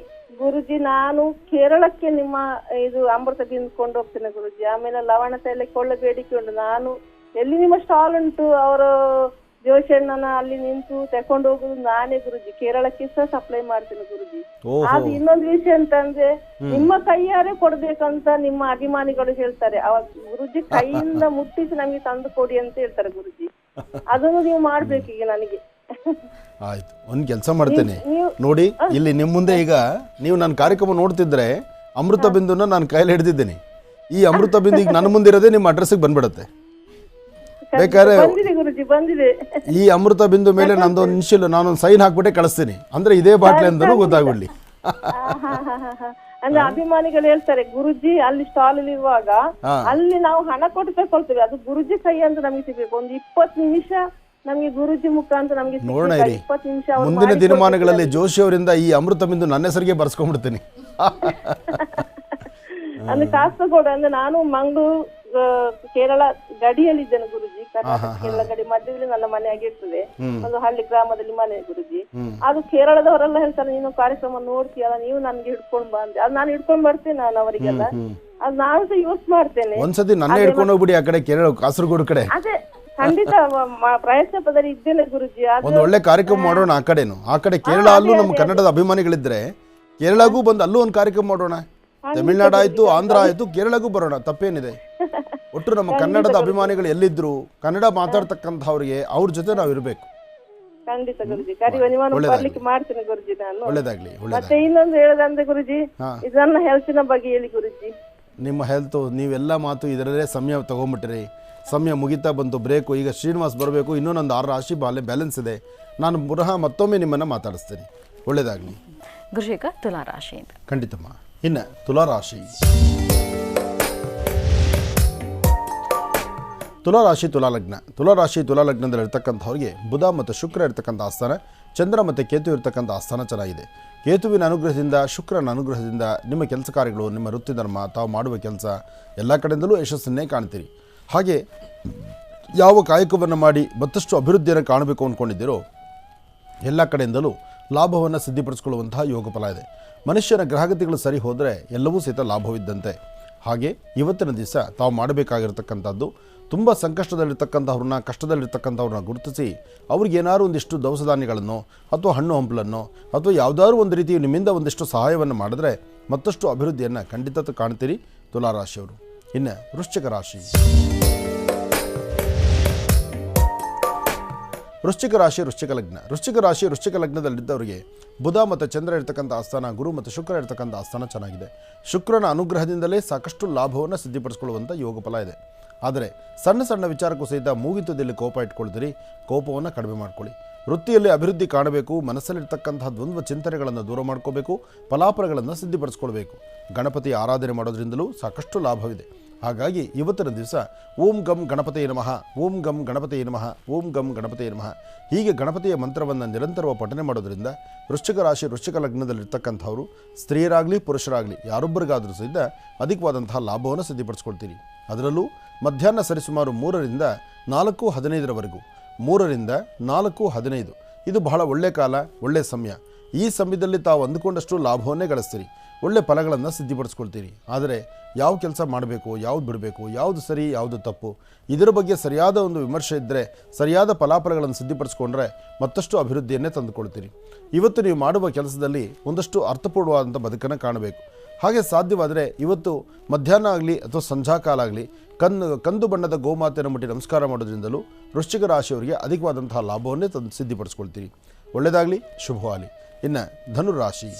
ಗುರುಜಿ ನಾನು ಕೇರಳಕ್ಕೆ ನಿಮ್ಮ ಇದು ಅಮೃತ ಕೊಂಡು ಹೋಗ್ತೇನೆ ಗುರುಜಿ. ಆಮೇಲೆ ಲವಣ ತೈಲಕ್ಕೆ ಒಳ್ಳೆ ಬೇಡಿಕೆ ಉಂಟು. ನಾನು ಎಲ್ಲಿ ನಿಮ್ಮ ಸ್ಟಾಲ್ ಉಂಟು ಅವರು ಜೋಶಣ್ಣನ ಅಲ್ಲಿ ನಿಂತು ತಕೊಂಡು ಹೋಗುದು ನಾನೇ ಗುರುಜಿ. ಕೇರಳಕ್ಕೆ ಸಹ ಸಪ್ಲೈ ಮಾಡ್ತೇನೆ ಗುರುಜಿ. ಅದು ಇನ್ನೊಂದು ವಿಷಯ ಅಂತಂದ್ರೆ ನಿಮ್ಮ ಕೈಯಾರೆ ಕೊಡ್ಬೇಕಂತ ನಿಮ್ಮ ಅಭಿಮಾನಿಗಳು ಹೇಳ್ತಾರೆ. ಅವಾಗ ಗುರುಜಿ ಕೈಯಿಂದ ಮುಟ್ಟಿಸಿ ನಮ್ಗೆ ತಂದು ಕೊಡಿ ಅಂತ ಹೇಳ್ತಾರೆ ಗುರುಜಿ. ಅದನ್ನು ನೀವು ಮಾಡ್ಬೇಕು ಈಗ ನನಗೆ. ಆಯ್ತು, ಒಂದು ಕೆಲಸ ಮಾಡ್ತೇನೆ ನೋಡಿ, ಇಲ್ಲಿ ನಿಮ್ಮ ಮುಂದೆ ಈಗ ನೀವು ನನ್ನ ಕಾರ್ಯಕ್ರಮ ನೋಡ್ತಿದ್ರೆ ಅಮೃತ ಬಿಂದುನ ನಾನು ಕೈಯಲ್ಲಿ ಹಿಡಿದಿದ್ದೇನೆ. ಈ ಅಮೃತ ಬಿಂದು ಈಗ ನನ್ನ ಮುಂದೆ ಇರೋದೇ ನಿಮ್ಮ ಅಡ್ರೆಸ್ಸಿಗೆ ಬಂದ್ಬಿಡುತ್ತೆ. ಬೇಕಾದ್ರೆ ಗುರುಜಿ ಬಂದಿದೆ. ಈ ಅಮೃತ ಬಿಂದು ಮೇಲೆ ನಂದೊಂದು ಇನ್ಶಿಯಲ್ ನಾನೊಂದು ಸೈನ್ ಹಾಕ್ಬಿಟ್ಟೆ ಕಳಿಸ್ತೀನಿ, ಅಂದ್ರೆ ಇದೇ ಬಾಟ್ಲಿ ಅಂತಲೂ ಗೊತ್ತಾಗ್ಬಿಡ್ಲಿ. ಅಂದ್ರೆ ಅಭಿಮಾನಿಗಳು ಹೇಳ್ತಾರೆ ಗುರುಜಿ ಅಲ್ಲಿ ಸ್ಟಾಲ್ ಅಲ್ಲಿ ಇರುವಾಗ ಅಲ್ಲಿ ನಾವು ಹಣ ಕೊಟ್ಟು ತಗೊಳ್ತೇವೆ, ಅದು ಗುರುಜಿ ಕೈ ಅಂತ ನಮಗೆ ಸಿಗ್ಬೇಕು. ಒಂದು 20 ನಿಮಿಷ ನಮ್ಗೆ ಗುರುಜಿ ಮುಖ ಅಂತ ನಮ್ಗೆ ನೋಡೋಣ ಇರಿ, ಮುಂದಿನ ದಿನಮಾನಗಳಲ್ಲಿ ಜೋಶಿ ಅವರಿಂದ ಈ ಅಮೃತ ಬಿಂದು ನನ್ನ ಹೆಸರಿಗೆ ಬರ್ಸ್ಕೊಂಡ್ಬಿಡ್ತೀನಿ. ಅಂದ್ರೆ ಕಾಸರಗೋಡು ಅಂದ್ರೆ ನಾನು ಮಂಗಳೂರು ಕೇರಳ ಗಡಿಯಲ್ಲಿದ್ದೇನೆ ಗುರುಜಿ. ಕರ್ನಾಟಕ ಕೇರಳ ಗಡಿ ಮಧ್ಯದಲ್ಲಿ ನನ್ನ ಮನೆ ಆಗಿರ್ತದೆ, ಒಂದು ಹಳ್ಳಿ ಗ್ರಾಮದಲ್ಲಿ ಮನೆ ಗುರುಜಿ. ಅದು ಕೇರಳದವರೆಲ್ಲ ಹೇಳ್ತಾರೆ ನೀನು ಕಾರ್ಯಕ್ರಮ ನೋಡ್ತೀಯಲ್ಲ, ನೀವು ನನ್ಗೆ ಹಿಡ್ಕೊಂಡ್ ಬಾ ಅಂತ. ಅದು ನಾನು ಹಿಡ್ಕೊಂಡ್ ಬರ್ತೇನೆ, ನಾನು ಅವರಿಗೆಲ್ಲ ಅದು ನಾನು ಸಹ ಯೂಸ್ ಮಾಡ್ತೇನೆ. ಒಂದ್ಸತಿ ನನ್ನ ಹಿಡ್ಕೊಂಡು ಹೋಗ್ಬಿಡಿ ಆ ಕಡೆ ಕೇರಳ ಕಾಸರಗೋಡು ಕಡೆ. ಅದೇ ಖಂಡಿತ ಪ್ರಯತ್ನ ಪದಲ್ಲಿ ಇದ್ದೇನೆ ಗುರುಜಿ. ಒಂದು ಒಳ್ಳೆ ಕಾರ್ಯಕ್ರಮ ಮಾಡೋಣ ಆ ಕಡೆನು. ಆ ಕಡೆ ಕೇರಳ ಅಲ್ಲೂ ನಮ್ಮ ಕನ್ನಡದ ಅಭಿಮಾನಿಗಳಿದ್ರೆ ಕೇರಳಗೂ ಬಂದು ಅಲ್ಲೂ ಒಂದು ಕಾರ್ಯಕ್ರಮ ಮಾಡೋಣ. ತಮಿಳ್ನಾಡು ಆಯ್ತು, ಆಂಧ್ರ ಆಯ್ತು, ಕೇರಳಗೂ ಬರೋಣ, ತಪ್ಪೇನಿದೆ. ಒಟ್ಟು ನಮ್ಮ ಕನ್ನಡದ ಅಭಿಮಾನಿಗಳು ಎಲ್ಲಿದ್ರು ಕನ್ನಡ ಮಾತಾಡ್ತಕ್ಕಂಥವ್ರಿಗೆ ಅವ್ರ ಜೊತೆ ನಾವು ಇರಬೇಕು. ಖಂಡಿತ ಗುರುಜಿ, ಕರಿವ ನಿಮ್ಮನ್ನು ಬರ್ಲಿಕ್ಕೆ ಮಾಡ್ತೀನಿ ಗುರುಜಿ ನಾನು. ಒಳ್ಳೇದಾಗ್ಲಿ. ಮತ್ತೆ ಇನ್ನೊಂದು ಹೇಳದಂದ್ರೆ ಗುರುಜಿ, ಇದನ್ನ ಹೆಲ್ತಿನ ಬಗ್ಗೆ ಹೇಳಿ ಗುರುಜಿ. ನಿಮ್ಮ ಹೆಲ್ತ್ ನೀವೆಲ್ಲ ಮಾತು ಇದರಲ್ಲೇ ಸಮಯ ತಗೊಂಡ್ಬಿಟ್ರಿ, ಸಮಯ ಮುಗಿತಾ ಬಂತು, ಬ್ರೇಕು. ಈಗ ಶ್ರೀನಿವಾಸ್ ಬರಬೇಕು, ಇನ್ನೊಂದು 6 ರಾಶಿ ಬ್ಯಾಲೆನ್ಸ್ ಇದೆ. ನಾನು ಪುನಃ ಮತ್ತೊಮ್ಮೆ ನಿಮ್ಮನ್ನು ಮಾತಾಡಿಸ್ತೇನೆ. ಒಳ್ಳೇದಾಗಲಿ ಗುರುಶೇಖ. ತುಲಾ ರಾಶಿಯಿಂದ ಖಂಡಿತಮ್ಮ. ಇನ್ನು ತುಲಾರಾಶಿ, ತುಲಾರಾಶಿ ತುಲಾಲಗ್ನ. ತುಲಾರಾಶಿ ತುಲಾಲಗ್ನದಲ್ಲಿ ಇರ್ತಕ್ಕಂಥವ್ರಿಗೆ ಬುಧ ಮತ್ತು ಶುಕ್ರ ಇರ್ತಕ್ಕಂಥ ಆಸ್ಥಾನ, ಚಂದ್ರ ಮತ್ತು ಕೇತು ಇರ್ತಕ್ಕಂಥ ಆಸ್ಥಾನ ಚೆನ್ನಾಗಿದೆ. ಕೇತುವಿನ ಅನುಗ್ರಹದಿಂದ, ಶುಕ್ರನ ಅನುಗ್ರಹದಿಂದ ನಿಮ್ಮ ಕೆಲಸ ಕಾರ್ಯಗಳು, ನಿಮ್ಮ ವೃತ್ತಿ ಧರ್ಮ, ತಾವು ಮಾಡುವ ಕೆಲಸ ಎಲ್ಲ ಕಡೆಯಿಂದಲೂ ಯಶಸ್ಸನ್ನೇ ಕಾಣ್ತೀರಿ. ಹಾಗೆ ಯಾವ ಕಾಯಕವನ್ನು ಮಾಡಿ ಮತ್ತಷ್ಟು ಅಭಿವೃದ್ಧಿಯನ್ನು ಕಾಣಬೇಕು ಅಂದ್ಕೊಂಡಿದ್ದೀರೋ ಎಲ್ಲ ಕಡೆಯಿಂದಲೂ ಲಾಭವನ್ನು ಸಿದ್ಧಿಪಡಿಸ್ಕೊಳ್ಳುವಂತಹ ಯೋಗ ಫಲ ಇದೆ. ಮನುಷ್ಯನ ಗ್ರಹಗತಿಗಳು ಸರಿ ಹೋದರೆ ಎಲ್ಲವೂ ಸಹಿತ ಲಾಭವಿದ್ದಂತೆ. ಹಾಗೆ ಇವತ್ತಿನ ದಿವಸ ತಾವು ಮಾಡಬೇಕಾಗಿರ್ತಕ್ಕಂಥದ್ದು, ತುಂಬ ಸಂಕಷ್ಟದಲ್ಲಿರ್ತಕ್ಕಂಥವ್ರನ್ನ, ಕಷ್ಟದಲ್ಲಿರ್ತಕ್ಕಂಥವ್ರನ್ನ ಗುರುತಿಸಿ ಅವ್ರಿಗೇನಾದ್ರು ಒಂದಿಷ್ಟು ದವಸ ಧಾನ್ಯಗಳನ್ನು ಅಥವಾ ಹಣ್ಣು ಹಂಪಲನ್ನು ಅಥವಾ ಯಾವುದಾದ್ರೂ ಒಂದು ರೀತಿ ನಿಮ್ಮಿಂದ ಒಂದಿಷ್ಟು ಸಹಾಯವನ್ನು ಮಾಡಿದ್ರೆ ಮತ್ತಷ್ಟು ಅಭಿವೃದ್ಧಿಯನ್ನು ಖಂಡಿತ ಕಾಣ್ತೀರಿ ತುಲಾರಾಶಿಯವರು. ಇನ್ನು ವೃಶ್ಚಿಕ ರಾಶಿ, ವೃಶ್ಚಿಕ ರಾಶಿ ವೃಶ್ಚಿಕ ಲಗ್ನ. ವೃಶ್ಚಿಕ ರಾಶಿ ವೃಶ್ಚಿಕ ಲಗ್ನದಲ್ಲಿದ್ದವರಿಗೆ ಬುಧ ಮತ್ತು ಚಂದ್ರ ಇರ್ತಕ್ಕಂಥ ಆಸ್ಥಾನ, ಗುರು ಮತ್ತು ಶುಕ್ರ ಇರ್ತಕ್ಕಂಥ ಆಸ್ಥಾನ ಚೆನ್ನಾಗಿದೆ. ಶುಕ್ರನ ಅನುಗ್ರಹದಿಂದಲೇ ಸಾಕಷ್ಟು ಲಾಭವನ್ನು ಸಿದ್ಧಿಪಡಿಸ್ಕೊಳ್ಳುವಂಥ ಯೋಗ ಫಲ ಇದೆ. ಆದರೆ ಸಣ್ಣ ಸಣ್ಣ ವಿಚಾರಕ್ಕೂ ಸಹಿತ ಮೂಗಿತದಲ್ಲಿ ಕೋಪ ಇಟ್ಕೊಳ್ತೀರಿ, ಕೋಪವನ್ನು ಕಡಿಮೆ ಮಾಡ್ಕೊಳ್ಳಿ. ವೃತ್ತಿಯಲ್ಲಿ ಅಭಿವೃದ್ಧಿ ಕಾಣಬೇಕು, ಮನಸ್ಸಲ್ಲಿರ್ತಕ್ಕಂತಹ ದ್ವಂದ್ವ ಚಿಂತನೆಗಳನ್ನು ದೂರ ಮಾಡ್ಕೋಬೇಕು, ಫಲಾಫಲಗಳನ್ನು ಸಿದ್ಧಿಪಡಿಸ್ಕೊಳ್ಬೇಕು. ಗಣಪತಿ ಆರಾಧನೆ ಮಾಡೋದ್ರಿಂದಲೂ ಸಾಕಷ್ಟು ಲಾಭವಿದೆ. ಹಾಗಾಗಿ ಇವತ್ತಿನ ದಿವಸ ಓಂ ಗಂ ಗಣಪತಿಯೇ ನಮಃ, ಓಂ ಗಂ ಗಣಪತಿಯೇ ನಮಃ, ಓಂ ಗಂ ಗಣಪತಿಯೇ ನಮಃ ಹೀಗೆ ಗಣಪತಿಯ ಮಂತ್ರವನ್ನು ನಿರಂತರವಾಗಿ ಪಠನೆ ಮಾಡೋದ್ರಿಂದ ವೃಶ್ಚಿಕ ರಾಶಿ ವೃಶ್ಚಿಕ ಲಗ್ನದಲ್ಲಿರ್ತಕ್ಕಂಥವರು ಸ್ತ್ರೀಯರಾಗಲಿ ಪುರುಷರಾಗಲಿ ಯಾರೊಬ್ಬರಿಗಾದರೂ ಸಹಿತ ಅಧಿಕವಾದಂತಹ ಲಾಭವನ್ನು ಸಿದ್ಧಿಪಡಿಸ್ಕೊಳ್ತೀರಿ. ಅದರಲ್ಲೂ ಮಧ್ಯಾಹ್ನ ಸರಿಸುಮಾರು 3ರಿಂದ 4:15 3ರಿಂದ 4:15 ಇದು ಬಹಳ ಒಳ್ಳೆಯ ಕಾಲ, ಒಳ್ಳೆಯ ಸಮಯ. ಈ ಸಮಯದಲ್ಲಿ ತಾವು ಅಂದುಕೊಂಡಷ್ಟು ಲಾಭವನ್ನೇ ಗಳಿಸ್ತೀರಿ, ಒಳ್ಳೆ ಫಲಗಳನ್ನು ಸಿದ್ಧಿಪಡಿಸ್ಕೊಳ್ತೀರಿ. ಆದರೆ ಯಾವ ಕೆಲಸ ಮಾಡಬೇಕು, ಯಾವುದು ಬಿಡಬೇಕು, ಯಾವುದು ಸರಿ, ಯಾವುದು ತಪ್ಪು, ಇದರ ಬಗ್ಗೆ ಸರಿಯಾದ ಒಂದು ವಿಮರ್ಶೆ ಇದ್ದರೆ, ಸರಿಯಾದ ಫಲಾಫಲಗಳನ್ನು ಸಿದ್ಧಿಪಡಿಸ್ಕೊಂಡ್ರೆ ಮತ್ತಷ್ಟು ಅಭಿವೃದ್ಧಿಯನ್ನೇ ತಂದುಕೊಳ್ತೀರಿ. ಇವತ್ತು ನೀವು ಮಾಡುವ ಕೆಲಸದಲ್ಲಿ ಒಂದಷ್ಟು ಅರ್ಥಪೂರ್ಣವಾದಂಥ ಬದುಕನ್ನು ಕಾಣಬೇಕು. ಹಾಗೆ ಸಾಧ್ಯವಾದರೆ ಇವತ್ತು ಮಧ್ಯಾಹ್ನ ಆಗಲಿ ಅಥವಾ ಸಂಧ್ಯಾಕಾಲ ಆಗಲಿ ಕಂದು ಬಣ್ಣದ ಗೋಮಾತೆಯನ್ನು ಮುಟ್ಟಿ ನಮಸ್ಕಾರ ಮಾಡೋದ್ರಿಂದಲೂ ವೃಶ್ಚಿಕ ರಾಶಿಯವರಿಗೆ ಅಧಿಕವಾದಂತಹ ಲಾಭವನ್ನೇ ತಂದು ಸಿದ್ಧಿಪಡಿಸ್ಕೊಳ್ತೀರಿ. ಒಳ್ಳೆಯದಾಗಲಿ, ಶುಭವಾಗಲಿ. ಇನ್ನು ಧನುರಾಶಿ,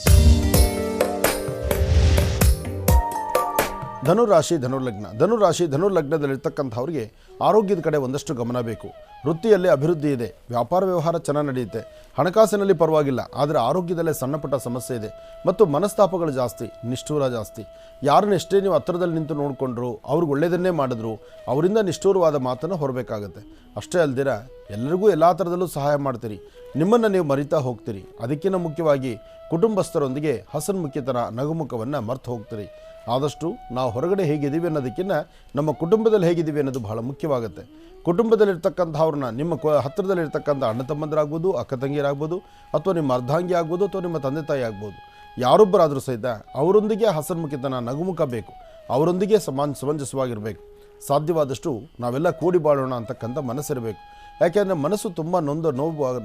ಧನುರಾಶಿ ಧನುರ್ಲಗ್ನ. ಧನುರಾಶಿ ಧನುರ್ಲಗ್ನದಲ್ಲಿರ್ತಕ್ಕಂಥವ್ರಿಗೆ ಆರೋಗ್ಯದ ಕಡೆ ಒಂದಷ್ಟು ಗಮನ ಬೇಕು. ವೃತ್ತಿಯಲ್ಲಿ ಅಭಿವೃದ್ಧಿ ಇದೆ, ವ್ಯಾಪಾರ ವ್ಯವಹಾರ ಚೆನ್ನಾಗಿ ನಡೆಯುತ್ತೆ, ಹಣಕಾಸಿನಲ್ಲಿ ಪರವಾಗಿಲ್ಲ. ಆದರೆ ಆರೋಗ್ಯದಲ್ಲೇ ಸಣ್ಣ ಪುಟ್ಟ ಸಮಸ್ಯೆ ಇದೆ ಮತ್ತು ಮನಸ್ತಾಪಗಳು ಜಾಸ್ತಿ, ನಿಷ್ಠೂರ ಜಾಸ್ತಿ. ಯಾರನ್ನ ಎಷ್ಟೇ ನೀವು ಹತ್ತಿರದಲ್ಲಿ ನಿಂತು ನೋಡಿಕೊಂಡ್ರು, ಅವ್ರಿಗೆ ಒಳ್ಳೆಯದನ್ನೇ ಮಾಡಿದ್ರು, ಅವರಿಂದ ನಿಷ್ಠೂರವಾದ ಮಾತನ್ನು ಹೊರಬೇಕಾಗತ್ತೆ. ಅಷ್ಟೇ ಅಲ್ದಿರ ಎಲ್ಲರಿಗೂ ಎಲ್ಲ ಥರದಲ್ಲೂ ಸಹಾಯ ಮಾಡ್ತೀರಿ, ನಿಮ್ಮನ್ನು ನೀವು ಮರಿತಾ ಹೋಗ್ತೀರಿ. ಅದಕ್ಕಿಂತ ಮುಖ್ಯವಾಗಿ ಕುಟುಂಬಸ್ಥರೊಂದಿಗೆ ಹಸನ್ಮುಖಿತನ ನಗುಮುಖವನ್ನು ಮರ್ತು ಹೋಗ್ತೀರಿ. ಆದಷ್ಟು ನಾವು ಹೊರಗಡೆ ಹೇಗಿದ್ದೀವಿ ಅನ್ನೋದಕ್ಕಿಂತ ನಮ್ಮ ಕುಟುಂಬದಲ್ಲಿ ಹೇಗಿದ್ದೀವಿ ಅನ್ನೋದು ಬಹಳ ಮುಖ್ಯವಾಗುತ್ತೆ. ಕುಟುಂಬದಲ್ಲಿರ್ತಕ್ಕಂಥವ್ರನ್ನ, ನಿಮ್ಮ ಹತ್ತಿರದಲ್ಲಿರ್ತಕ್ಕಂಥ ಅಣ್ಣ ತಮ್ಮಂದರಾಗ್ಬೋದು, ಅಕ್ಕ ತಂಗಿಯರಾಗ್ಬೋದು, ಅಥವಾ ನಿಮ್ಮ ಅರ್ಧಾಂಗಿ ಆಗ್ಬೋದು, ಅಥವಾ ನಿಮ್ಮ ತಂದೆ ತಾಯಿ ಆಗ್ಬೋದು, ಯಾರೊಬ್ಬರಾದರೂ ಸಹಿತ ಅವರೊಂದಿಗೆ ಹಸನ್ಮುಖಿತನ ನಗುಮುಖ ಬೇಕು, ಅವರೊಂದಿಗೆ ಸಮಂಜಸವಾಗಿರಬೇಕು. ಸಾಧ್ಯವಾದಷ್ಟು ನಾವೆಲ್ಲ ಕೂಡಿ ಬಾಳೋಣ ಅಂತಕ್ಕಂಥ ಮನಸ್ಸಿರಬೇಕು. ಯಾಕೆಂದರೆ ಮನಸ್ಸು ತುಂಬ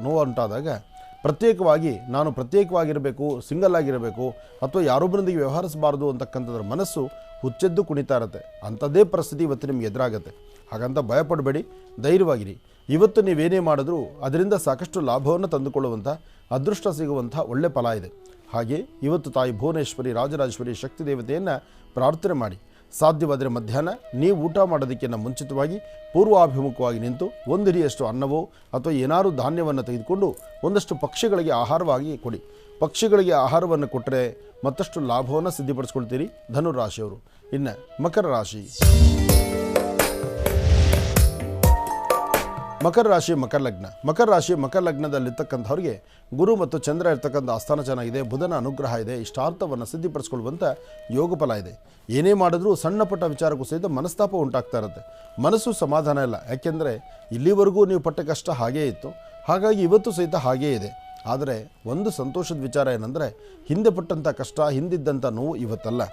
ನೋವು ಉಂಟಾದಾಗ ನಾನು ಪ್ರತ್ಯೇಕವಾಗಿರಬೇಕು, ಸಿಂಗಲ್ ಆಗಿರಬೇಕು, ಅಥವಾ ಯಾರೊಬ್ಬರೊಂದಿಗೆ ವ್ಯವಹರಿಸಬಾರ್ದು ಅಂತಕ್ಕಂಥದ್ರ ಮನಸ್ಸು ಹುಚ್ಚೆದ್ದು ಕುಣಿತಾ ಇರುತ್ತೆ. ಅಂಥದ್ದೇ ಪರಿಸ್ಥಿತಿ ಇವತ್ತು ನಿಮ್ಗೆ ಎದುರಾಗುತ್ತೆ. ಹಾಗಂತ ಭಯಪಡಬೇಡಿ, ಧೈರ್ಯವಾಗಿರಿ. ಇವತ್ತು ನೀವೇನೇ ಮಾಡಿದ್ರೂ ಅದರಿಂದ ಸಾಕಷ್ಟು ಲಾಭವನ್ನು ತಂದುಕೊಳ್ಳುವಂಥ ಅದೃಷ್ಟ ಸಿಗುವಂಥ ಒಳ್ಳೆ ಫಲ ಇದೆ. ಹಾಗೆ ಇವತ್ತು ತಾಯಿ ಭುವನೇಶ್ವರಿ ರಾಜರಾಜೇಶ್ವರಿ ಶಕ್ತಿ ದೇವತೆಯನ್ನು ಪ್ರಾರ್ಥನೆ ಮಾಡಿ. ಸಾಧ್ಯವಾದರೆ ಮಧ್ಯಾಹ್ನ ನೀವು ಊಟ ಮಾಡೋದಕ್ಕಿಂತ ಮುಂಚಿತವಾಗಿ ಪೂರ್ವಾಭಿಮುಖವಾಗಿ ನಿಂತು ಒಂದು ಹಿಡಿಯಷ್ಟು ಅನ್ನವೋ ಅಥವಾ ಏನಾದರೂ ಧಾನ್ಯವನ್ನು ತೆಗೆದುಕೊಂಡು ಒಂದಷ್ಟು ಪಕ್ಷಿಗಳಿಗೆ ಆಹಾರವಾಗಿ ಕೊಡಿ. ಪಕ್ಷಿಗಳಿಗೆ ಆಹಾರವನ್ನು ಕೊಟ್ಟರೆ ಮತ್ತಷ್ಟು ಲಾಭವನ್ನು ಸಿದ್ಧಿಪಡಿಸ್ಕೊಳ್ತೀರಿ ಧನುರಾಶಿಯವರು. ಇನ್ನು ಮಕರ ರಾಶಿ. ಮಕರ ರಾಶಿ ಮಕರ ಲಗ್ನ. ಮಕರ ರಾಶಿ ಮಕರ ಲಗ್ನದಲ್ಲಿರ್ತಕ್ಕಂಥವ್ರಿಗೆ ಗುರು ಮತ್ತು ಚಂದ್ರ ಇರ್ತಕ್ಕಂಥ ಆಸ್ಥಾನ ಚೆನ್ನಾಗಿದೆ. ಬುಧನ ಅನುಗ್ರಹ ಇದೆ. ಇಷ್ಟಾರ್ಥವನ್ನು ಸಿದ್ಧಿಪಡಿಸ್ಕೊಳ್ಳುವಂಥ ಯೋಗ ಫಲ ಇದೆ. ಏನೇ ಮಾಡಿದ್ರೂ ಸಣ್ಣ ಪುಟ್ಟ ವಿಚಾರಕ್ಕೂ ಸಹಿತ ಮನಸ್ತಾಪ ಉಂಟಾಗ್ತಾ ಇರುತ್ತೆ. ಮನಸ್ಸು ಸಮಾಧಾನ ಇಲ್ಲ. ಯಾಕೆಂದರೆ ಇಲ್ಲಿವರೆಗೂ ನೀವು ಪಟ್ಟ ಕಷ್ಟ ಹಾಗೇ ಇತ್ತು, ಹಾಗಾಗಿ ಇವತ್ತು ಸಹಿತ ಹಾಗೇ ಇದೆ. ಆದರೆ ಒಂದು ಸಂತೋಷದ ವಿಚಾರ ಏನಂದರೆ ಹಿಂದೆ ಪಟ್ಟಂಥ ಕಷ್ಟ, ಹಿಂದಿದ್ದಂಥ ನೋವು ಇವತ್ತಲ್ಲ,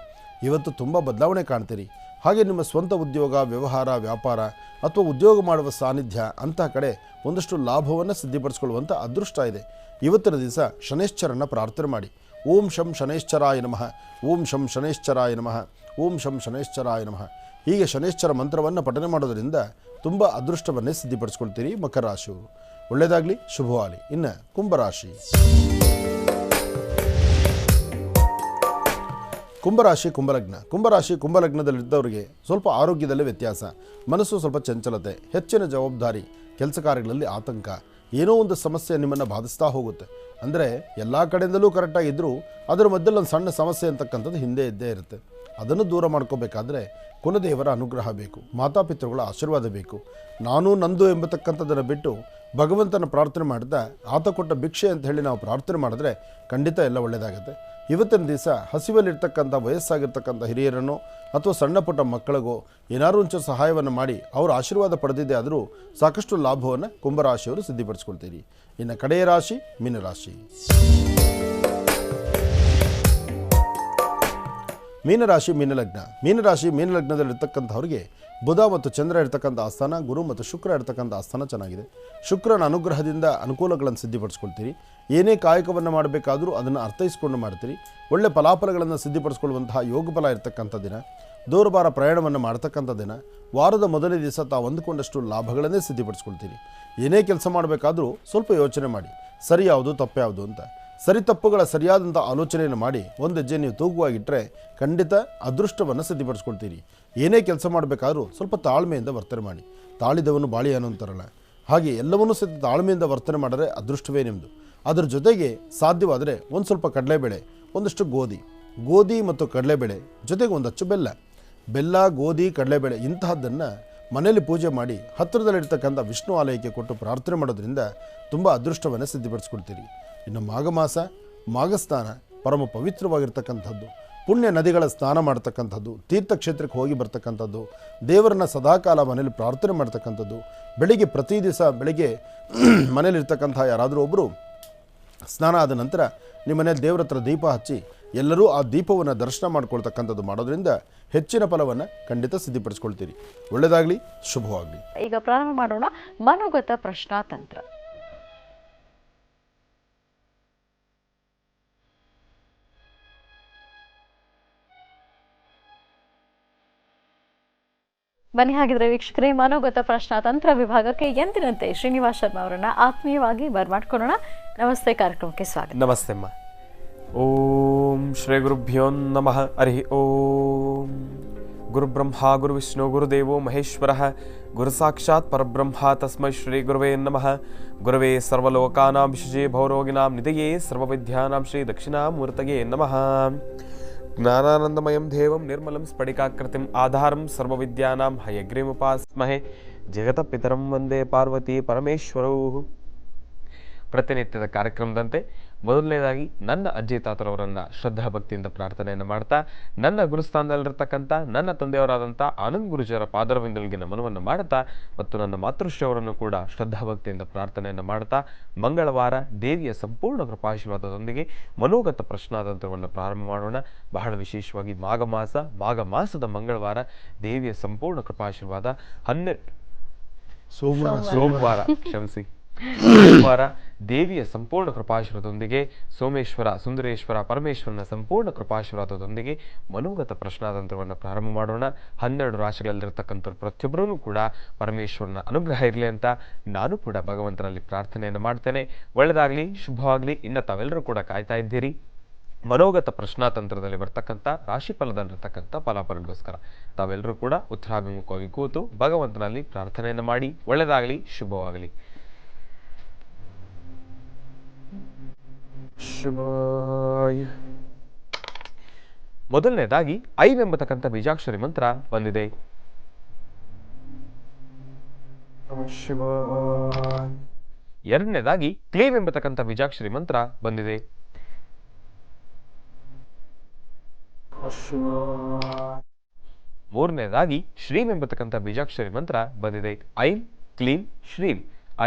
ಇವತ್ತು ತುಂಬ ಬದಲಾವಣೆ ಕಾಣ್ತೀರಿ. ಹಾಗೆ ನಿಮ್ಮ ಸ್ವಂತ ಉದ್ಯೋಗ, ವ್ಯವಹಾರ, ವ್ಯಾಪಾರ ಅಥವಾ ಉದ್ಯೋಗ ಮಾಡುವ ಸಾನ್ನಿಧ್ಯ ಅಂತಹ ಕಡೆ ಒಂದಷ್ಟು ಲಾಭವನ್ನು ಸಿದ್ಧಿಪಡಿಸ್ಕೊಳ್ಳುವಂಥ ಅದೃಷ್ಟ ಇದೆ. ಇವತ್ತಿನ ದಿವಸ ಶನೈಶ್ಚರನ್ನು ಪ್ರಾರ್ಥನೆ ಮಾಡಿ. ಓಂ ಶಂ ಶನೈಶ್ಚರಾಯ ನಮಃ, ಓಂ ಶಂ ಶನೈಶ್ಚರಾಯ ನಮಃ, ಓಂ ಶಂ ಶನೈಶ್ಚರಾಯ ನಮಃ. ಹೀಗೆ ಶನೈಶ್ಚರ ಮಂತ್ರವನ್ನು ಪಠನೆ ಮಾಡೋದರಿಂದ ತುಂಬ ಅದೃಷ್ಟವನ್ನೇ ಸಿದ್ಧಿಪಡಿಸ್ಕೊಳ್ತೀರಿ ಮಕರ ರಾಶಿಯವರು. ಒಳ್ಳೆಯದಾಗಲಿ, ಶುಭವಾಗಲಿ. ಇನ್ನು ಕುಂಭರಾಶಿ. ಕುಂಭರಾಶಿ ಕುಂಭಲಗ್ನ. ಕುಂಭರಾಶಿ ಕುಂಭಲಗ್ನದಲ್ಲಿದ್ದವರಿಗೆ ಸ್ವಲ್ಪ ಆರೋಗ್ಯದಲ್ಲಿ ವ್ಯತ್ಯಾಸ, ಮನಸ್ಸು ಸ್ವಲ್ಪ ಚಂಚಲತೆ, ಹೆಚ್ಚಿನ ಜವಾಬ್ದಾರಿ, ಕೆಲಸ ಕಾರ್ಯಗಳಲ್ಲಿ ಆತಂಕ, ಏನೋ ಒಂದು ಸಮಸ್ಯೆ ನಿಮ್ಮನ್ನು ಬಾಧಿಸ್ತಾ ಹೋಗುತ್ತೆ. ಅಂದರೆ ಎಲ್ಲ ಕಡೆಯಿಂದಲೂ ಕರೆಕ್ಟಾಗಿದ್ದರೂ ಅದರ ಮಧ್ಯದಲ್ಲಿ ಒಂದು ಸಣ್ಣ ಸಮಸ್ಯೆ ಅಂತಕ್ಕಂಥದ್ದು ಹಿಂದೆ ಇದ್ದೇ ಇರುತ್ತೆ. ಅದನ್ನು ದೂರ ಮಾಡ್ಕೋಬೇಕಾದ್ರೆ ಕುಲದೇವರ ಅನುಗ್ರಹ ಬೇಕು, ಮಾತಾಪಿತೃಗಳ ಆಶೀರ್ವಾದ ಬೇಕು. ನಾನು ನಂದು ಎಂಬತಕ್ಕಂಥದ್ದನ್ನು ಬಿಟ್ಟು ಭಗವಂತನ ಪ್ರಾರ್ಥನೆ ಮಾಡ್ತಾ ಆತ ಕೊಟ್ಟ ಭಿಕ್ಷೆ ಅಂತ ಹೇಳಿ ನಾವು ಪ್ರಾರ್ಥನೆ ಮಾಡಿದ್ರೆ ಖಂಡಿತ ಎಲ್ಲ ಒಳ್ಳೆಯದಾಗುತ್ತೆ. ಇವತ್ತಿನ ದಿವಸ ಹಸಿವಲ್ಲಿರ್ತಕ್ಕಂಥ ವಯಸ್ಸಾಗಿರ್ತಕ್ಕಂಥ ಹಿರಿಯರನ್ನು ಅಥವಾ ಸಣ್ಣ ಪುಟ್ಟ ಮಕ್ಕಳಿಗೋ ಏನಾದರೂ ಒಂಚೂರು ಸಹಾಯವನ್ನು ಮಾಡಿ ಅವರ ಆಶೀರ್ವಾದ ಪಡೆದಿದ್ದೇ ಆದರೂ ಸಾಕಷ್ಟು ಲಾಭವನ್ನು ಕುಂಭರಾಶಿಯವರು ಸಿದ್ಧಿಪಡಿಸ್ಕೊಳ್ತೀರಿ. ಇನ್ನು ಕಡೆಯ ರಾಶಿ ಮೀನರಾಶಿ. ಮೀನರಾಶಿ ಮೀನಲಗ್ನ. ಮೀನರಾಶಿ ಮೀನಲಗ್ನದಲ್ಲಿರ್ತಕ್ಕಂಥವ್ರಿಗೆ ಬುಧ ಮತ್ತು ಚಂದ್ರ ಇರ್ತಕ್ಕಂಥ ಆಸ್ಥಾನ, ಗುರು ಮತ್ತು ಶುಕ್ರ ಇರ್ತಕ್ಕಂಥ ಆಸ್ಥಾನ ಚೆನ್ನಾಗಿದೆ. ಶುಕ್ರನ ಅನುಗ್ರಹದಿಂದ ಅನುಕೂಲಗಳನ್ನು ಸಿದ್ಧಿಪಡಿಸ್ಕೊಳ್ತೀರಿ. ಏನೇ ಕಾಯಕವನ್ನು ಮಾಡಬೇಕಾದರೂ ಅದನ್ನು ಅರ್ಥೈಸ್ಕೊಂಡು ಮಾಡ್ತೀರಿ. ಒಳ್ಳೆ ಫಲಾಫಲಗಳನ್ನು ಸಿದ್ಧಿಪಡಿಸ್ಕೊಳ್ಳುವಂತಹ ಯೋಗ ಫಲ ಇರ್ತಕ್ಕಂಥ ದಿನ. ದೂರಬಾರ ಪ್ರಯಾಣವನ್ನು ಮಾಡ್ತಕ್ಕಂಥ ದಿನ. ವಾರದ ಮೊದಲನೇ ದಿವಸ ತಾವು ಅಂದುಕೊಂಡಷ್ಟು ಲಾಭಗಳನ್ನೇ ಸಿದ್ಧಿಪಡಿಸ್ಕೊಳ್ತೀರಿ. ಏನೇ ಕೆಲಸ ಮಾಡಬೇಕಾದರೂ ಸ್ವಲ್ಪ ಯೋಚನೆ ಮಾಡಿ, ಸರಿ ಯಾವುದು ತಪ್ಪು ಯಾವುದು ಅಂತ. ಸರಿ ತಪ್ಪುಗಳ ಸರಿಯಾದಂಥ ಆಲೋಚನೆಯನ್ನು ಮಾಡಿ ಒಂದು ಹೆಜ್ಜೆ ನೀವು ತೂಗುವಾಗಿಟ್ಟರೆ ಖಂಡಿತ ಅದೃಷ್ಟವನ್ನು ಸಿದ್ಧಿಪಡಿಸ್ಕೊಳ್ತೀರಿ. ಏನೇ ಕೆಲಸ ಮಾಡಬೇಕಾದ್ರೂ ಸ್ವಲ್ಪ ತಾಳ್ಮೆಯಿಂದ ವರ್ತನೆ ಮಾಡಿ. ತಾಳಿದವನು ಬಾಳಿ ಅನ್ನೋಂತಾರಲ್ಲ, ಹಾಗೆ ಎಲ್ಲವನ್ನೂ ಸಹಿತ ತಾಳ್ಮೆಯಿಂದ ವರ್ತನೆ ಮಾಡಿದ್ರೆ ಅದೃಷ್ಟವೇ ನಿಮ್ಮದು. ಅದರ ಜೊತೆಗೆ ಸಾಧ್ಯವಾದರೆ ಒಂದು ಸ್ವಲ್ಪ ಕಡಲೆಬೇಳೆ, ಒಂದಷ್ಟು ಗೋಧಿ ಮತ್ತು ಕಡಲೆಬೇಳೆ, ಜೊತೆಗೆ ಒಂದು ಅಚ್ಚು ಬೆಲ್ಲ, ಗೋಧಿ, ಕಡಲೆಬೇಳೆ ಇಂತಹದ್ದನ್ನು ಮನೆಯಲ್ಲಿ ಪೂಜೆ ಮಾಡಿ ಹತ್ತಿರದಲ್ಲಿರ್ತಕ್ಕಂಥ ವಿಷ್ಣು ಆಲಯಕ್ಕೆ ಕೊಟ್ಟು ಪ್ರಾರ್ಥನೆ ಮಾಡೋದ್ರಿಂದ ತುಂಬ ಅದೃಷ್ಟವನ್ನು ಸಿದ್ಧಿಪಡಿಸ್ಕೊಳ್ತೀರಿ. ಇನ್ನು ಮಾಘಸ್ನಾನ ಪರಮ ಪವಿತ್ರವಾಗಿರ್ತಕ್ಕಂಥದ್ದು. ಪುಣ್ಯ ನದಿಗಳ ಸ್ನಾನ ಮಾಡ್ತಕ್ಕಂಥದ್ದು, ತೀರ್ಥಕ್ಷೇತ್ರಕ್ಕೆ ಹೋಗಿ ಬರ್ತಕ್ಕಂಥದ್ದು, ದೇವರನ್ನ ಸದಾಕಾಲ ಮನೇಲಿ ಪ್ರಾರ್ಥನೆ ಮಾಡ್ತಕ್ಕಂಥದ್ದು. ಬೆಳಿಗ್ಗೆ ಪ್ರತಿ ದಿವಸ ಬೆಳಿಗ್ಗೆ ಮನೇಲಿರ್ತಕ್ಕಂಥ ಯಾರಾದರೂ ಒಬ್ಬರು ಸ್ನಾನ ಆದ ನಂತರ ನಿಮ್ಮ ಮನೇಲಿ ದೇವರ ಹತ್ರ ದೀಪ ಹಚ್ಚಿ ಎಲ್ಲರೂ ಆ ದೀಪವನ್ನು ದರ್ಶನ ಮಾಡ್ಕೊಳ್ತಕ್ಕಂಥದ್ದು ಮಾಡೋದ್ರಿಂದ ಹೆಚ್ಚಿನ ಫಲವನ್ನು ಖಂಡಿತ ಸಿದ್ಧಿಪಡಿಸ್ಕೊಳ್ತೀರಿ. ಒಳ್ಳೆಯದಾಗಲಿ, ಶುಭವಾಗಲಿ. ಈಗ ಪ್ರಾರಂಭ ಮಾಡೋಣ ಮನೋಗತ ಪ್ರಶ್ನಾತಂತ್ರ. ಬನ್ನಿ ಹಾಗಿದ್ರೆ ವೀಕ್ಷಕರೇ, ಮನೋಗತ ಪ್ರಶ್ನಾತಂತ್ರ ವಿಭಾಗಕ್ಕೆ ಎಂದಿನಂತೆ ಶ್ರೀನಿವಾಸ್ ಶರ್ಮಾ ಅವರನ್ನ ಆತ್ಮೀಯವಾಗಿ ಬರ್ಮಾಡ್ಕೊಳ್ಳೋಣ. ನಮಸ್ತೆ, ಕಾರ್ಯಕ್ರಮಕ್ಕೆ ಸ್ವಾಗತ. ನಮಸ್ತೆ ಅಮ್ಮ. ಓಂ ಶ್ರೀ ಗುರುಭ್ಯೋ ನಮಃ. ಹರಿ ಓಂ. ಗುರುಬ್ರಹ್ಮ ಗುರುವಿಷ್ಣು ಗುರುದೇವೋ ಮಹೇಶ್ವರ ಗುರು ಸಾಕ್ಷಾತ್ ಪರಬ್ರಹ್ಮ ತಸ್ಮೈ ಶ್ರೀ ಗುರುವೇ ನಮಃ. ಗುರವೇ ಸರ್ವಲೋಕಾನಾಂ ವಿಶಜೇ ಭವರೋಗಿನಾಂ ನಿಧಯೇ ಸರ್ವವಿದ್ಯಾನಾಂ ಶ್ರೀ ದಕ್ಷಿಣಾಮೂರ್ತಯೇ ನಮಃ. ಜ್ಞಾನಾನಂದಮಯಂ ದೇವಂ ನಿರ್ಮಲಂ ಸ್ಫಟಿಕಾಕೃತಿಂ ಆಧಾರಂ ಸರ್ವವಿದ್ಯಾನಾಂ ಹಯಗ್ರೀಮುಪಾಸ್ಮಹೇ. ಜಗತಪಿತರಂ ವಂದೇ ಪಾರ್ವತಿ ಪರಮೇಶ್ವರೌ. ಪ್ರತಿನಿತ್ಯದ ಕಾರ್ಯಕ್ರಮದಂತೆ ಮೊದಲನೇದಾಗಿ ನನ್ನ ಅಜ್ಜಿ ತಾತರವರನ್ನು ಶ್ರದ್ಧಾ ಭಕ್ತಿಯಿಂದ ಪ್ರಾರ್ಥನೆಯನ್ನು ಮಾಡ್ತಾ, ನನ್ನ ಗುರುಸ್ಥಾನದಲ್ಲಿರ್ತಕ್ಕಂಥ ನನ್ನ ತಂದೆಯವರಾದಂಥ ಆನಂದ್ ಗುರುಜರ ಪಾದರವಿಂದಲಿಗೆ ನಮನವನ್ನು ಮಾಡ್ತಾ, ಮತ್ತು ನನ್ನ ಮಾತೃಶ್ರೀಯವರನ್ನು ಕೂಡ ಶ್ರದ್ಧಾ ಭಕ್ತಿಯಿಂದ ಪ್ರಾರ್ಥನೆಯನ್ನು ಮಾಡ್ತಾ, ಮಂಗಳವಾರ ದೇವಿಯ ಸಂಪೂರ್ಣ ಕೃಪಾಶೀರ್ವಾದದೊಂದಿಗೆ ಮನೋಗತ ಪ್ರಶ್ನಾತಂತ್ರವನ್ನು ಪ್ರಾರಂಭ ಮಾಡೋಣ. ಬಹಳ ವಿಶೇಷವಾಗಿ ಮಾಘ ಮಾಸದ ಮಂಗಳವಾರ ದೇವಿಯ ಸಂಪೂರ್ಣ ಕೃಪಾಶೀರ್ವಾದ. ಸೋಮವಾರ ಕ್ಷಮಿಸಿ ಸೋಮವಾರ ದೇವಿಯ ಸಂಪೂರ್ಣ ಕೃಪಾಶೀರ್ವಾದದೊಂದಿಗೆ ಸೋಮೇಶ್ವರ ಸುಂದರೇಶ್ವರ ಪರಮೇಶ್ವರನ ಸಂಪೂರ್ಣ ಕೃಪಾಶೀರ್ವಾದದೊಂದಿಗೆ ಮನೋಗತ ಪ್ರಶ್ನಾತಂತ್ರವನ್ನು ಪ್ರಾರಂಭ ಮಾಡೋಣ. 12 ರಾಶಿಗಳಲ್ಲಿರ್ತಕ್ಕಂಥ ಪ್ರತಿಯೊಬ್ಬರೂ ಕೂಡ ಪರಮೇಶ್ವರನ ಅನುಗ್ರಹ ಇರಲಿ ಅಂತ ನಾನು ಕೂಡ ಭಗವಂತನಲ್ಲಿ ಪ್ರಾರ್ಥನೆಯನ್ನು ಮಾಡ್ತೇನೆ. ಒಳ್ಳೆಯದಾಗಲಿ, ಶುಭವಾಗಲಿ. ಇನ್ನು ತಾವೆಲ್ಲರೂ ಕೂಡ ಕಾಯ್ತಾ ಇದ್ದೀರಿ ಮನೋಗತ ಪ್ರಶ್ನಾತಂತ್ರದಲ್ಲಿ ಬರ್ತಕ್ಕಂಥ ರಾಶಿಫಲದಲ್ಲಿರ್ತಕ್ಕಂಥ ಫಲಾಫಲಗೋಸ್ಕರ. ತಾವೆಲ್ಲರೂ ಕೂಡ ಉತ್ತರಾಭಿಮುಖವಾಗಿ ಕೂತು ಭಗವಂತನಲ್ಲಿ ಪ್ರಾರ್ಥನೆಯನ್ನು ಮಾಡಿ. ಒಳ್ಳೆಯದಾಗಲಿ, ಶುಭವಾಗಲಿ. ಮೊದಲನೇದಾಗಿ ಐಂ ಎಂಬತಕ್ಕಂಥ ಬೀಜಾಕ್ಷರಿ ಮಂತ್ರ ಬಂದಿದೆ. ಎರಡನೇದಾಗಿ ಕ್ಲೀಂ ಎಂಬತಕ್ಕಂಥ ಬೀಜಾಕ್ಷರಿ ಮಂತ್ರ ಬಂದಿದೆ. ಮೂರನೇದಾಗಿ ಶ್ರೀಂ ಎಂಬತಕ್ಕಂಥ ಬೀಜಾಕ್ಷರಿ ಮಂತ್ರ ಬಂದಿದೆ. ಐಂ ಕ್ಲೀಂ ಶ್ರೀಂ,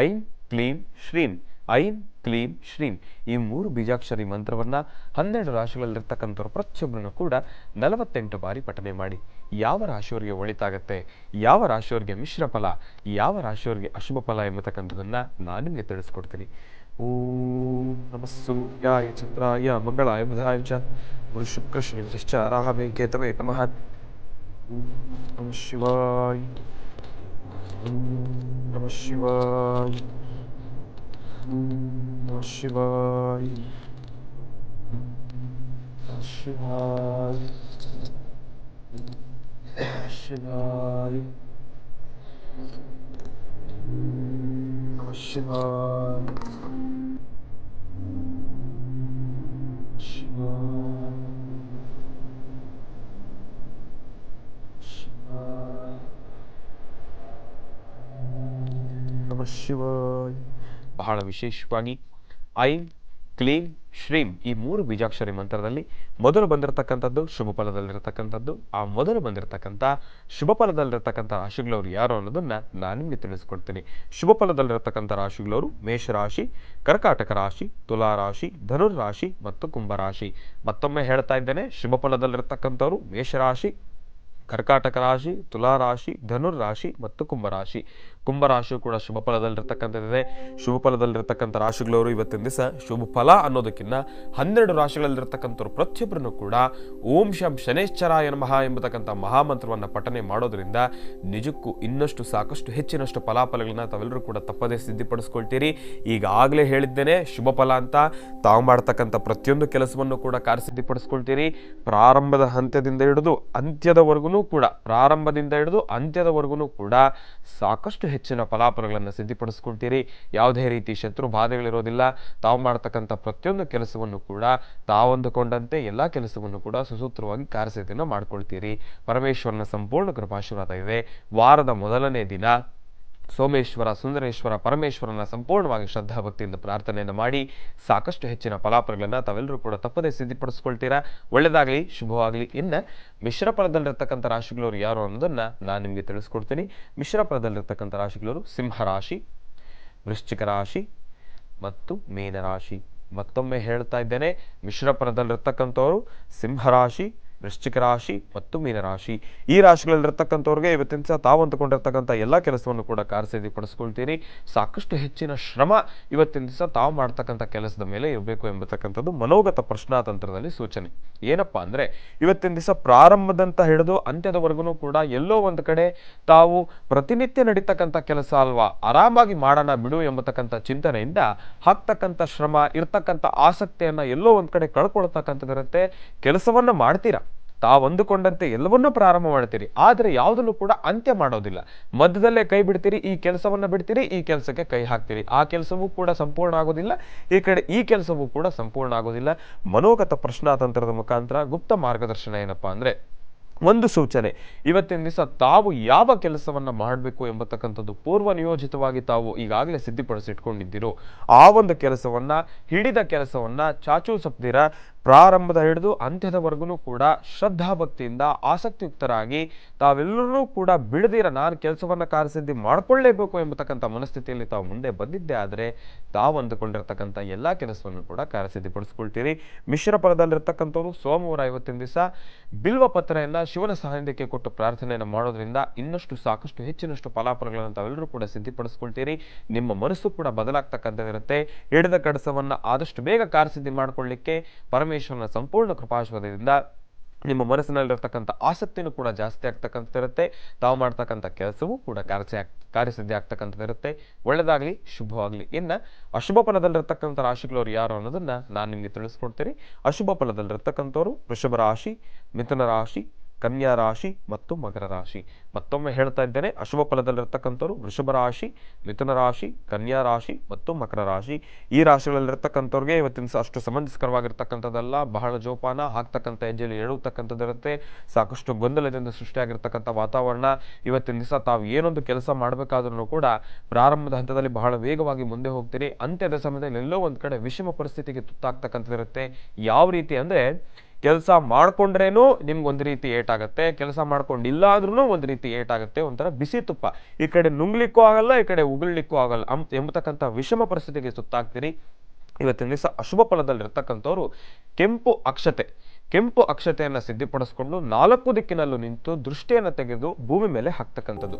ಐಂ ಕ್ಲೀಂ ಶ್ರೀಂ, ಐಂ ಕ್ಲೀಂ ಶ್ರೀಂ. ಈ 3 ಬೀಜಾಕ್ಷರಿ ಮಂತ್ರವನ್ನ 12 ರಾಶಿಗಳಲ್ಲಿರ್ತಕ್ಕಂಥವ್ರು ಪ್ರತಿಯೊಬ್ಬರನ್ನು ಕೂಡ 48 ಬಾರಿ ಪಠನೆ ಮಾಡಿ. ಯಾವ ರಾಶಿಯವರಿಗೆ ಒಳಿತಾಗತ್ತೆ, ಯಾವ ರಾಶಿಯವರಿಗೆ ಮಿಶ್ರ ಫಲ, ಯಾವ ರಾಶಿಯವರಿಗೆ ಅಶುಭ ಫಲ ಎಂಬತಕ್ಕಂಥದನ್ನ ನಾನು ನಿಮಗೆ ತಿಳಿಸ್ಕೊಡ್ತೀನಿ. ಓಂ ನಮಃ ಸೂರ್ಯಾಯ ಚಂದ್ರಾಯ ಮಂಗಳಾಯ ಬುಧಾಯ ಚ ಗುರು ಶುಕ್ರ ಶನಿಶ್ಚ ರಾಹವೇ ಕೇತವೇ ನಮಃ. ಓಂ ನಮಃ ಶಿವಾಯ, ಓಂ ನಮಃ ಶಿವಾಯ, ಓಂ ನಮಃ ಶಿವಾಯ, ನಮಃ ಶಿವಾಯ, ಶಿವಾಯ, ನಮಃ ಶಿವಾಯ, ಶಿವಾಯ, ಶಿವಾಯ, ನಮಃ ಶಿವಾಯ. ಬಹಳ ವಿಶೇಷವಾಗಿ ಐಂ ಕ್ಲೀಂ ಶ್ರೀಂ ಈ 3 ಬೀಜಾಕ್ಷರಿ ಮಂತ್ರದಲ್ಲಿ ಮೊದಲು ಬಂದಿರತಕ್ಕಂಥದ್ದು ಶುಭ ಫಲದಲ್ಲಿರತಕ್ಕಂಥದ್ದು. ಆ ಮೊದಲು ಬಂದಿರತಕ್ಕಂಥ ಶುಭ ಫಲದಲ್ಲಿರತಕ್ಕಂಥ ರಾಶಿಗಳವರು ಯಾರು ಅನ್ನೋದನ್ನ ನಾನು ನಿಮಗೆ ತಿಳಿಸ್ಕೊಡ್ತೀನಿ. ಶುಭ ಫಲದಲ್ಲಿರತಕ್ಕಂಥ ರಾಶಿಗಳವರು ಮೇಷರಾಶಿ, ಕರ್ಕಾಟಕ ರಾಶಿ, ತುಲಾ ರಾಶಿ, ಧನುರ್ ರಾಶಿ ಮತ್ತು ಕುಂಭರಾಶಿ. ಮತ್ತೊಮ್ಮೆ ಹೇಳ್ತಾ ಇದ್ದೇನೆ, ಶುಭ ಫಲದಲ್ಲಿರತಕ್ಕಂಥವ್ರು ಮೇಷರಾಶಿ, ಕರ್ಕಾಟಕ ರಾಶಿ, ತುಲಾ ರಾಶಿ, ಧನುರ್ ರಾಶಿ ಮತ್ತು ಕುಂಭರಾಶಿ. ಕುಂಭರಾಶಿಯು ಕೂಡ ಶುಭ ಫಲದಲ್ಲಿರ್ತಕ್ಕಂಥದ್ದಿದೆ. ಶುಭ ಫಲದಲ್ಲಿರ್ತಕ್ಕಂಥ ರಾಶಿಗಳವರು ಇವತ್ತಿನ ದಿವಸ ಶುಭ ಫಲ ಅನ್ನೋದಕ್ಕಿಂತ 12 ರಾಶಿಗಳಲ್ಲಿರ್ತಕ್ಕಂಥವ್ರು ಪ್ರತಿಯೊಬ್ಬರನ್ನು ಕೂಡ ಓಂ ಶಂ ಶನೇಶ್ಚರಾಯ ನಮಃ ಎಂಬತಕ್ಕಂಥ ಮಹಾಮಂತ್ರವನ್ನು ಪಠನೆ ಮಾಡೋದ್ರಿಂದ ನಿಜಕ್ಕೂ ಇನ್ನಷ್ಟು ಸಾಕಷ್ಟು ಹೆಚ್ಚಿನಷ್ಟು ಫಲಾಫಲಗಳನ್ನ ತಾವೆಲ್ಲರೂ ಕೂಡ ತಪ್ಪದೇ ಸಿದ್ಧಿಪಡಿಸ್ಕೊಳ್ತೀರಿ. ಈಗಾಗಲೇ ಹೇಳಿದ್ದೇನೆ, ಶುಭ ಫಲ ಅಂತ ತಾವು ಮಾಡ್ತಕ್ಕಂಥ ಪ್ರತಿಯೊಂದು ಕೆಲಸವನ್ನು ಕೂಡ ಕಾರ್ಯಸಿದ್ಧಿಪಡಿಸ್ಕೊಳ್ತೀರಿ. ಪ್ರಾರಂಭದ ಹಂತದಿಂದ ಹಿಡಿದು ಅಂತ್ಯದವರೆಗೂ ಕೂಡ ಸಾಕಷ್ಟು ಹೆಚ್ಚಿನ ಫಲಾಫಲಗಳನ್ನು ಸಿದ್ಧಿಪಡಿಸ್ಕೊಳ್ತೀರಿ. ಯಾವುದೇ ರೀತಿ ಶತ್ರು ಬಾಧೆಗಳಿರೋದಿಲ್ಲ. ತಾವು ಮಾಡ್ತಕ್ಕಂಥ ಪ್ರತಿಯೊಂದು ಕೆಲಸವನ್ನು ಕೂಡ ತಾವಂದುಕೊಂಡಂತೆ ಎಲ್ಲ ಕೆಲಸವನ್ನು ಕೂಡ ಸುಸೂತ್ರವಾಗಿ ಕಾರ್ಯಸಿದ್ಧಿಯನ್ನು ಮಾಡ್ಕೊಳ್ತೀರಿ. ಪರಮೇಶ್ವರನ ಸಂಪೂರ್ಣ ಕೃಪಾಶೀರ್ವಾದ ಇದೆ. ವಾರದ ಮೊದಲನೇ ದಿನ ಸೋಮೇಶ್ವರ ಸುಂದರೇಶ್ವರ ಪರಮೇಶ್ವರನ ಸಂಪೂರ್ಣವಾಗಿ ಶ್ರದ್ಧಾ ಭಕ್ತಿಯಿಂದ ಪ್ರಾರ್ಥನೆಯನ್ನು ಮಾಡಿ ಸಾಕಷ್ಟು ಹೆಚ್ಚಿನ ಫಲಾಫಲಗಳನ್ನು ತಾವೆಲ್ಲರೂ ಕೂಡ ತಪ್ಪದೇ ಸಿದ್ಧಿಪಡಿಸ್ಕೊಳ್ತೀರಾ. ಒಳ್ಳೆಯದಾಗಲಿ, ಶುಭವಾಗಲಿ. ಇನ್ನು ಮಿಶ್ರ ಫಲದಲ್ಲಿರ್ತಕ್ಕಂಥ ರಾಶಿಗಳವರು ಯಾರು ಅನ್ನೋದನ್ನ ನಾನು ನಿಮಗೆ ತಿಳಿಸ್ಕೊಡ್ತೀನಿ. ಮಿಶ್ರ ಫಲದಲ್ಲಿರ್ತಕ್ಕಂಥ ರಾಶಿಗಳವರು ಸಿಂಹರಾಶಿ, ವೃಶ್ಚಿಕ ರಾಶಿ ಮತ್ತು ಮೀನರಾಶಿ. ಮತ್ತೊಮ್ಮೆ ಹೇಳ್ತಾ ಇದ್ದೇನೆ, ಮಿಶ್ರ ಫಲದಲ್ಲಿರ್ತಕ್ಕಂಥವರು ಸಿಂಹರಾಶಿ, ವೃಶ್ಚಿಕ ರಾಶಿ ಮತ್ತು ಮೀನರಾಶಿ. ಈ ರಾಶಿಗಳಲ್ಲಿರ್ತಕ್ಕಂಥವ್ರಿಗೆ ಇವತ್ತಿನ ಸಹ ತಾವು ಅಂದುಕೊಂಡಿರ್ತಕ್ಕಂಥ ಎಲ್ಲ ಕೆಲಸವನ್ನು ಕೂಡ ಕಾರ್ಯಸಿದ್ಧಿಪಡಿಸ್ಕೊಳ್ತೀರಿ. ಸಾಕಷ್ಟು ಹೆಚ್ಚಿನ ಶ್ರಮ ಇವತ್ತಿನ ದಿವಸ ತಾವು ಮಾಡ್ತಕ್ಕಂಥ ಕೆಲಸದ ಮೇಲೆ ಇರಬೇಕು ಎಂಬತಕ್ಕಂಥದ್ದು ಮನೋಗತ ಪ್ರಶ್ನಾತಂತ್ರದಲ್ಲಿ ಸೂಚನೆ. ಏನಪ್ಪ ಅಂದರೆ, ಇವತ್ತಿನ ದಿವಸ ಪ್ರಾರಂಭದಂತ ಹಿಡಿದು ಅಂತ್ಯದವರೆಗೂ ಕೂಡ ಎಲ್ಲೋ ಒಂದು ಕಡೆ ತಾವು ಪ್ರತಿನಿತ್ಯ ನಡೀತಕ್ಕಂಥ ಕೆಲಸ ಅಲ್ವಾ, ಆರಾಮಾಗಿ ಮಾಡೋಣ ಬಿಡು ಎಂಬತಕ್ಕಂಥ ಚಿಂತನೆಯಿಂದ ಹಾಕ್ತಕ್ಕಂಥ ಶ್ರಮ, ಇರ್ತಕ್ಕಂಥ ಆಸಕ್ತಿಯನ್ನು ಎಲ್ಲೋ ಒಂದು ಕಡೆ ಕಳ್ಕೊಳ್ತಕ್ಕಂಥದ್ದಿರುತ್ತೆ. ಕೆಲಸವನ್ನು ಮಾಡ್ತೀರಾ, ತಾವು ಅಂದುಕೊಂಡಂತೆ ಎಲ್ಲವನ್ನೂ ಪ್ರಾರಂಭ ಮಾಡ್ತೀರಿ, ಆದರೆ ಯಾವುದನ್ನು ಕೂಡ ಅಂತ್ಯ ಮಾಡೋದಿಲ್ಲ. ಮಧ್ಯದಲ್ಲೇ ಕೈ ಬಿಡ್ತೀರಿ, ಈ ಕೆಲಸವನ್ನು ಬಿಡ್ತೀರಿ, ಈ ಕೆಲಸಕ್ಕೆ ಕೈ ಹಾಕ್ತೀರಿ. ಆ ಕೆಲಸವೂ ಕೂಡ ಸಂಪೂರ್ಣ ಆಗೋದಿಲ್ಲ, ಈ ಕಡೆ ಈ ಕೆಲಸವೂ ಕೂಡ ಸಂಪೂರ್ಣ ಆಗೋದಿಲ್ಲ. ಮನೋಗತ ಪ್ರಶ್ನಾತಂತ್ರದ ಮುಖಾಂತರ ಗುಪ್ತ ಮಾರ್ಗದರ್ಶನ ಏನಪ್ಪಾ ಅಂದರೆ, ಒಂದು ಸೂಚನೆ, ಇವತ್ತಿನ ದಿವಸ ತಾವು ಯಾವ ಕೆಲಸವನ್ನು ಮಾಡಬೇಕು ಎಂಬತಕ್ಕಂಥದ್ದು ಪೂರ್ವ ನಿಯೋಜಿತವಾಗಿ ತಾವು ಈಗಾಗಲೇ ಸಿದ್ಧಿಪಡಿಸಿಟ್ಕೊಂಡಿದ್ದೀರೋ ಆ ಒಂದು ಕೆಲಸವನ್ನು, ಹಿಡಿದ ಕೆಲಸವನ್ನು ಚಾಚೂ ಸಪ್ದಿರ ಪ್ರಾರಂಭದ ಹಿಡಿದು ಅಂತ್ಯದವರೆಗೂ ಕೂಡ ಶ್ರದ್ಧಾಭಕ್ತಿಯಿಂದ ಆಸಕ್ತಿಯುಕ್ತರಾಗಿ ತಾವೆಲ್ಲರೂ ಕೂಡ ಬಿಡದಿರ ನಾನು ಕೆಲಸವನ್ನ ಕಾರ್ಯಸಿದ್ಧಿ ಮಾಡ್ಕೊಳ್ಳೇಬೇಕು ಎಂಬತಕ್ಕಂಥ ಮನಸ್ಥಿತಿಯಲ್ಲಿ ತಾವು ಮುಂದೆ ಬಂದಿದ್ದೆ ಆದರೆ ತಾವು ಅಂದುಕೊಂಡಿರ್ತಕ್ಕಂಥ ಎಲ್ಲಾ ಕೆಲಸವನ್ನು ಕೂಡ ಕಾರ್ಯಸಿದ್ಧಿಪಡಿಸ್ಕೊಳ್ತೀರಿ. ಮಿಶ್ರ ಫಲದಲ್ಲಿರ್ತಕ್ಕಂಥವ್ರು ಸೋಮವಾರ ಇವತ್ತಿನ ದಿವಸ ಬಿಲ್ವ ಪತ್ರೆಯನ್ನ ಶಿವನ ಸಾನ್ನಿಧ್ಯಕ್ಕೆ ಕೊಟ್ಟು ಪ್ರಾರ್ಥನೆಯನ್ನು ಮಾಡೋದ್ರಿಂದ ಇನ್ನಷ್ಟು ಸಾಕಷ್ಟು ಹೆಚ್ಚಿನಷ್ಟು ಫಲಾಫಲಗಳನ್ನು ತಾವೆಲ್ಲರೂ ಕೂಡ ಸಿದ್ಧಿಪಡಿಸ್ಕೊಳ್ತೀರಿ. ನಿಮ್ಮ ಮನಸ್ಸು ಕೂಡ ಬದಲಾಗ್ತಕ್ಕಂಥದ್ದಿರುತ್ತೆ. ಹಿಡಿದ ಕಡಸವನ್ನ ಆದಷ್ಟು ಬೇಗ ಕಾರ್ಯಸಿದ್ಧಿ ಮಾಡ್ಕೊಳ್ಳಿಕ್ಕೆ ಪರಮೇಶ್ವರನ ಸಂಪೂರ್ಣ ಕೃಪಾಶೀರ್ವಾದದಿಂದ ನಿಮ್ಮ ಮನಸ್ಸಿನಲ್ಲಿರ್ತಕ್ಕಂಥ ಆಸಕ್ತಿನೂ ಕೂಡ ಜಾಸ್ತಿ ಆಗ್ತಕ್ಕಂಥದ್ದಿರುತ್ತೆ. ತಾವು ಮಾಡ್ತಕ್ಕಂಥ ಕೆಲಸವೂ ಕೂಡ ಕಾರ್ಯಸಿದ್ಧಿ ಆಗ್ತಕ್ಕಂಥದ್ದಿರುತ್ತೆ. ಒಳ್ಳೆದಾಗ್ಲಿ, ಶುಭವಾಗ್ಲಿ. ಇನ್ನು ಅಶುಭ ಫಲದಲ್ಲಿರ್ತಕ್ಕಂಥ ರಾಶಿಗಳವ್ರು ಯಾರು ಅನ್ನೋದನ್ನ ನಾನು ನಿಮಗೆ ತಿಳಿಸ್ಕೊಡ್ತೀನಿ. ಅಶುಭ ಫಲದಲ್ಲಿರ್ತಕ್ಕಂಥವ್ರು ವೃಷಭ ರಾಶಿ, ಮಿಥುನ ರಾಶಿ, ಕನ್ಯಾ ರಾಶಿ ಮತ್ತು ಮಕರ ರಾಶಿ. ಮತ್ತೊಮ್ಮೆ ಹೇಳ್ತಾ ಇದ್ದೇನೆ, ಅಶುಭ ಫಲದಲ್ಲಿರ್ತಕ್ಕಂಥವ್ರು ವೃಷಭ ರಾಶಿ, ಮಿಥುನ ರಾಶಿ, ಕನ್ಯಾ ರಾಶಿ ಮತ್ತು ಮಕರ ರಾಶಿ. ಈ ರಾಶಿಗಳಲ್ಲಿರ್ತಕ್ಕಂಥವ್ರಿಗೆ ಇವತ್ತಿನ ಅಷ್ಟು ಸಮಂಜಸಕರವಾಗಿರ್ತಕ್ಕಂಥದ್ದಲ್ಲ. ಬಹಳ ಜೋಪಾನ ಹಾಕ್ತಕ್ಕಂಥ ಹೆಜ್ಜೆಯಲ್ಲಿ ಎಡುತ್ತಕ್ಕಂಥದ್ದಿರುತ್ತೆ. ಸಾಕಷ್ಟು ಗೊಂದಲದಿಂದ ಸೃಷ್ಟಿಯಾಗಿರ್ತಕ್ಕಂಥ ವಾತಾವರಣ. ಇವತ್ತಿನ ದಿವಸ ತಾವು ಏನೊಂದು ಕೆಲಸ ಮಾಡಬೇಕಾದ್ರೂ ಕೂಡ ಪ್ರಾರಂಭದ ಹಂತದಲ್ಲಿ ಬಹಳ ವೇಗವಾಗಿ ಮುಂದೆ ಹೋಗ್ತೀರಿ. ಅಂತ್ಯದ ಸಮಯದಲ್ಲಿ ಎಲ್ಲೋ ಒಂದು ಕಡೆ ವಿಷಮ ಪರಿಸ್ಥಿತಿಗೆ ತುತ್ತಾಗ್ತಕ್ಕಂಥದ್ದಿರುತ್ತೆ. ಯಾವ ರೀತಿ ಅಂದ್ರೆ, ಕೆಲಸ ಮಾಡ್ಕೊಂಡ್ರೇನು ನಿಮ್ಗೊಂದು ರೀತಿ ಏಟಾಗುತ್ತೆ, ಕೆಲಸ ಮಾಡ್ಕೊಂಡಿಲ್ಲ ಆದ್ರೂ ಒಂದು ರೀತಿ ಏಟಾಗುತ್ತೆ. ಒಂಥರ ಬಿಸಿ ತುಪ್ಪ, ಈ ಕಡೆ ನುಂಗ್ಲಿಕ್ಕೂ ಆಗಲ್ಲ, ಈ ಕಡೆ ಉಗುಳ್ಲಿಕ್ಕೂ ಆಗಲ್ಲ ಎಂಬತಕ್ಕಂಥ ವಿಷಮ ಪರಿಸ್ಥಿತಿಗೆ ಸುತ್ತಾಗ್ತೀರಿ. ಇವತ್ತಿನ ದಿವಸ ಅಶುಭ ಫಲದಲ್ಲಿರ್ತಕ್ಕಂಥವ್ರು ಕೆಂಪು ಅಕ್ಷತೆಯನ್ನು ಸಿದ್ಧಿಪಡಿಸ್ಕೊಂಡು 4 ದಿಕ್ಕಿನಲ್ಲೂ ನಿಂತು ದೃಷ್ಟಿಯನ್ನು ತೆಗೆದು ಭೂಮಿ ಮೇಲೆ ಹಾಕ್ತಕ್ಕಂಥದ್ದು.